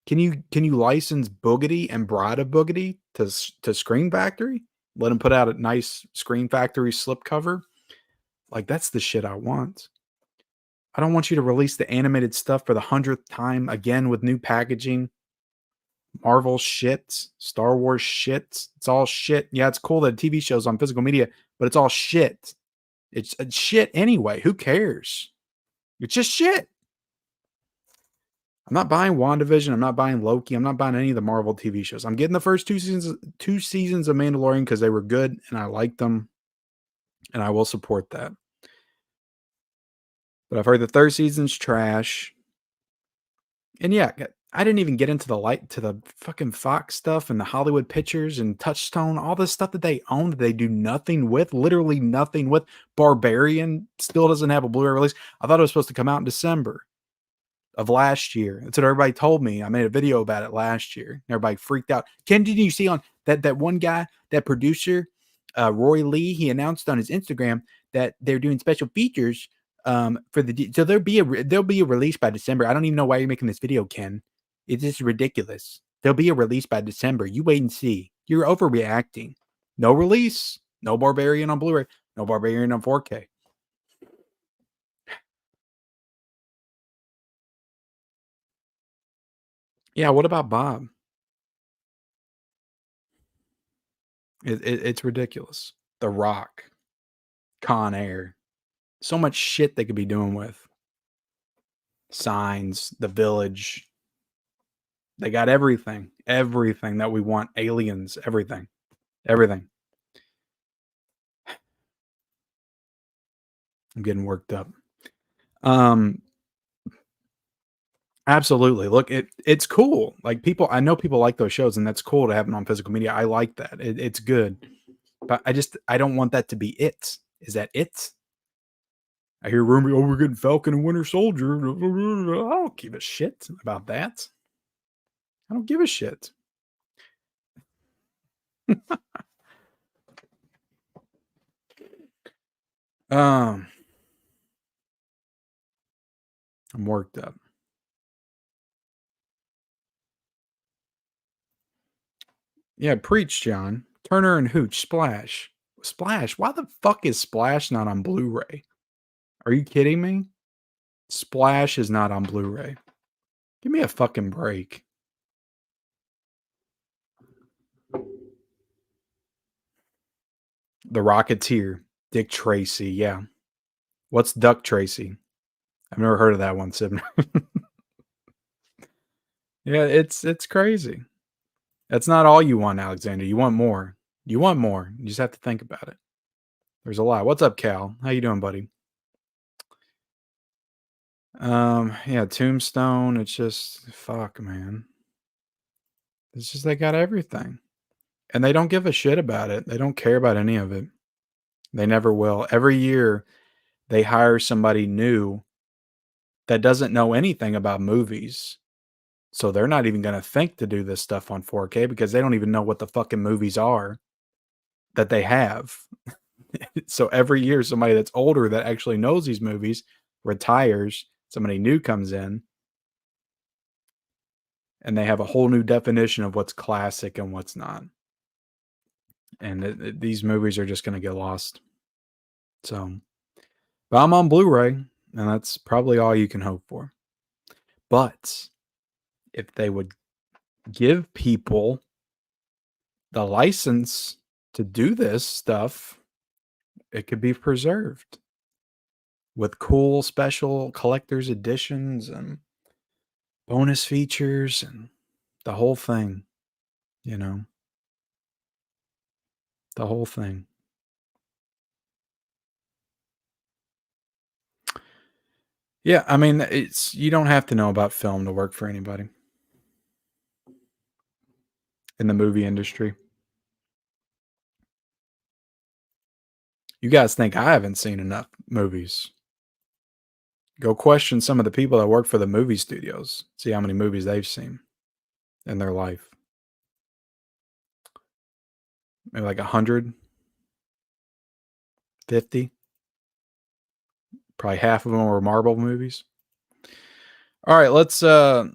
Can you license Boogity and Bride of Boogity to Screen Factory? Let them put out a nice Screen Factory slipcover. Like, that's the shit I want. I don't want you to release the animated stuff for the 100th time again with new packaging. Marvel shit, Star Wars shit. It's all shit. Yeah, it's cool that TV shows on physical media, but it's all shit. It's shit anyway. Who cares? It's just shit. I'm not buying WandaVision. I'm not buying Loki. I'm not buying any of the Marvel TV shows. I'm getting the first two seasons of Mandalorian because they were good and I liked them, and I will support that. But I've heard the third season's trash. And yeah, I didn't even get into the fucking Fox stuff and the Hollywood Pictures and Touchstone, all this stuff that they own that they do nothing with, literally nothing with. Barbarian still doesn't have a Blu-ray release. I thought it was supposed to come out in December. of last year. That's what everybody told me. I made a video about it last year. Everybody freaked out. Ken, did you see on that one guy, that producer, Roy Lee? He announced on his Instagram that they're doing special features for the. So there'll be a release by December. I don't even know why you're making this video, Ken. It's just ridiculous. There'll be a release by December. You wait and see. You're overreacting. No release. No Barbarian on Blu-ray. No Barbarian on 4K. Yeah, what about Bob? It's ridiculous. The Rock, Con Air, so much shit they could be doing with. Signs, The Village. They got everything that we want. Aliens, everything. I'm getting worked up. Absolutely. Look, it's cool. Like I know people like those shows, and that's cool to have them on physical media. I like that. It's good. But I don't want that to be it. Is that it? I hear rumor, we're getting Falcon and Winter Soldier. I don't give a shit about that. I don't give a shit. I'm worked up. Yeah, preach, John. Turner and Hooch, Splash. Splash? Why the fuck is Splash not on Blu-ray? Are you kidding me? Splash is not on Blu-ray. Give me a fucking break. The Rocketeer. Dick Tracy, yeah. What's Duck Tracy? I've never heard of that one, Sib. Yeah, it's crazy. That's not all you want, Alexander. You want more. You want more. You just have to think about it. There's a lot. What's up, Cal? How you doing, buddy? Yeah, Tombstone. It's just fuck, man. It's just they got everything. And they don't give a shit about it. They don't care about any of it. They never will. Every year they hire somebody new that doesn't know anything about movies. So they're not even going to think to do this stuff on 4K because they don't even know what the fucking movies are that they have. So every year somebody that's older that actually knows these movies retires, somebody new comes in, and they have a whole new definition of what's classic and what's not. And these movies are just going to get lost. So, but I'm on Blu-ray, and that's probably all you can hope for. But if they would give people the license to do this stuff, it could be preserved with cool special collector's editions and bonus features and the whole thing, you know, the whole thing. Yeah, I mean, you don't have to know about film to work for anybody in the movie industry. You guys think I haven't seen enough movies. Go question some of the people that work for the movie studios. See how many movies they've seen in their life. Maybe like 150. Probably half of them were Marvel movies. All right, let's so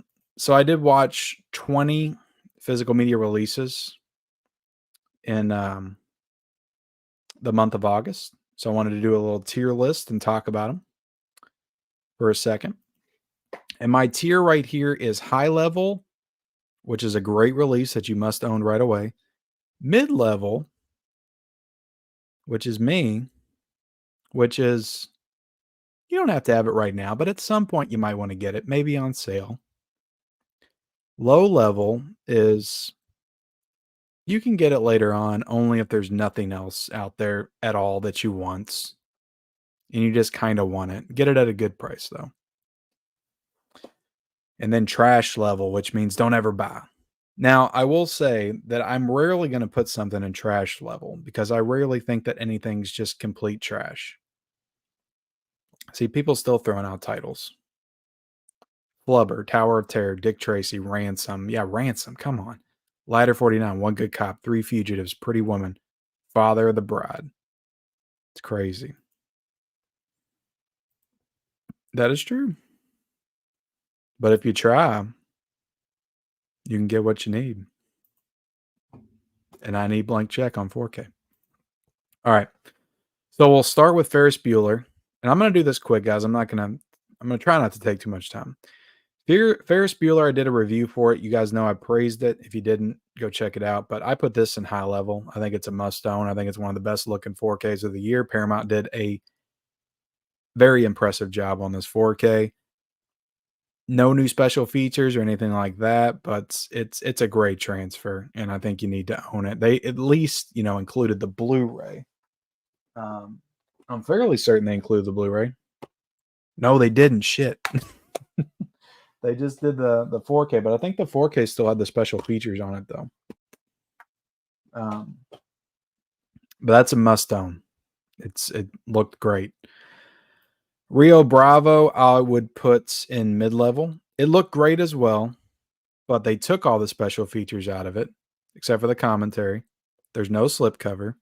I did watch 20 physical media releases in the month of August. So I wanted to do a little tier list and talk about them for a second. And my tier right here is high level, which is a great release that you must own right away. Mid level, which is me, which is you don't have to have it right now, but at some point you might want to get it, maybe on sale. Low level is you can get it later on only if there's nothing else out there at all that you want. And you just kind of want it. Get it at a good price though. And then trash level, which means don't ever buy. Now, I will say that I'm rarely going to put something in trash level because I rarely think that anything's just complete trash. See, people still throwing out titles. Flubber, Tower of Terror, Dick Tracy, Ransom. Yeah, Ransom. Come on. Ladder 49, One Good Cop, Three Fugitives, Pretty Woman, Father of the Bride. It's crazy. That is true. But if you try, you can get what you need. And I need blank check on 4K. All right. So we'll start with Ferris Bueller. And I'm going to do this quick, guys. I'm going to try not to take too much time. Ferris Bueller, I did a review for it. You guys know I praised it. If you didn't, go check it out. But I put this in high level. I think it's a must own. I think it's one of the best looking 4Ks of the year. Paramount did a very impressive job on this 4K. No new special features or anything like that, but it's a great transfer, and I think you need to own it. They at least, included the Blu-ray. I'm fairly certain they included the Blu-ray. No, they didn't. Shit. They just did the 4K, but I think the 4K still had the special features on it though. But that's a must own. It looked great. Rio Bravo, I would put in mid level. It looked great as well, but they took all the special features out of it, except for the commentary. There's no slipcover,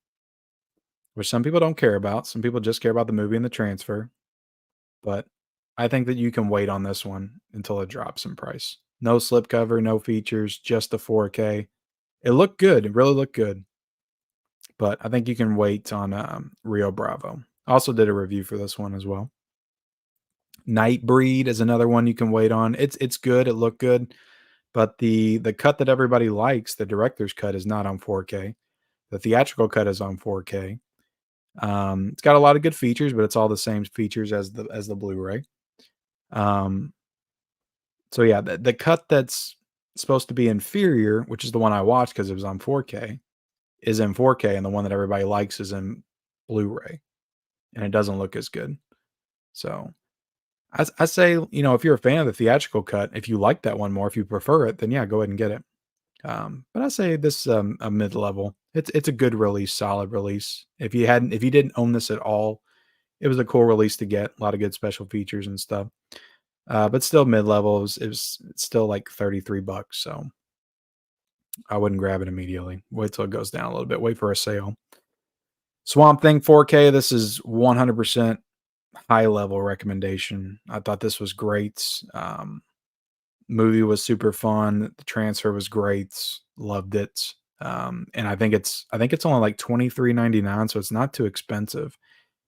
which some people don't care about. Some people just care about the movie and the transfer. But I think that you can wait on this one until it drops in price. No slipcover, no features, just the 4K. It looked good. It really looked good. But I think you can wait on Rio Bravo. Also did a review for this one as well. Nightbreed is another one you can wait on. It's good. It looked good. But the cut that everybody likes, the director's cut, is not on 4K. The theatrical cut is on 4K. It's got a lot of good features, but it's all the same features as the Blu-ray. So yeah, the cut that's supposed to be inferior, which is the one I watched because it was on 4K, is in 4K, and the one that everybody likes is in Blu-ray, and it doesn't look as good. So I say, if you're a fan of the theatrical cut, if you like that one more, if you prefer it, then yeah, go ahead and get it. But I say this a mid level. It's a good release, solid release. If you didn't own this at all, it was a cool release to get. A lot of good special features and stuff. But still mid level. It's still like $33. So I wouldn't grab it immediately. Wait till it goes down a little bit. Wait for a sale. Swamp Thing 4K. This is 100% high level recommendation. I thought this was great. Movie was super fun. The transfer was great. Loved it. And I think it's only like $23.99, so it's not too expensive.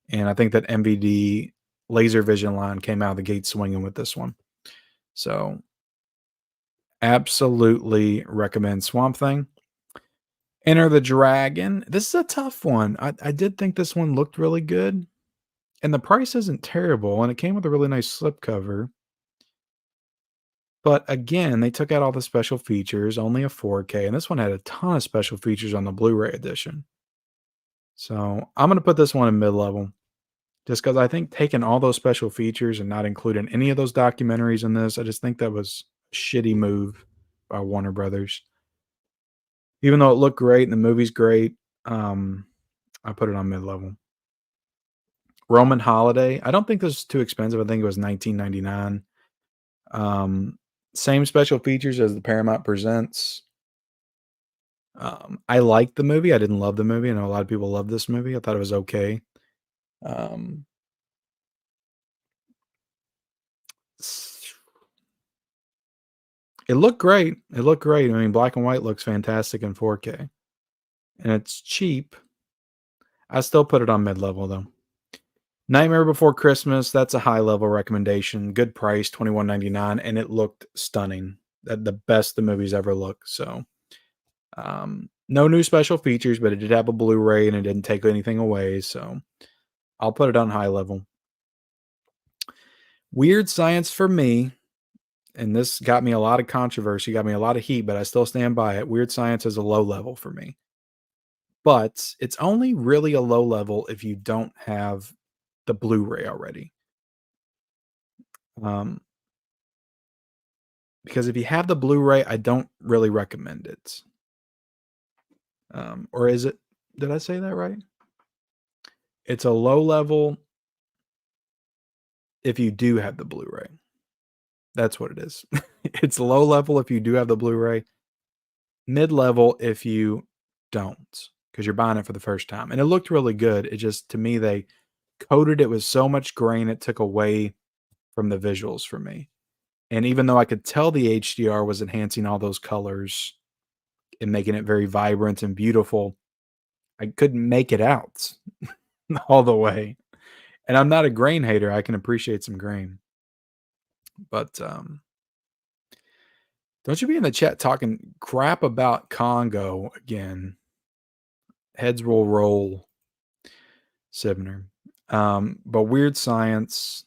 And I think that MVD Laser Vision line came out of the gate swinging with this one. So absolutely recommend Swamp Thing. Enter the Dragon. This is a tough one. I did think this one looked really good. And the price isn't terrible. And it came with a really nice slipcover. But again, they took out all the special features, only a 4K. And this one had a ton of special features on the Blu-ray edition. So I'm going to put this one in mid-level. Just because I think taking all those special features and not including any of those documentaries in this, I just think that was a shitty move by Warner Brothers. Even though it looked great and the movie's great, I put it on mid-level. Roman Holiday. I don't think this is too expensive. I think it was $19.99. Same special features as the Paramount Presents. I liked the movie. I didn't love the movie. I know a lot of people love this movie. I thought it was okay. It looked great. It looked great. I mean, black and white looks fantastic in 4K. And it's cheap. I still put it on mid-level, though. Nightmare Before Christmas, that's a high-level recommendation. Good price, $21.99, and it looked stunning. The best the movie's ever looked. So, no new special features, but it did have a Blu-ray, and it didn't take anything away. So, I'll put it on high level. Weird Science for me, and this got me a lot of controversy, got me a lot of heat, but I still stand by it. Weird Science is a low level for me. But it's only really a low level if you don't have the Blu-ray already. Because if you have the Blu-ray, I don't really recommend it. Or is it? Did I say that right? It's a low level if you do have the Blu-ray. That's what it is. It's low level if you do have the Blu-ray, mid-level if you don't, not because 'cause you're buying it for the first time, and it looked really good. It just to me, they coated it with so much grain, it took away from the visuals for me, and even though I could tell the HDR was enhancing all those colors and making it very vibrant and beautiful, I couldn't make it out all the way, and I'm not a grain hater, I can appreciate some grain, but, don't you be in the chat talking crap about Congo again. Heads will roll, Sibner. But Weird Science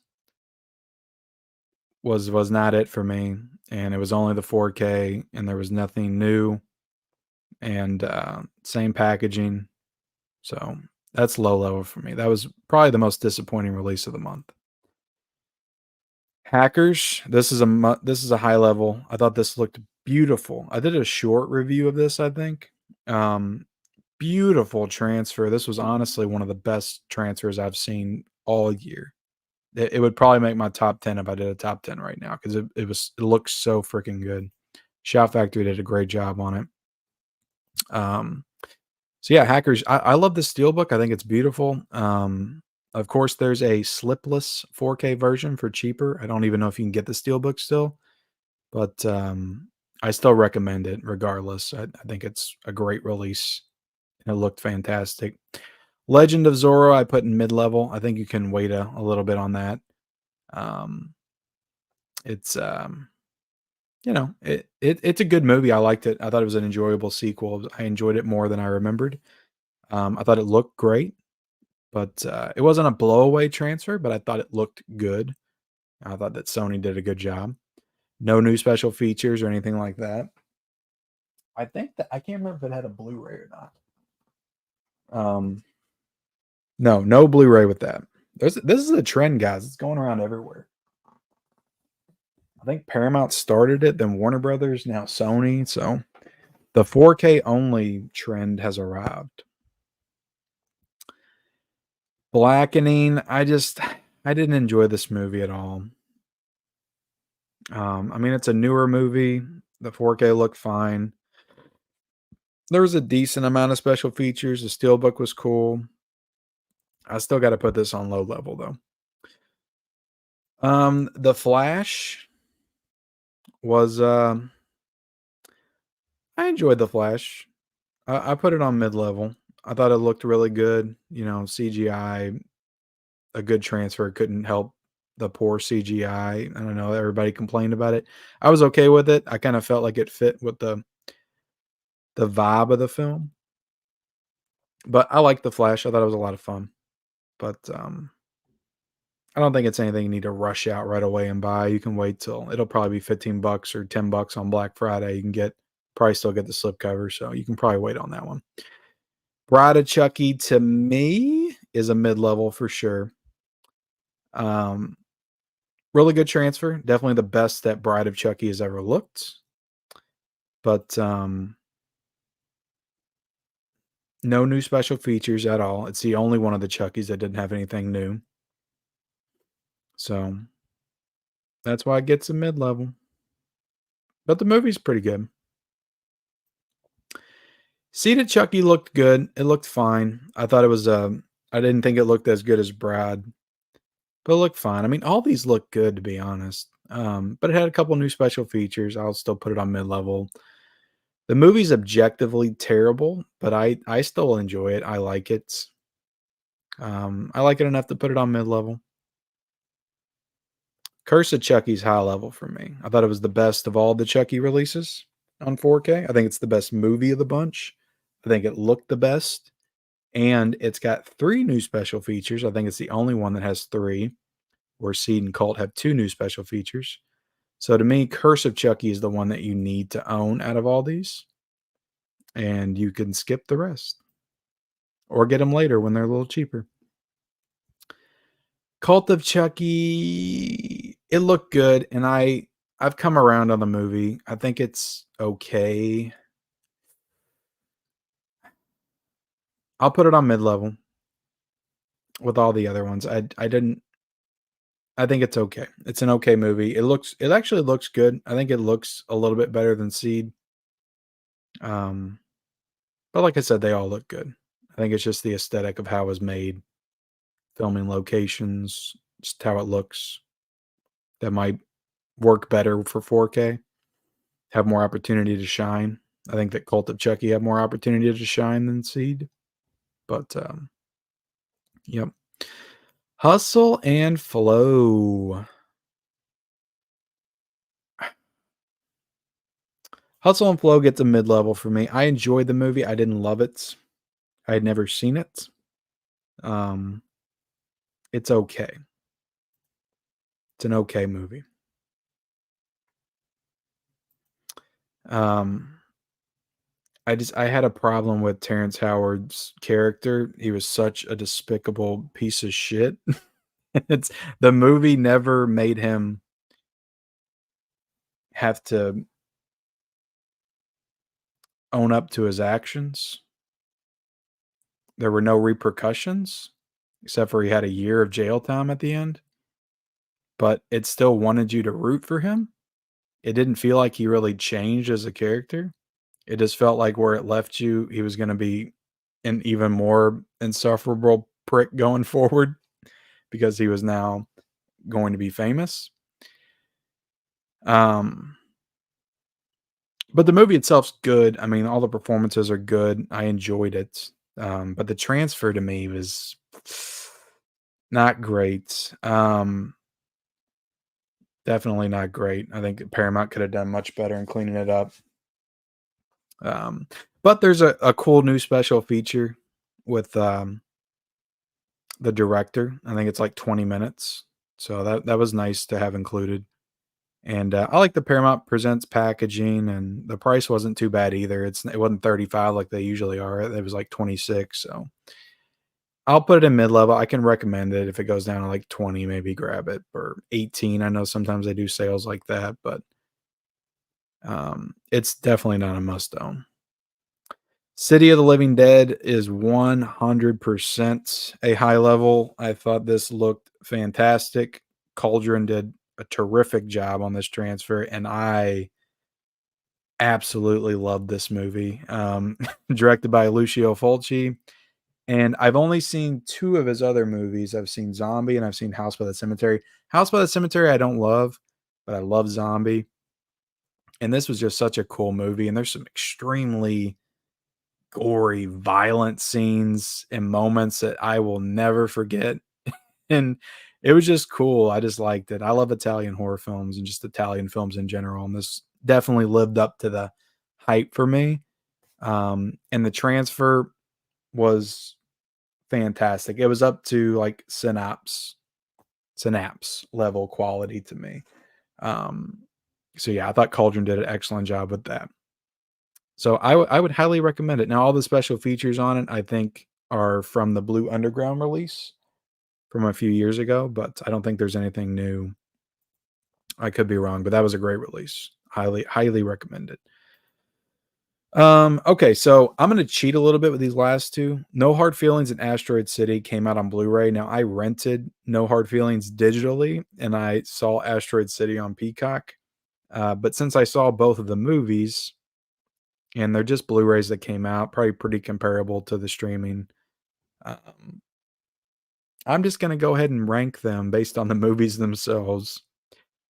was not it for me, and it was only the 4K, and there was nothing new, and same packaging. So that's low level for me. That was probably the most disappointing release of the month. Hackers. This is a high level. I thought this looked beautiful. I did a short review of this. I think. Beautiful transfer. This was honestly one of the best transfers I've seen all year. It would probably make my top 10 if I did a top 10 right now because it looks so freaking good. Shout Factory did a great job on it. So yeah, Hackers. I love the Steelbook. I think it's beautiful. Of course, there's a slipless 4K version for cheaper. I don't even know if you can get the Steelbook still, but I still recommend it regardless. I think it's a great release. And it looked fantastic. Legend of Zorro, I put in mid-level. I think you can wait a little bit on that. It's it's a good movie. I liked it. I thought it was an enjoyable sequel. I enjoyed it more than I remembered. I thought it looked great, but it wasn't a blowaway transfer, but I thought it looked good. I thought that Sony did a good job. No new special features or anything like that. I think that I can't remember if it had a Blu-ray or not. No Blu-ray with that. This is a trend, guys. It's going around everywhere. I think Paramount started it, then Warner Brothers, now Sony. So the 4K only trend has arrived. Blackening, I didn't enjoy this movie at all. I mean, it's a newer movie. The 4K looked fine. There was a decent amount of special features. The Steelbook was cool. I still got to put this on low level though. The Flash was I enjoyed The Flash. I put it on mid level. I thought it looked really good. CGI, a good transfer. Couldn't help the poor CGI. I don't know. Everybody complained about it. I was okay with it. I kind of felt like it fit with the vibe of the film. But I liked The Flash. I thought it was a lot of fun. But I don't think it's anything you need to rush out right away and buy. You can wait till it'll probably be $15 or $10 on Black Friday. You can probably still get the slipcover, so you can probably wait on that one. Bride of Chucky to me is a mid-level for sure. Really good transfer. Definitely the best that Bride of Chucky has ever looked. But no new special features at all. It's the only one of the Chuckies that didn't have anything new. So that's why it gets a mid-level. But the movie's pretty good. Seated Chucky looked good. It looked fine. I thought it was I didn't think it looked as good as Brad, but it looked fine. I mean, all these look good to be honest. But it had a couple new special features. I'll still put it on mid-level. The movie's objectively terrible, but I still enjoy it. I like it. I like it enough to put it on mid-level. Curse of Chucky's high level for me. I thought it was the best of all the Chucky releases on 4K. I think it's the best movie of the bunch. I think it looked the best. And it's got 3 new special features. I think it's the only one that has 3, where Seed and Cult have 2 new special features. So to me, Curse of Chucky is the one that you need to own out of all these. And you can skip the rest. Or get them later when they're a little cheaper. Cult of Chucky, it looked good, and I've come around on the movie. I think it's okay. I'll put it on mid-level with all the other ones. I didn't I think it's okay. It's an okay movie. It actually looks good. I think it looks a little bit better than Seed. Um, but like I said, they all look good. I think it's just the aesthetic of how it was made, filming locations, just how it looks that might work better for 4K, have more opportunity to shine. I think that Cult of Chucky had more opportunity to shine than Seed. But yep. Hustle and Flow. Hustle and Flow gets a mid-level for me. I enjoyed the movie. I didn't love it. I had never seen it. Um, it's okay. It's an okay movie. Um, I had a problem with Terrence Howard's character. He was such a despicable piece of shit. It's the movie never made him have to own up to his actions. There were no repercussions, except for he had a year of jail time at the end, but it still wanted you to root for him. It didn't feel like he really changed as a character. It just felt like where it left you, he was gonna be an even more insufferable prick going forward because he was now going to be famous. Um, but the movie itself's good. I mean, all the performances are good. I enjoyed it. But the transfer to me was not great. Definitely not great. I think Paramount could have done much better in cleaning it up. Um, but there's a cool new special feature with the director. I think it's like 20 minutes. So that was nice to have included. And I like the Paramount Presents packaging, and the price wasn't too bad either. It wasn't 35 like they usually are. It was like 26. So I'll put it in mid level. I can recommend it if it goes down to like 20, maybe grab it, or 18. I know sometimes they do sales like that, but it's definitely not a must own. City of the Living Dead is 100% a high level. I thought this looked fantastic. Cauldron did a terrific job on this transfer, and I absolutely loved this movie. Directed by Lucio Fulci, and I've only seen 2 of his other movies. I've seen Zombie and I've seen House by the Cemetery. House by the Cemetery I don't love, but I love Zombie, and this was just such a cool movie, and there's some extremely gory, violent scenes and moments that I will never forget. And it was just cool. I just liked it. I love Italian horror films and just Italian films in general. And this definitely lived up to the hype for me. And the transfer was fantastic. It was up to like synapse level quality to me. Um, so yeah, I thought Cauldron did an excellent job with that. So I would highly recommend it. Now, all the special features on it, I think, are from the Blue Underground release from a few years ago, but I don't think there's anything new. I could be wrong, but that was a great release. Highly recommend it. Okay, so I'm gonna cheat a little bit with these last two. No Hard Feelings and Asteroid City came out on Blu-ray. Now I rented No Hard Feelings digitally, and I saw Asteroid City on Peacock. But since I saw both of the movies, and they're just Blu-rays that came out, probably pretty comparable to the streaming. Um, I'm just gonna go ahead and rank them based on the movies themselves.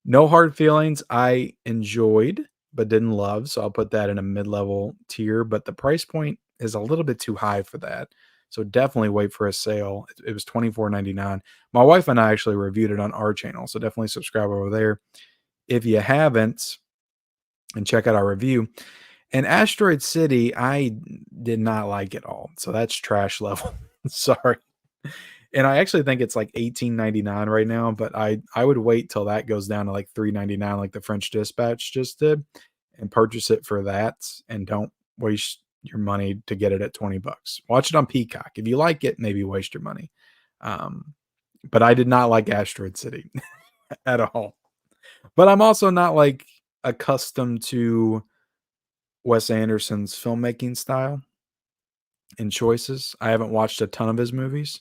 No Hard Feelings, I enjoyed, but didn't love, so I'll put that in a mid-level tier, but the price point is a little bit too high for that. So definitely wait for a sale. It was $24.99. My wife and I actually reviewed it on our channel, so definitely subscribe over there if you haven't, and check out our review. And Asteroid City, I did not like at all. So that's trash level. Sorry. And I actually think it's like $18.99 right now, but I would wait till that goes down to like $3.99 like the French Dispatch just did, and purchase it for that, and don't waste your money to get it at 20 bucks. Watch it on Peacock. If you like it, maybe waste your money. Um, but I did not like Asteroid City at all. But I'm also not like accustomed to Wes Anderson's filmmaking style and choices. I haven't watched a ton of his movies,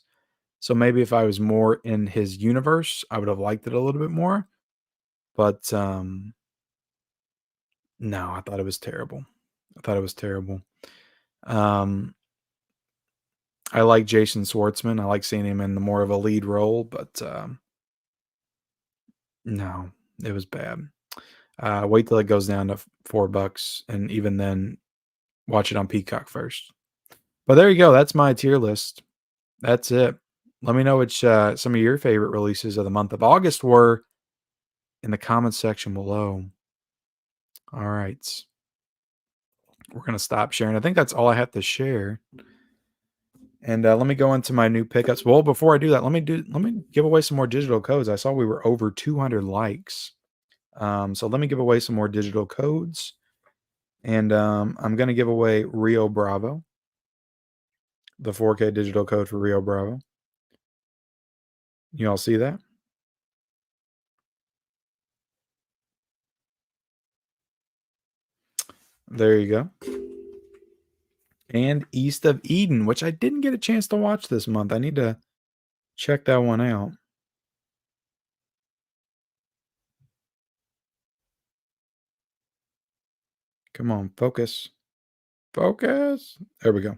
So maybe if I was more in his universe, I would have liked it a little bit more. But no, I thought it was terrible. I thought it was terrible. Um, I like Jason Schwartzman. I like seeing him in the more of a lead role, but no, it was bad. Wait till it goes down to $4, and even then, watch it on Peacock first. But there you go. That's my tier list. That's it. Let me know which some of your favorite releases of the month of August were in the comments section below. All right. We're going to stop sharing. I think that's all I have to share. And let me go into my new pickups. Well, before I do that, let me give away some more digital codes. I saw we were over 200 likes. So let me give away some more digital codes. And I'm going to give away Rio Bravo, the 4K digital code for Rio Bravo. You all see that? There you go. And East of Eden, which I didn't get a chance to watch this month. I need to check that one out. Come on, focus. Focus. There we go.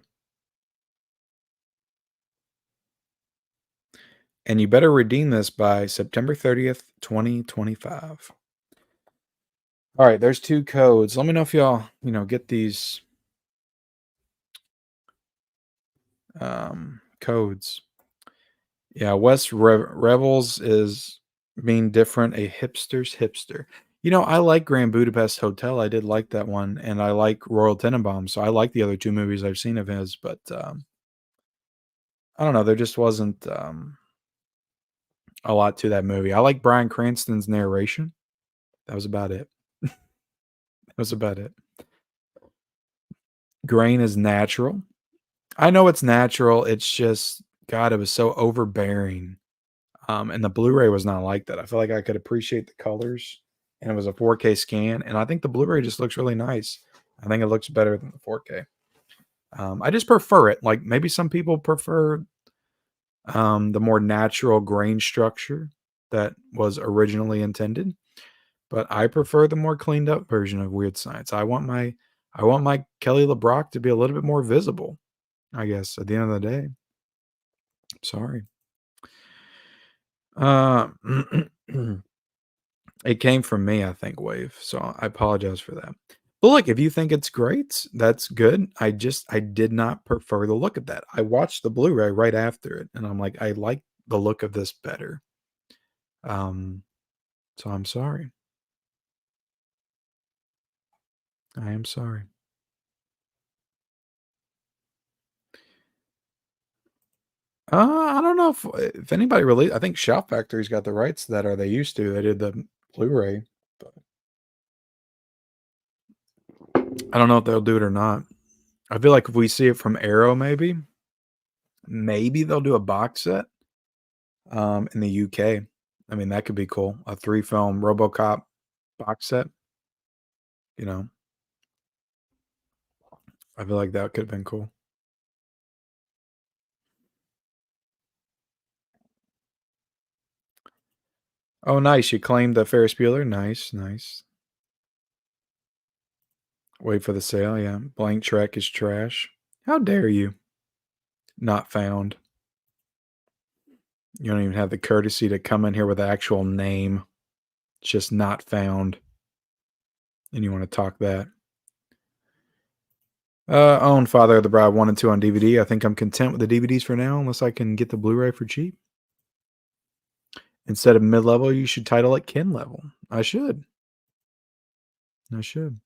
And you better redeem this by September 30th, 2025. All right, there's 2 codes. Let me know if y'all, get these codes. Yeah, West Revels is being different, a hipster's hipster. I like Grand Budapest Hotel. I did like that one, and I like Royal Tenenbaums. So I like the other 2 movies I've seen of his, but I don't know. There just wasn't a lot to that movie. I like Bryan Cranston's narration. That was about it. That was about it. Grain is natural. I know it's natural. It's just God, it was so overbearing. And the Blu-ray was not like that. I feel like I could appreciate the colors, and it was a 4K scan. And I think the Blu-ray just looks really nice. I think it looks better than the 4K. I just prefer it. Like maybe some people prefer the more natural grain structure that was originally intended, but I prefer the more cleaned up version of Weird Science. I want my Kelly LeBrock to be a little bit more visible, I guess, at the end of the day. Sorry. Uh, it came from me, I think, Wave. So I apologize for that. But look, if you think it's great, that's good. I did not prefer the look of that. I watched the Blu-ray right after it, and I'm like, I like the look of this better. So I'm sorry. I am sorry. I don't know if anybody really. I think Shout Factory's got the rights to that, or they used to. They did the Blu-ray, but I don't know if they'll do it or not. I feel like if we see it from Arrow, maybe they'll do a box set. In the UK, I mean that could be cool. A 3-film RoboCop box set. You know, I feel like that could have been cool. Oh, nice! You claimed the Ferris Bueller. Nice, nice. Wait for the sale. Yeah, blank track is trash. How dare you? Not found. You don't even have the courtesy to come in here with the actual name. It's just not found. And you want to talk that. Own Father of the Bride 1 and 2 on DVD. I think I'm content with the DVDs for now, unless I can get the Blu-ray for cheap. Instead of mid-level, you should title it Kin level. I should. I should.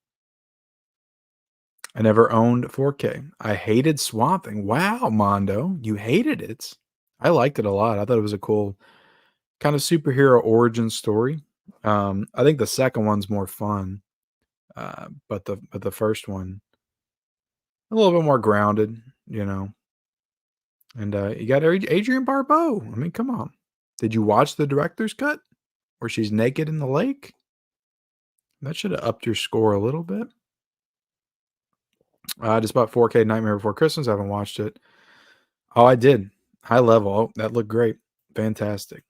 I never owned 4K. I hated Swamp Thing. Wow, Mondo, you hated it. I liked it a lot. I thought it was a cool kind of superhero origin story. I think the second one's more fun, but the first one a little bit more grounded, you know. And you got Adrienne Barbeau. I mean, come on. Did you watch the director's cut where she's naked in the lake? That should have upped your score a little bit. I just bought 4K Nightmare Before Christmas. I haven't watched it. Oh, I did. High level. Oh, that looked great. Fantastic.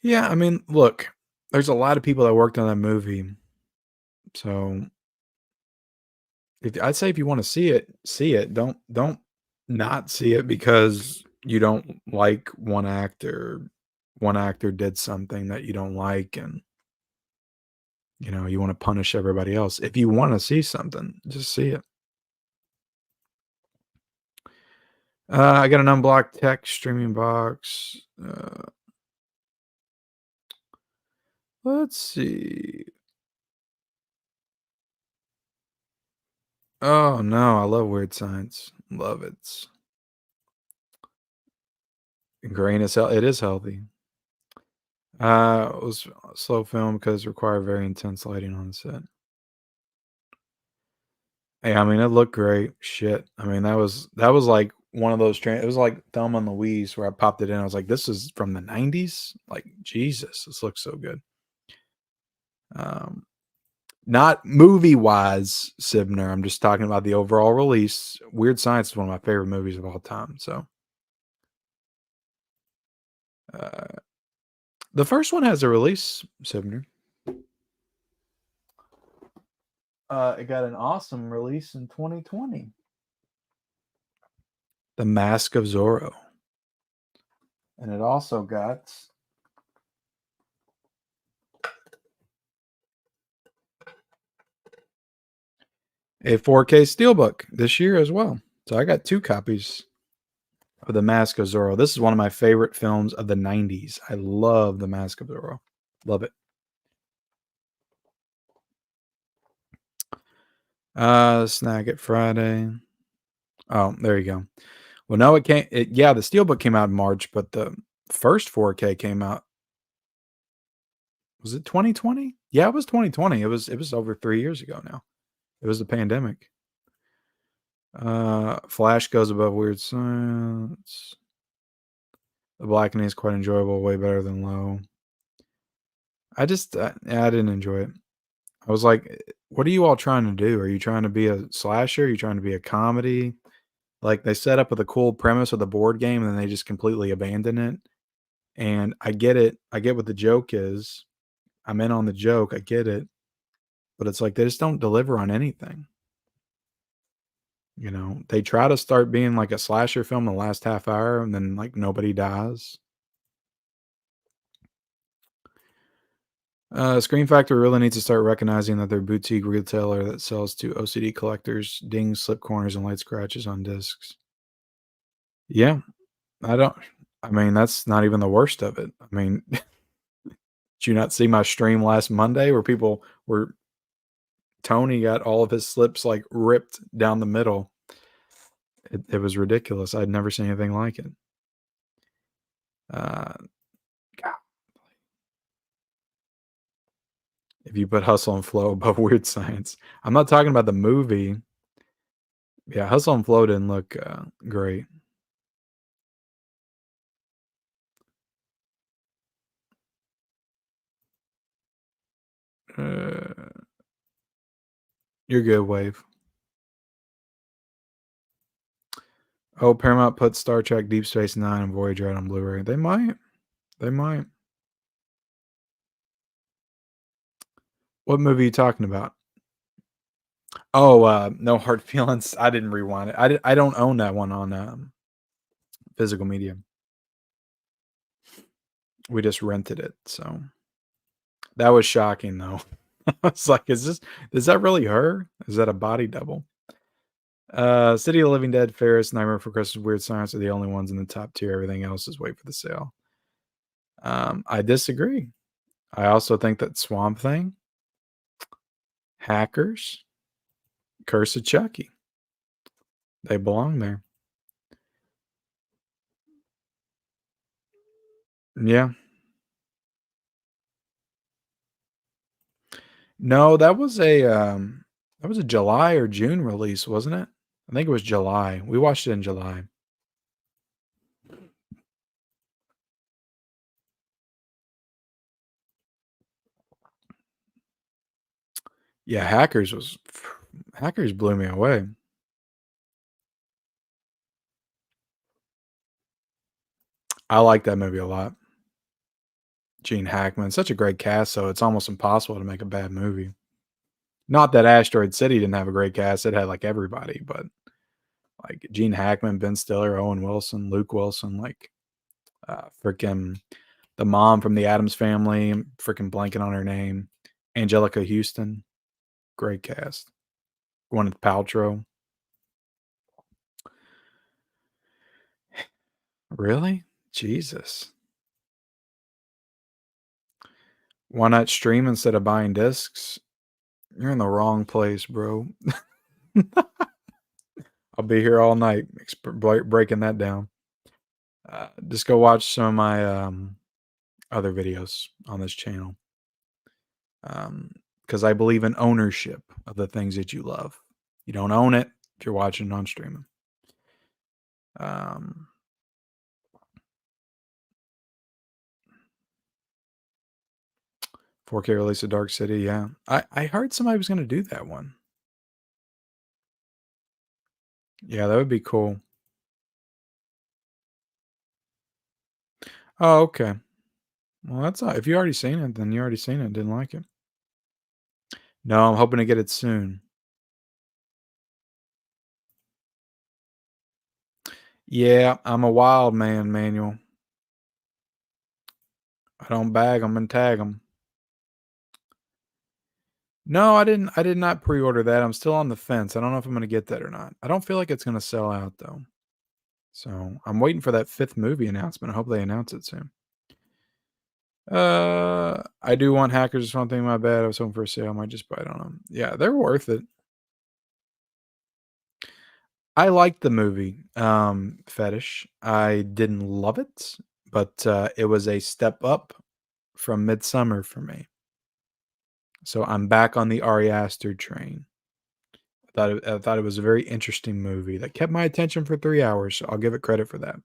Yeah, I mean, look, there's a lot of people that worked on that movie. So if I'd say if you want to see it, see it. Don't not see it because you don't like one actor. One actor did something that you don't like, and you want to punish everybody else. If you want to see something, just see it. I got an unblocked text streaming box. Let's see. Oh no, I love Weird Science. Love it. Grain is it is healthy. It was a slow film because it required very intense lighting on the set. Hey, I mean, it looked great. Shit. I mean, that was like one of those it was like Thelma and Louise where I popped it in. I was like, this is from the 90s? Like, Jesus, this looks so good. Um, Not movie wise, Sibner. I'm just talking about the overall release. Weird Science is one of my favorite movies of all time. So, uh, the first one has a release, Sibner. It got an awesome release in 2020. The Mask of Zorro. And it also got a 4K Steelbook this year as well. So I got 2 copies of The Mask of Zorro. This is one of my favorite films of the 90s. I love The Mask of Zorro. Love it. Snag it Friday. Oh, there you go. Well, no, yeah, the Steelbook came out in March, but the first 4K came out. Was it 2020? Yeah, it was 2020. It was over 3 years ago now. It was the pandemic. Flash goes above Weird Science. The Blackening is quite enjoyable, way better than Low. I just, I didn't enjoy it. I was like, what are you all trying to do? Are you trying to be a slasher? Are you trying to be a comedy? Like they set up with a cool premise of the board game and then they just completely abandon it. And I get it. I get what the joke is. I'm in on the joke. I get it. But it's like they just don't deliver on anything. They try to start being like a slasher film the last half hour and then like nobody dies. Screen Factory really needs to start recognizing that they're a boutique retailer that sells to OCD collectors, dings, slip corners, and light scratches on discs. Yeah, I don't. I mean, that's not even the worst of it. I mean, did you not see my stream last Monday where people were Tony got all of his slips like ripped down the middle? It was ridiculous. I'd never seen anything like it. Uh, if you put Hustle and Flow above Weird Science, I'm not talking about the movie. Yeah, Hustle and Flow didn't look great. Uh, you're good, Wave. Oh, Paramount put Star Trek Deep Space Nine and Voyager out on Blu-ray. They might. They might. What movie are you talking about? Oh, No Hard Feelings. I didn't rewind it. I don't own that one on physical media. We just rented it, so that was shocking though. I was like, is that really her? Is that a body double? City of the Living Dead, Ferris, Nightmare Before Christmas, Weird Science are the only ones in the top tier. Everything else is wait for the sale. I disagree. I also think that Swamp Thing, Hackers, Curse of Chucky, they belong there. Yeah. No, that was a July or June release, wasn't it? I think it was July. We watched it in July. Yeah, Hackers blew me away. I like that movie a lot. Gene Hackman, such a great cast, so it's almost impossible to make a bad movie. Not that Asteroid City didn't have a great cast, it had, like, everybody, but, like, Gene Hackman, Ben Stiller, Owen Wilson, Luke Wilson, like, freaking the mom from The Addams Family, I'm freaking blanking on her name, Angelica Houston, great cast. Gwyneth Paltrow. Really? Jesus. Why not stream instead of buying discs? You're in the wrong place, bro. I'll be here all night breaking that down. Just go watch some of my other videos on this channel. Because I believe in ownership of the things that you love. You don't own it if you're watching it on streaming. Um, 4K release of Dark City, yeah. I heard somebody was going to do that one. Yeah, that would be cool. Oh, okay. Well, that's not, if you already seen it, then you already seen it. Didn't like it. No, I'm hoping to get it soon. Yeah, I'm a wild man, Manuel. I don't bag them and tag them. No, I didn't. I did not pre-order that. I'm still on the fence. I don't know if I'm going to get that or not. I don't feel like it's going to sell out though. So I'm waiting for that fifth movie announcement. I hope they announce it soon. I do want Hackers or something. My bad. I was hoping for a sale. I might just buy it on them. Yeah, they're worth it. I liked the movie, Fetish. I didn't love it, but it was a step up from Midsummer for me. So I'm back on the Ari Aster train. I thought it was a very interesting movie that kept my attention for 3 hours, so I'll give it credit for that.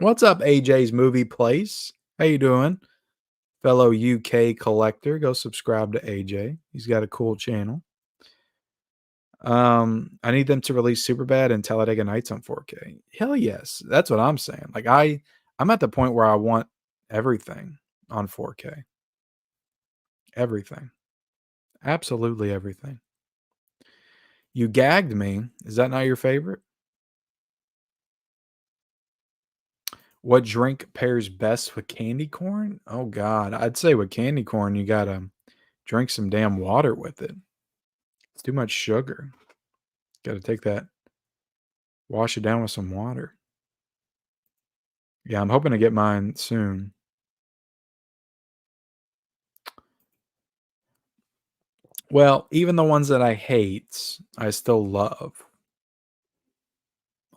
What's up, AJ's Movie Place? How you doing? Fellow UK collector, go subscribe to AJ. He's got a cool channel. I need them to release Superbad and Talladega Nights on 4K. Hell yes. That's what I'm saying. Like I'm at the point where I want everything on 4K. Everything. Absolutely everything. You gagged me. Is that not your favorite? What drink pairs best with candy corn? Oh god, I'd say with candy corn you gotta drink some damn water with it. It's too much sugar. Gotta take that, wash it down with some water. Yeah, I'm hoping to get mine soon. Well, even the ones that I hate, I still love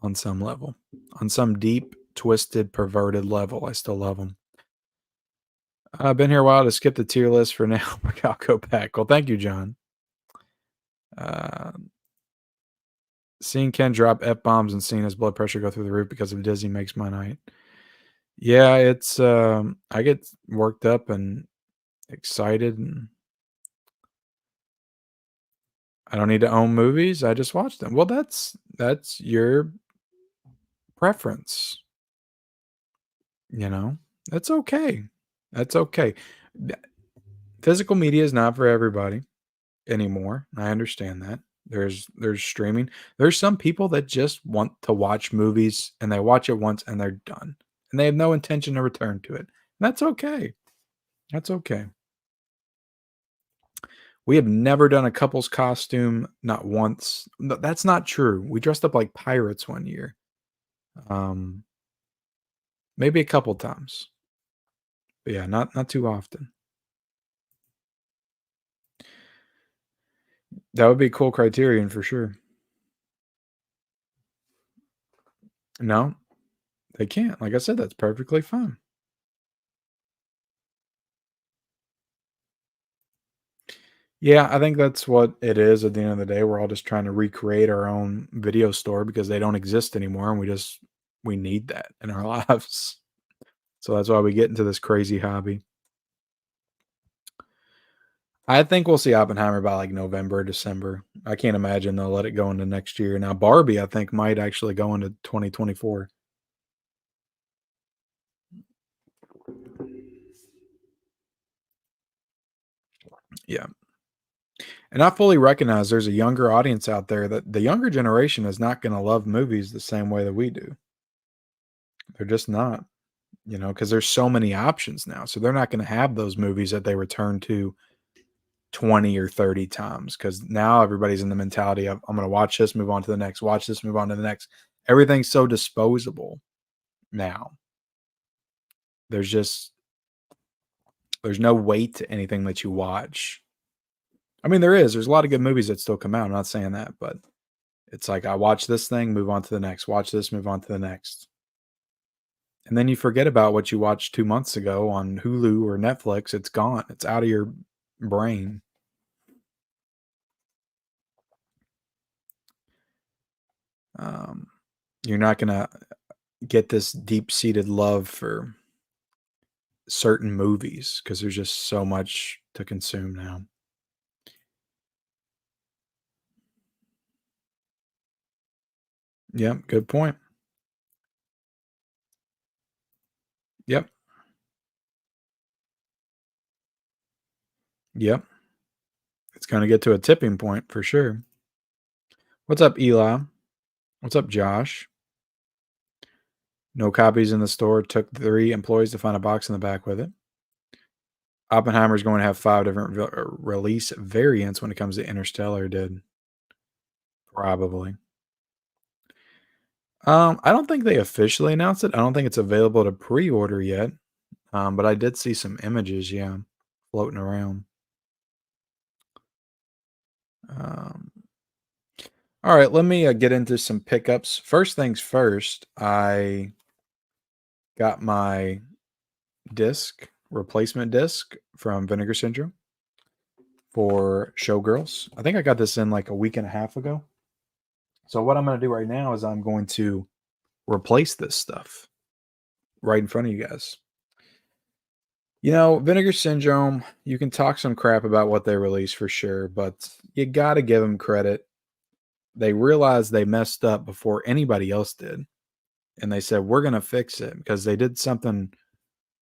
on some level. On some deep, twisted, perverted level, I still love them. I've been here a while to skip the tier list for now, but I'll go back. Well, thank you, John. Uh, Seeing Ken drop F bombs and seeing his blood pressure go through the roof because of Disney makes my night. Yeah, it's I get worked up and excited, and I don't need to own movies. I just watch them. Well, that's your preference, you know. That's okay. That's okay. Th- Physical media is not for everybody anymore. I understand that. There's streaming. There's some people that just want to watch movies and they watch it once and they're done. And they have no intention to return to it. That's okay. That's okay. We have never done a couple's costume, not once. No, that's not true. We dressed up like pirates one year. Um, Maybe a couple times. But yeah, not too often. That would be a cool criterion for sure. No, they can't. Like I said, that's perfectly fine. Yeah, I think that's what it is at the end of the day. We're all just trying to recreate our own video store because they don't exist anymore, and we need that in our lives. So that's why we get into this crazy hobby. I think we'll see Oppenheimer by like November, December. I can't imagine they'll let it go into next year. Now, Barbie, I think, might actually go into 2024. Yeah. And I fully recognize there's a younger audience out there that the younger generation is not going to love movies the same way that we do. They're just not, because there's so many options now. So they're not going to have those movies that they return to 20 or 30 times because now everybody's in the mentality of, I'm going to watch this, move on to the next, watch this, move on to the next. Everything's so disposable now. There's no weight to anything that you watch. I mean, there's a lot of good movies that still come out. I'm not saying that, but it's like I watch this thing, move on to the next, watch this, move on to the next. And then you forget about what you watched 2 months ago on Hulu or Netflix. It's gone. It's out of your brain. You're not gonna get this deep-seated love for certain movies because there's just so much to consume now. Yep, good point. Yep, yep. It's gonna get to a tipping point for sure. What's up, Eli? What's up, Josh? No copies in the store. Took 3 employees to find a box in the back with it. Oppenheimer's going to have 5 different release variants when it comes to Interstellar. Did probably. I don't think they officially announced it. I don't think it's available to pre-order yet. But I did see some images, yeah, floating around. Um, all right, let me get into some pickups. First things first, I got my replacement disc from Vinegar Syndrome for Showgirls. I think I got this in like a week and a half ago. So what I'm going to do right now is I'm going to replace this stuff right in front of you guys. Vinegar Syndrome, you can talk some crap about what they released for sure, but you got to give them credit. They realized they messed up before anybody else did. And they said, we're going to fix it because they did something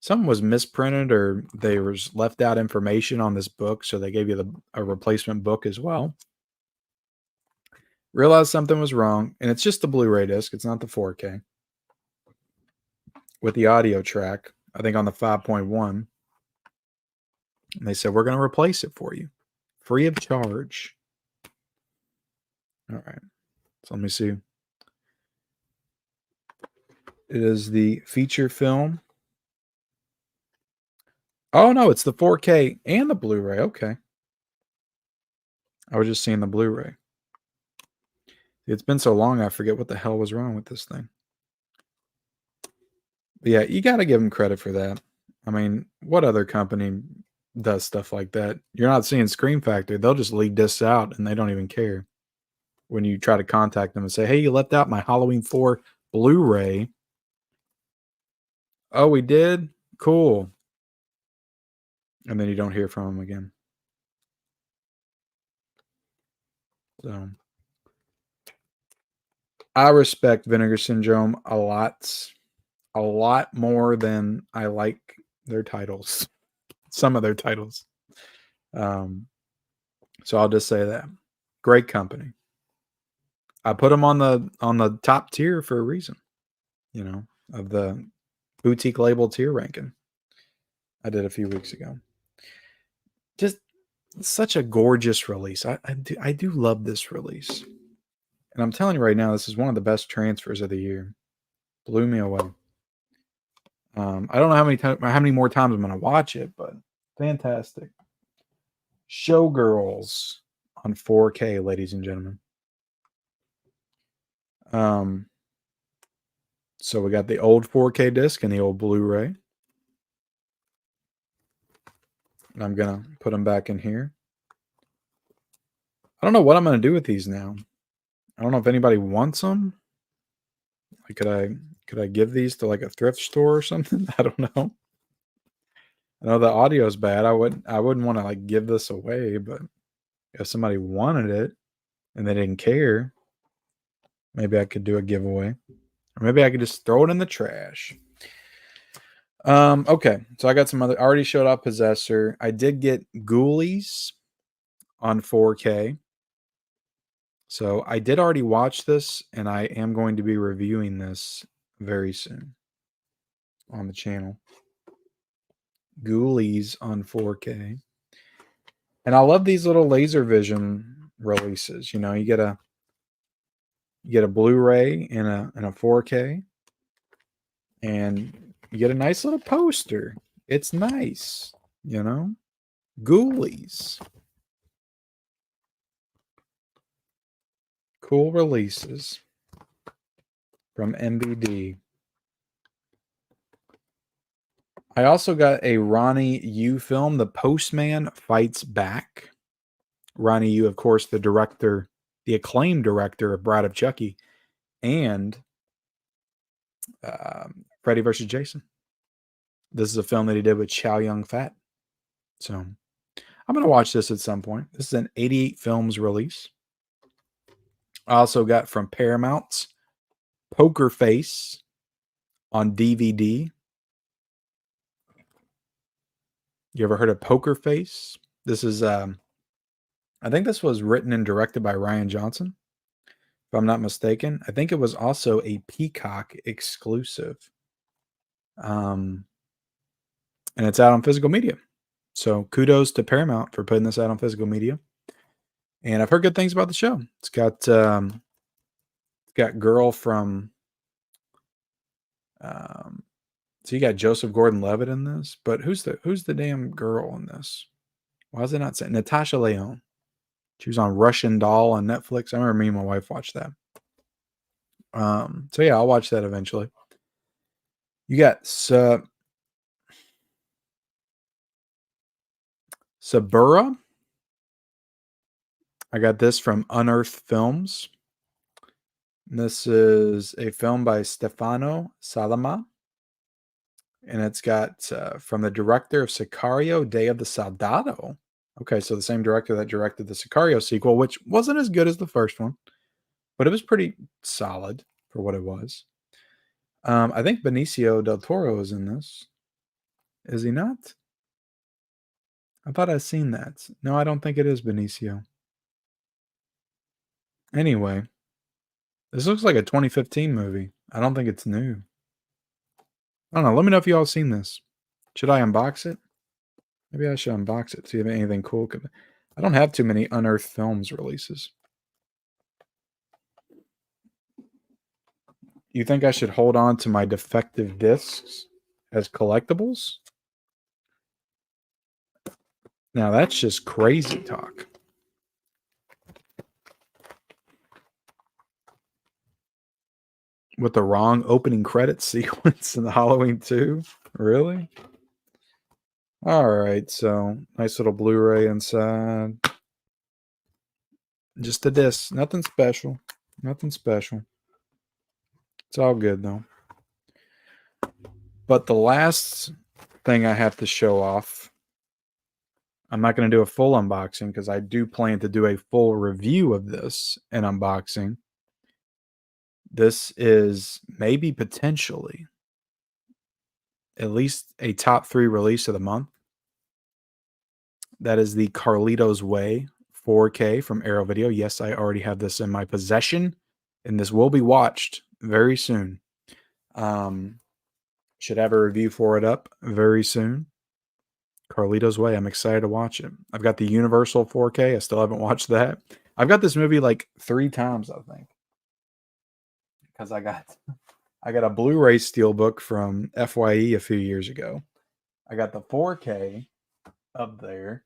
was misprinted or there was left out information on this book. So they gave you a replacement book as well. Realized something was wrong. And it's just the Blu-ray disc. It's not the 4K. With the audio track, I think on the 5.1. And they said, we're going to replace it for you. Free of charge. All right. So let me see. It is the feature film. Oh, no, it's the 4K and the Blu-ray. Okay. I was just seeing the Blu-ray. It's been so long, I forget what the hell was wrong with this thing. But yeah, you got to give them credit for that. I mean, what other company does stuff like that? You're not seeing Scream Factory. They'll just leak this out and they don't even care. When you try to contact them and say, hey, you left out my Halloween 4 Blu-ray. Oh, we did? Cool. And then you don't hear from them again. So I respect Vinegar Syndrome a lot more than I like their titles. Some of their titles. So I'll just say that. Great company. I put them on the top tier for a reason, of the boutique label tier ranking. I did a few weeks ago. Just such a gorgeous release. I do love this release. And I'm telling you right now, this is one of the best transfers of the year. Blew me away. I don't know how many more times I'm going to watch it, but fantastic. Showgirls on 4K, ladies and gentlemen. So we got the old 4K disc and the old Blu-ray. And I'm going to put them back in here. I don't know what I'm going to do with these now. I don't know if anybody wants them. Like, could I give these to like a thrift store or something? I don't know. I know the audio's bad. I wouldn't want to like give this away, but if somebody wanted it and they didn't care, maybe I could do a giveaway. Or maybe I could just throw it in the trash. Okay. So I got some other, I already showed up Possessor. I did get Ghoulies on 4K. So I did already watch this, and I am going to be reviewing this very soon on the channel. Ghoulies on 4K. And I love these little laser vision releases. You know, you get a Blu-ray and a 4K, and you get a nice little poster. It's nice, you know. Ghoulies. Cool releases from MBD. I also got a Ronnie Yu film, The Postman Fights Back. Ronnie Yu, of course, the director, the acclaimed director of Bride of Chucky and Freddy vs. Jason. This is a film that he did with Chow Yun-fat. So I'm going to watch this at some point. This is an 88 Films release. I also got from Paramount's Poker Face on DVD. You ever heard of Poker Face? This is, I think this was written and directed by Ryan Johnson, if I'm not mistaken. I think it was also a Peacock exclusive. And it's out on physical media. So kudos to Paramount for putting this out on physical media. And I've heard good things about the show. It's got girl from so you got Joseph Gordon-Levitt in this, but who's the damn girl in this? Why is it not saying Natasha Lyonne? She was on Russian Doll on Netflix. I remember me and my wife watched that. So yeah, I'll watch that eventually. You got Sabura. I got this from Unearthed Films. This is a film by Stefano Salama. And it's got from the director of Sicario, Day of the Soldado. Okay, so the same director that directed the Sicario sequel, which wasn't as good as the first one, but it was pretty solid for what it was. I think Benicio del Toro is in this. Is he not? I thought I'd seen that. No, I don't think it is Benicio. Anyway, this looks like a 2015 movie. I don't think it's new. I don't know. Let me know if you all seen this. Should I unbox it? Maybe I should unbox it, see if anything cool could. I don't have too many Unearthed Films releases. You think I should hold on to my defective discs as collectibles? Now that's just crazy talk. With the wrong opening credit sequence in the Halloween 2? Really? All right, so nice little Blu-ray inside. Just a disc, nothing special. Nothing special. It's all good though. But the last thing I have to show off, I'm not going to do a full unboxing because I do plan to do a full review of this and unboxing. This is maybe potentially at least a top 3 release of the month. That is the Carlito's Way 4K from Arrow Video. Yes, I already have this in my possession, and this will be watched very soon. Should have a review for it up very soon. Carlito's Way. I'm excited to watch it. I've got the Universal 4K. I still haven't watched that. I've got this movie like 3 times, I think. Because I got a Blu-ray Steelbook from FYE a few years ago. I got the 4K up there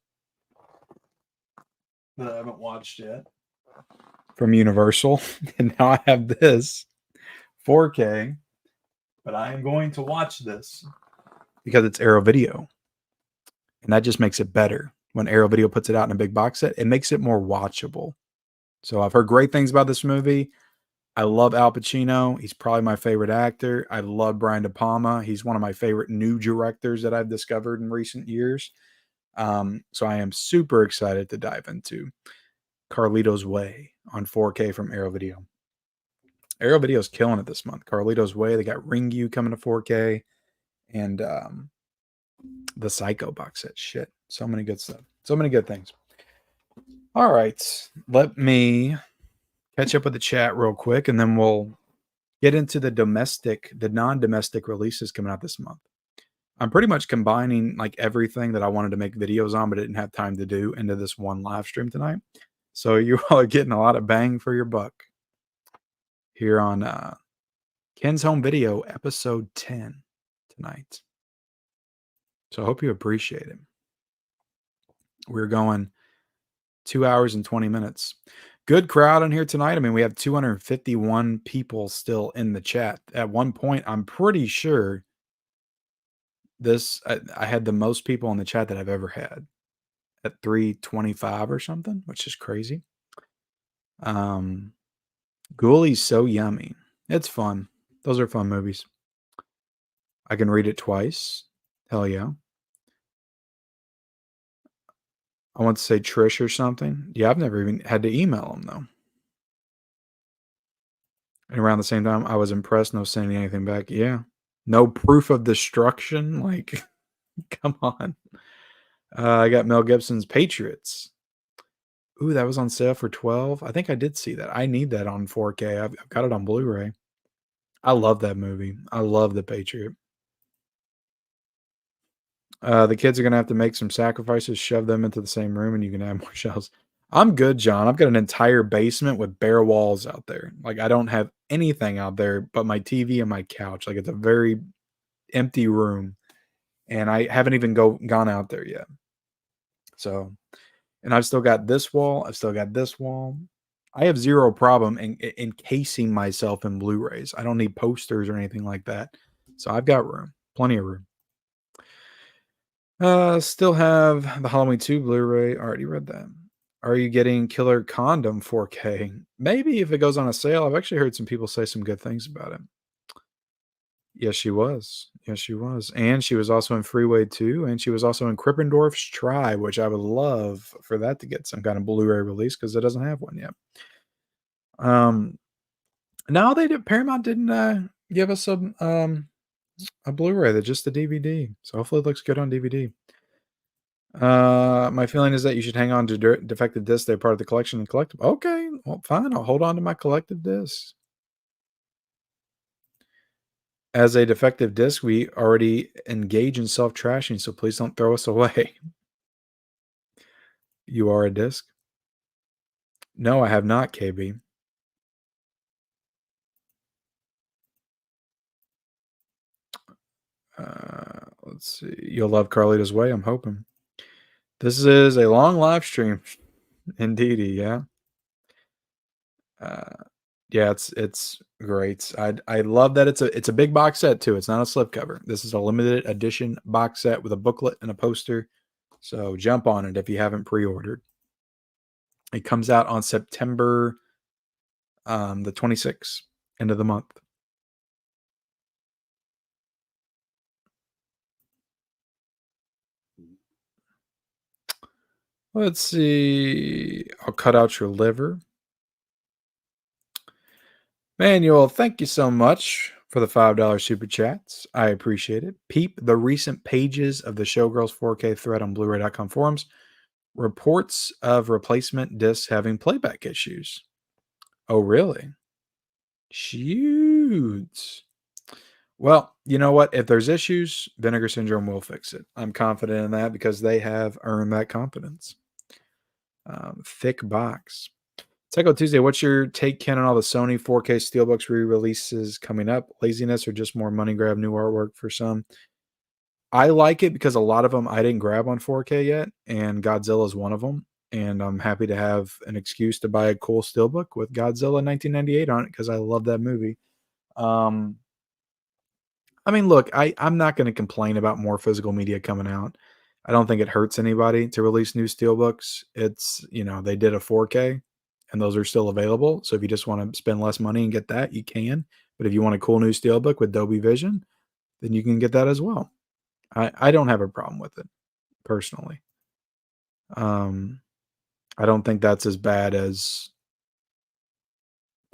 that I haven't watched yet from Universal. And now I have this 4K. But I am going to watch this because it's Arrow Video. And that just makes it better. When Arrow Video puts it out in a big box set, it makes it more watchable. So I've heard great things about this movie. I love Al Pacino. He's probably my favorite actor. I love Brian De Palma. He's one of my favorite new directors that I've discovered in recent years. So I am super excited to dive into Carlito's Way on 4K from Arrow Video. Arrow Video's killing it this month. Carlito's Way, they got Ringu coming to 4K, and the Psycho box set. Shit. So many good stuff. So many good things. All right. Let me catch up with the chat real quick, and then we'll get into the non-domestic releases coming out this month. I'm pretty much combining like everything that I wanted to make videos on, but didn't have time to do into this one live stream tonight. So you all are getting a lot of bang for your buck here on Ken's Home Video, episode 10 tonight. So I hope you appreciate it. We're going 2 hours and 20 minutes. Good crowd in here tonight. I mean, we have 251 people still in the chat. At one point, I'm pretty sure I had the most people in the chat that I've ever had at 325 or something, which is crazy. Ghoulies So Yummy. It's fun. Those are fun movies. I can read it twice. Hell yeah. I want to say Trish or something. Yeah, I've never even had to email them though. And around the same time, I was impressed. No sending anything back. Yeah. No proof of destruction. Like, come on. I got Mel Gibson's Patriots. Ooh, that was on sale for $12. I think I did see that. I need that on 4K. I've got it on Blu-ray. I love that movie. I love The Patriot. The kids are going to have to make some sacrifices, shove them into the same room, and you can add more shelves. I'm good, John. I've got an entire basement with bare walls out there. Like, I don't have anything out there but my TV and my couch. Like, it's a very empty room, and I haven't even gone out there yet. So, and I've still got this wall. I've still got this wall. I have zero problem encasing myself in Blu-rays. I don't need posters or anything like that. So I've got room, plenty of room. Still have the Halloween 2 Blu-ray. Already read that. Are you getting Killer Condom 4K? Maybe if it goes on a sale. I've actually heard some people say some good things about it. Yes, she was. Yes, she was. And she was also in Freeway 2, and she was also in Krippendorf's Tribe, which I would love for that to get some kind of Blu-ray release because it doesn't have one yet. No, Paramount didn't give us a Blu-ray, that just the DVD. So hopefully it looks good on DVD. My feeling is that you should hang on to defective discs. They're part of the collection and collectible. Okay, well, fine. I'll hold on to my collective discs. As a defective disc, we already engage in self-trashing, so please don't throw us away. You are a disc? No, I have not, KB. Let's see. You'll love Carlito's Way, I'm hoping. This is a long live stream. Indeedy, yeah. Yeah, it's great. I love that it's a big box set too. It's not a slipcover. This is a limited edition box set with a booklet and a poster. So jump on it if you haven't pre-ordered. It comes out on September the 26th, end of the month. Let's see. I'll cut out your liver. Manuel, thank you so much for the $5 super chats. I appreciate it. Peep the recent pages of the Showgirls 4K thread on Blu-ray.com forums. Reports of replacement discs having playback issues. Oh, really? Shoots. Well, you know what? If there's issues, Vinegar Syndrome will fix it. I'm confident in that because they have earned that confidence. Thick box. Psycho Tuesday, what's your take, Ken, on all the Sony 4K Steelbooks re-releases coming up? Laziness or just more money grab, new artwork for some? I like it because a lot of them I didn't grab on 4K yet, and Godzilla is one of them. And I'm happy to have an excuse to buy a cool Steelbook with Godzilla 1998 on it because I love that movie. I mean, look, I'm not going to complain about more physical media coming out. I don't think it hurts anybody to release new Steelbooks. It's, they did a 4K. and those are still available. So if you just want to spend less money and get that, you can. But if you want a cool new Steelbook with Dolby Vision, then you can get that as well. I don't have a problem with it personally. I don't think that's as bad as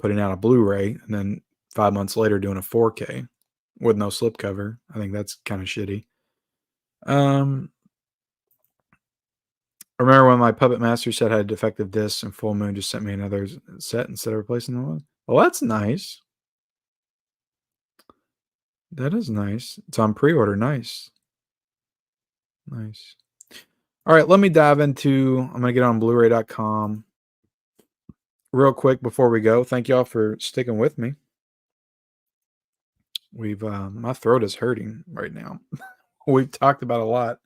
putting out a Blu-ray and then 5 months later doing a 4K with no slipcover. I think that's kind of shitty. I remember when my Puppet Master set had defective discs and Full Moon just sent me another set instead of replacing the one. Well, that's nice. That is nice. It's on pre-order. Nice. Nice. All right, let me dive into, I'm going to get on Blu-ray.com real quick before we go. Thank y'all for sticking with me. My throat is hurting right now. We've talked about a lot.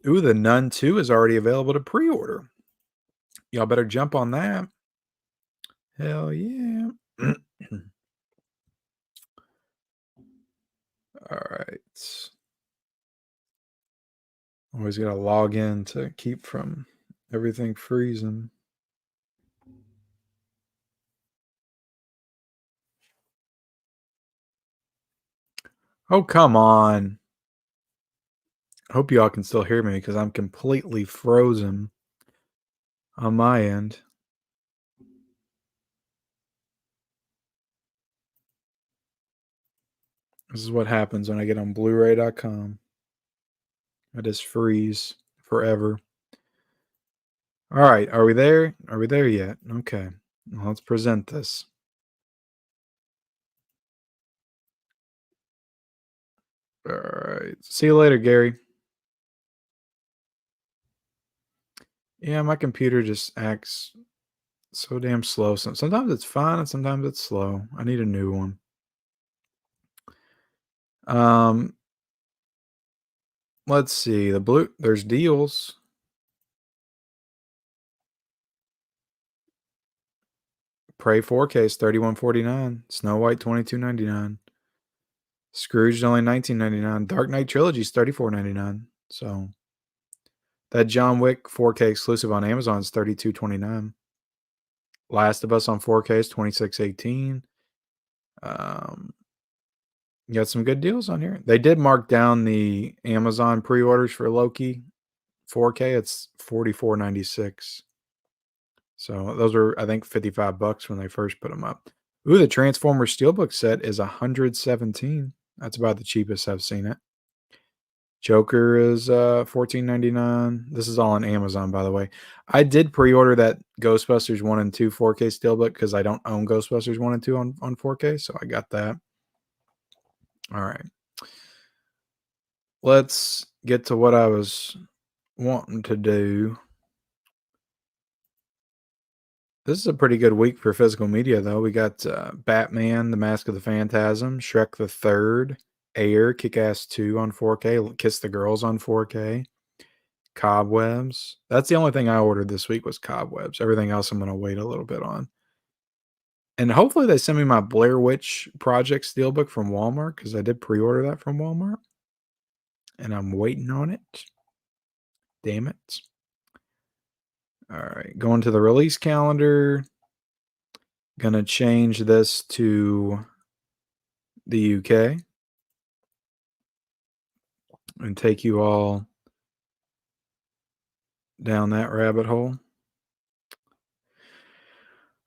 Ooh, The Nun 2 is already available to pre-order. Y'all better jump on that. Hell yeah. All right. Always got to log in to keep from everything freezing. Oh, come on. I hope y'all can still hear me because I'm completely frozen on my end. This is what happens when I get on Blu-ray.com. I just freeze forever. All right, are we there? Are we there yet? Okay, well, let's present this. All right, see you later, Gary. Yeah, my computer just acts so damn slow. Sometimes it's fine and sometimes it's slow. I need a new one. Let's see. There's deals. Prey 4K is $31.49. Snow White $22.99. Scrooge is only $19.99. Dark Knight Trilogy is $34.99. So that John Wick 4K exclusive on Amazon is $32.29. Last of Us on 4K is $26.18. You got some good deals on here. They did mark down the Amazon pre-orders for Loki 4K. It's $44.96. So those were, I think, $55 when they first put them up. Ooh, the Transformers Steelbook set is $117. That's about the cheapest I've seen it. Joker is $14.99. This is all on Amazon, by the way. I did pre-order that Ghostbusters 1 and 2 4K Steelbook because I don't own Ghostbusters 1 and 2 on 4K, so I got that. All right. Let's get to what I was wanting to do. This is a pretty good week for physical media, though. We got Batman, The Mask of the Phantasm, Shrek the Third, Air, Kick-Ass 2 on 4K, Kiss the Girls on 4K, Cobwebs. That's the only thing I ordered this week was Cobwebs. Everything else I'm going to wait a little bit on. And hopefully they send me my Blair Witch Project Steelbook from Walmart because I did pre-order that from Walmart. And I'm waiting on it. Damn it. All right, going to the release calendar. Gonna change this to the UK and take you all down that rabbit hole.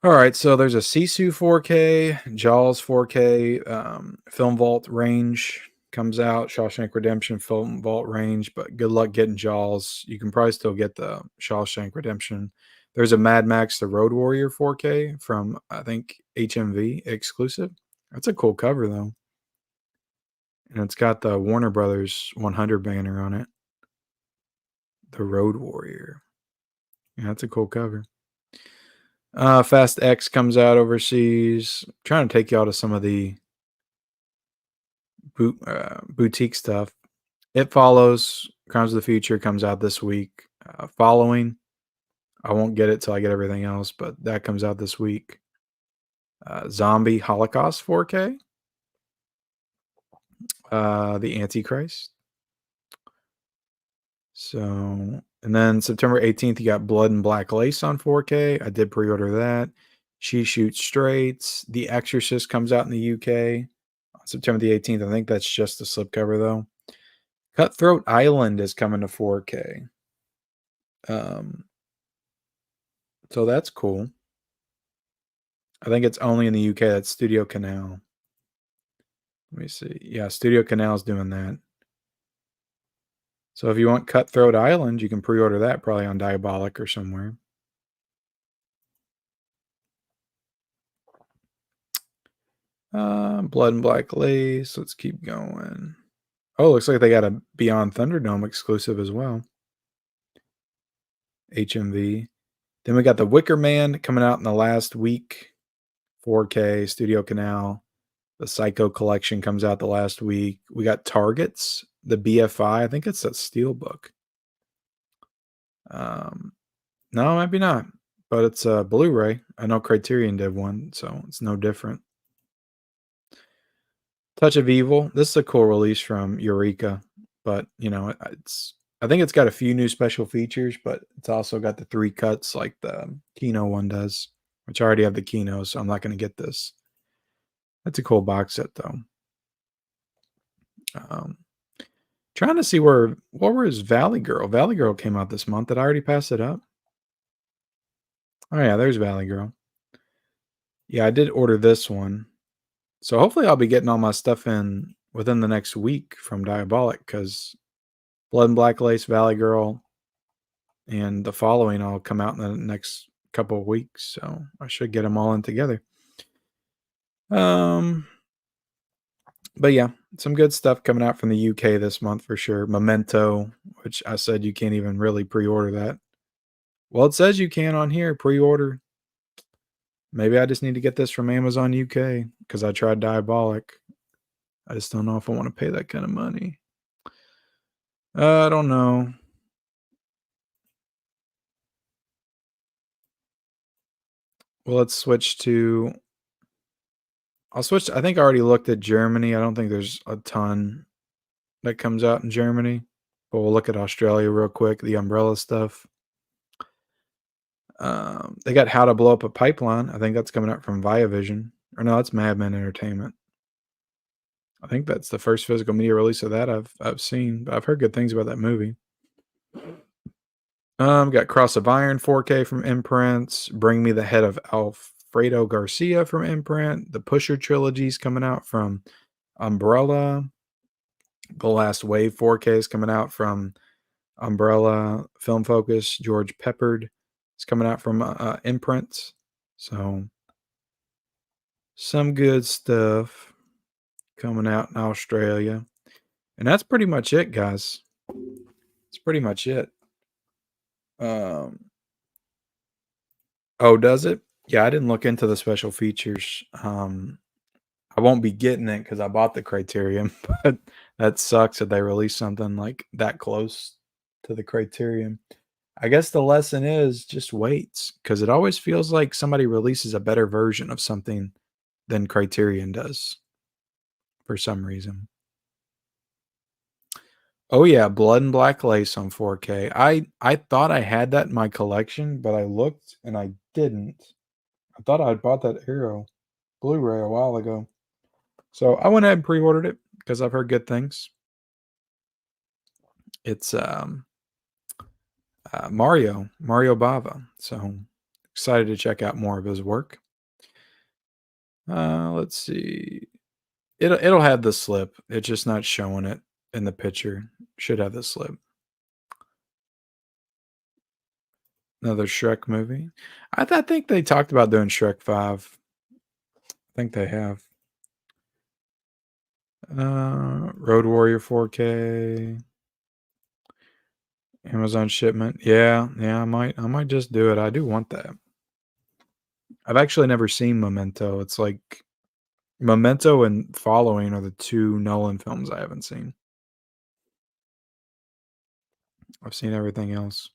All right, so there's a Sisu 4K, Jaws 4K, Film Vault Range comes out, Shawshank Redemption Film Vault Range, but good luck getting Jaws. You can probably still get the Shawshank Redemption. There's a Mad Max The Road Warrior 4K from, I think, HMV exclusive. That's a cool cover, though. And it's got the Warner Brothers 100 banner on it. The Road Warrior. Yeah, that's a cool cover. Fast X comes out overseas. I'm trying to take y'all to some of the boutique stuff. It Follows, Crimes of the Future comes out this week. Following, I won't get it till I get everything else, but that comes out this week. Zombie Holocaust 4K. The Antichrist. So, and then September 18th, you got Blood and Black Lace on 4K. I did pre-order that. She Shoots Straights. The Exorcist comes out in the UK on September the 18th. I think that's just the slipcover though. Cutthroat Island is coming to 4K. So that's cool. I think it's only in the UK. That's Studio Canal. Let me see. Yeah, Studio Canal's doing that. So if you want Cutthroat Island, you can pre-order that probably on Diabolic or somewhere. Blood and Black Lace. Let's keep going. Oh, looks like they got a Beyond Thunderdome exclusive as well. HMV. Then we got The Wicker Man coming out in the last week. 4K, Studio Canal. The Psycho Collection comes out the last week. We got Targets, the BFI. I think it's that Steelbook. No, maybe not. But it's a Blu-ray. I know Criterion did one, so it's no different. Touch of Evil. This is a cool release from Eureka, but I think it's got a few new special features, but it's also got the 3 cuts like the Kino one does, which I already have the Kino, so I'm not going to get this. That's a cool box set though. Trying to see where is Valley Girl? Valley Girl came out this month. Did I already pass it up? Oh yeah, there's Valley Girl. Yeah, I did order this one. So hopefully I'll be getting all my stuff in within the next week from Diabolic, because Blood and Black Lace, Valley Girl, and the following all come out in the next couple of weeks. So I should get them all in together. But yeah, some good stuff coming out from the UK this month for sure. Memento, which I said you can't even really pre-order that. Well, it says you can on here, pre-order. Maybe I just need to get this from Amazon UK because I tried Diabolic. I just don't know if I want to pay that kind of money. I don't know. Well, let's switch to... I think I already looked at Germany. I don't think there's a ton that comes out in Germany. But we'll look at Australia real quick, the Umbrella stuff. They got How to Blow Up a Pipeline. I think that's coming out from Viavision. Or no, that's Madman Entertainment. I think that's the first physical media release of that I've seen. But I've heard good things about that movie. Got Cross of Iron 4K from Imprints. Bring Me the Head of Alfredo Garcia from Imprint. The Pusher trilogy's coming out from Umbrella. The Last Wave 4K is coming out from Umbrella. Film Focus, George Peppard is coming out from Imprint. So some good stuff coming out in Australia. And that's pretty much it, guys. That's pretty much it. Oh, does it? Yeah, I didn't look into the special features. I won't be getting it because I bought the Criterion, but that sucks that they released something like that close to the Criterion. I guess the lesson is just wait, because it always feels like somebody releases a better version of something than Criterion does for some reason. Oh yeah, Blood and Black Lace on 4K. I thought I had that in my collection, but I looked and I didn't. I thought I had bought that Arrow Blu-ray a while ago. So I went ahead and pre-ordered it because I've heard good things. It's Mario Bava. So excited to check out more of his work. Let's see. It'll have the slip. It's just not showing it in the picture. Should have the slip. Another Shrek movie. I think they talked about doing Shrek 5. I think they have. Road Warrior 4K. Amazon shipment. Yeah, I might just do it. I do want that. I've actually never seen Memento. It's like Memento and Following are the 2 Nolan films I haven't seen. I've seen everything else.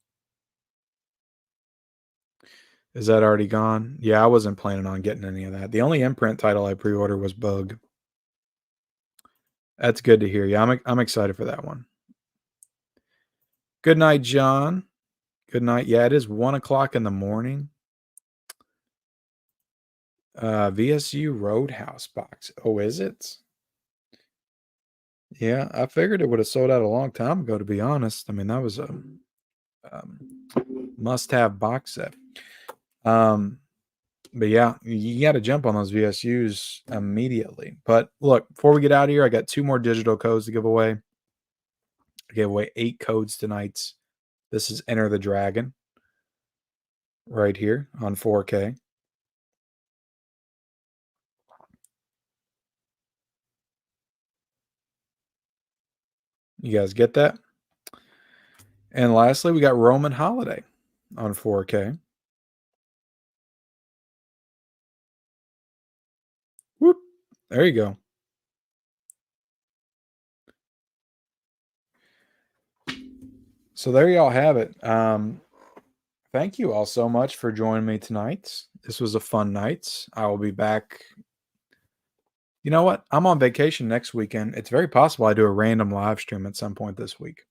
Is that already gone? Yeah, I wasn't planning on getting any of that. The only Imprint title I pre-ordered was Bug. That's good to hear. Yeah, I'm excited for that one. Good night, John. Good night. Yeah, it is 1:00 in the morning. VSU Roadhouse box. Oh, is it? Yeah, I figured it would have sold out a long time ago, to be honest. I mean, that was a um, must-have box set. But yeah, you got to jump on those VSUs immediately. But look, before we get out of here, I got 2 more digital codes to give away. I gave away 8 codes tonight. This is Enter the Dragon right here on 4K. You guys get that? And lastly, we got Roman Holiday on 4K. Whoop. There you go. So there y'all have it. Thank you all so much for joining me tonight. This was a fun night. I will be back. You know what? I'm on vacation next weekend. It's very possible I do a random live stream at some point this week.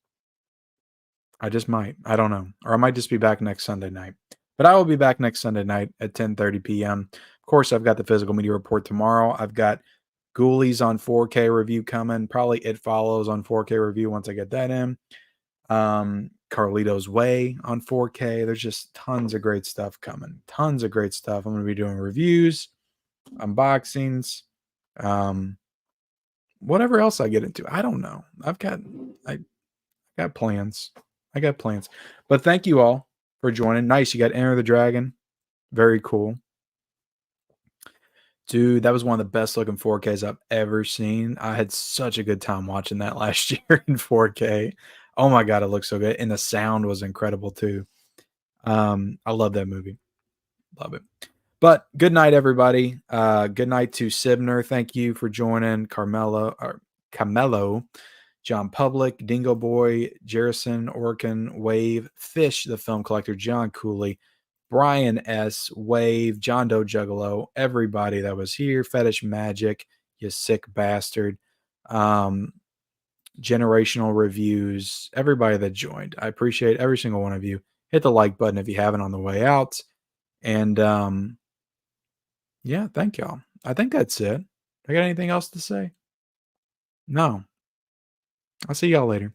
I just might. I don't know. Or I might just be back next Sunday night. But I will be back next Sunday night at 10:30 p.m. Of course, I've got the physical media report tomorrow. I've got Ghoulies on 4K review coming. Probably It Follows on 4K review once I get that in. Carlito's Way on 4K. There's just tons of great stuff coming. Tons of great stuff. I'm going to be doing reviews, unboxings, whatever else I get into. I don't know. I got plans. I got plans. But thank you all for joining. Nice. You got Enter the Dragon. Very cool. Dude, that was one of the best looking 4Ks I've ever seen. I had such a good time watching that last year in 4K. Oh my God, it looks so good. And the sound was incredible too. I love that movie. Love it. But good night, everybody. Good night to Sibner. Thank you for joining. Carmelo, John Public, Dingo Boy, Jerison, Orkin, Wave, Fish, the film collector, John Cooley, Brian S., Wave, John Doe Juggalo, everybody that was here, Fetish Magic, you sick bastard, Generational Reviews, everybody that joined. I appreciate every single one of you. Hit the like button if you haven't on the way out. And yeah, thank y'all. I think that's it. I got anything else to say? No. I'll see y'all later.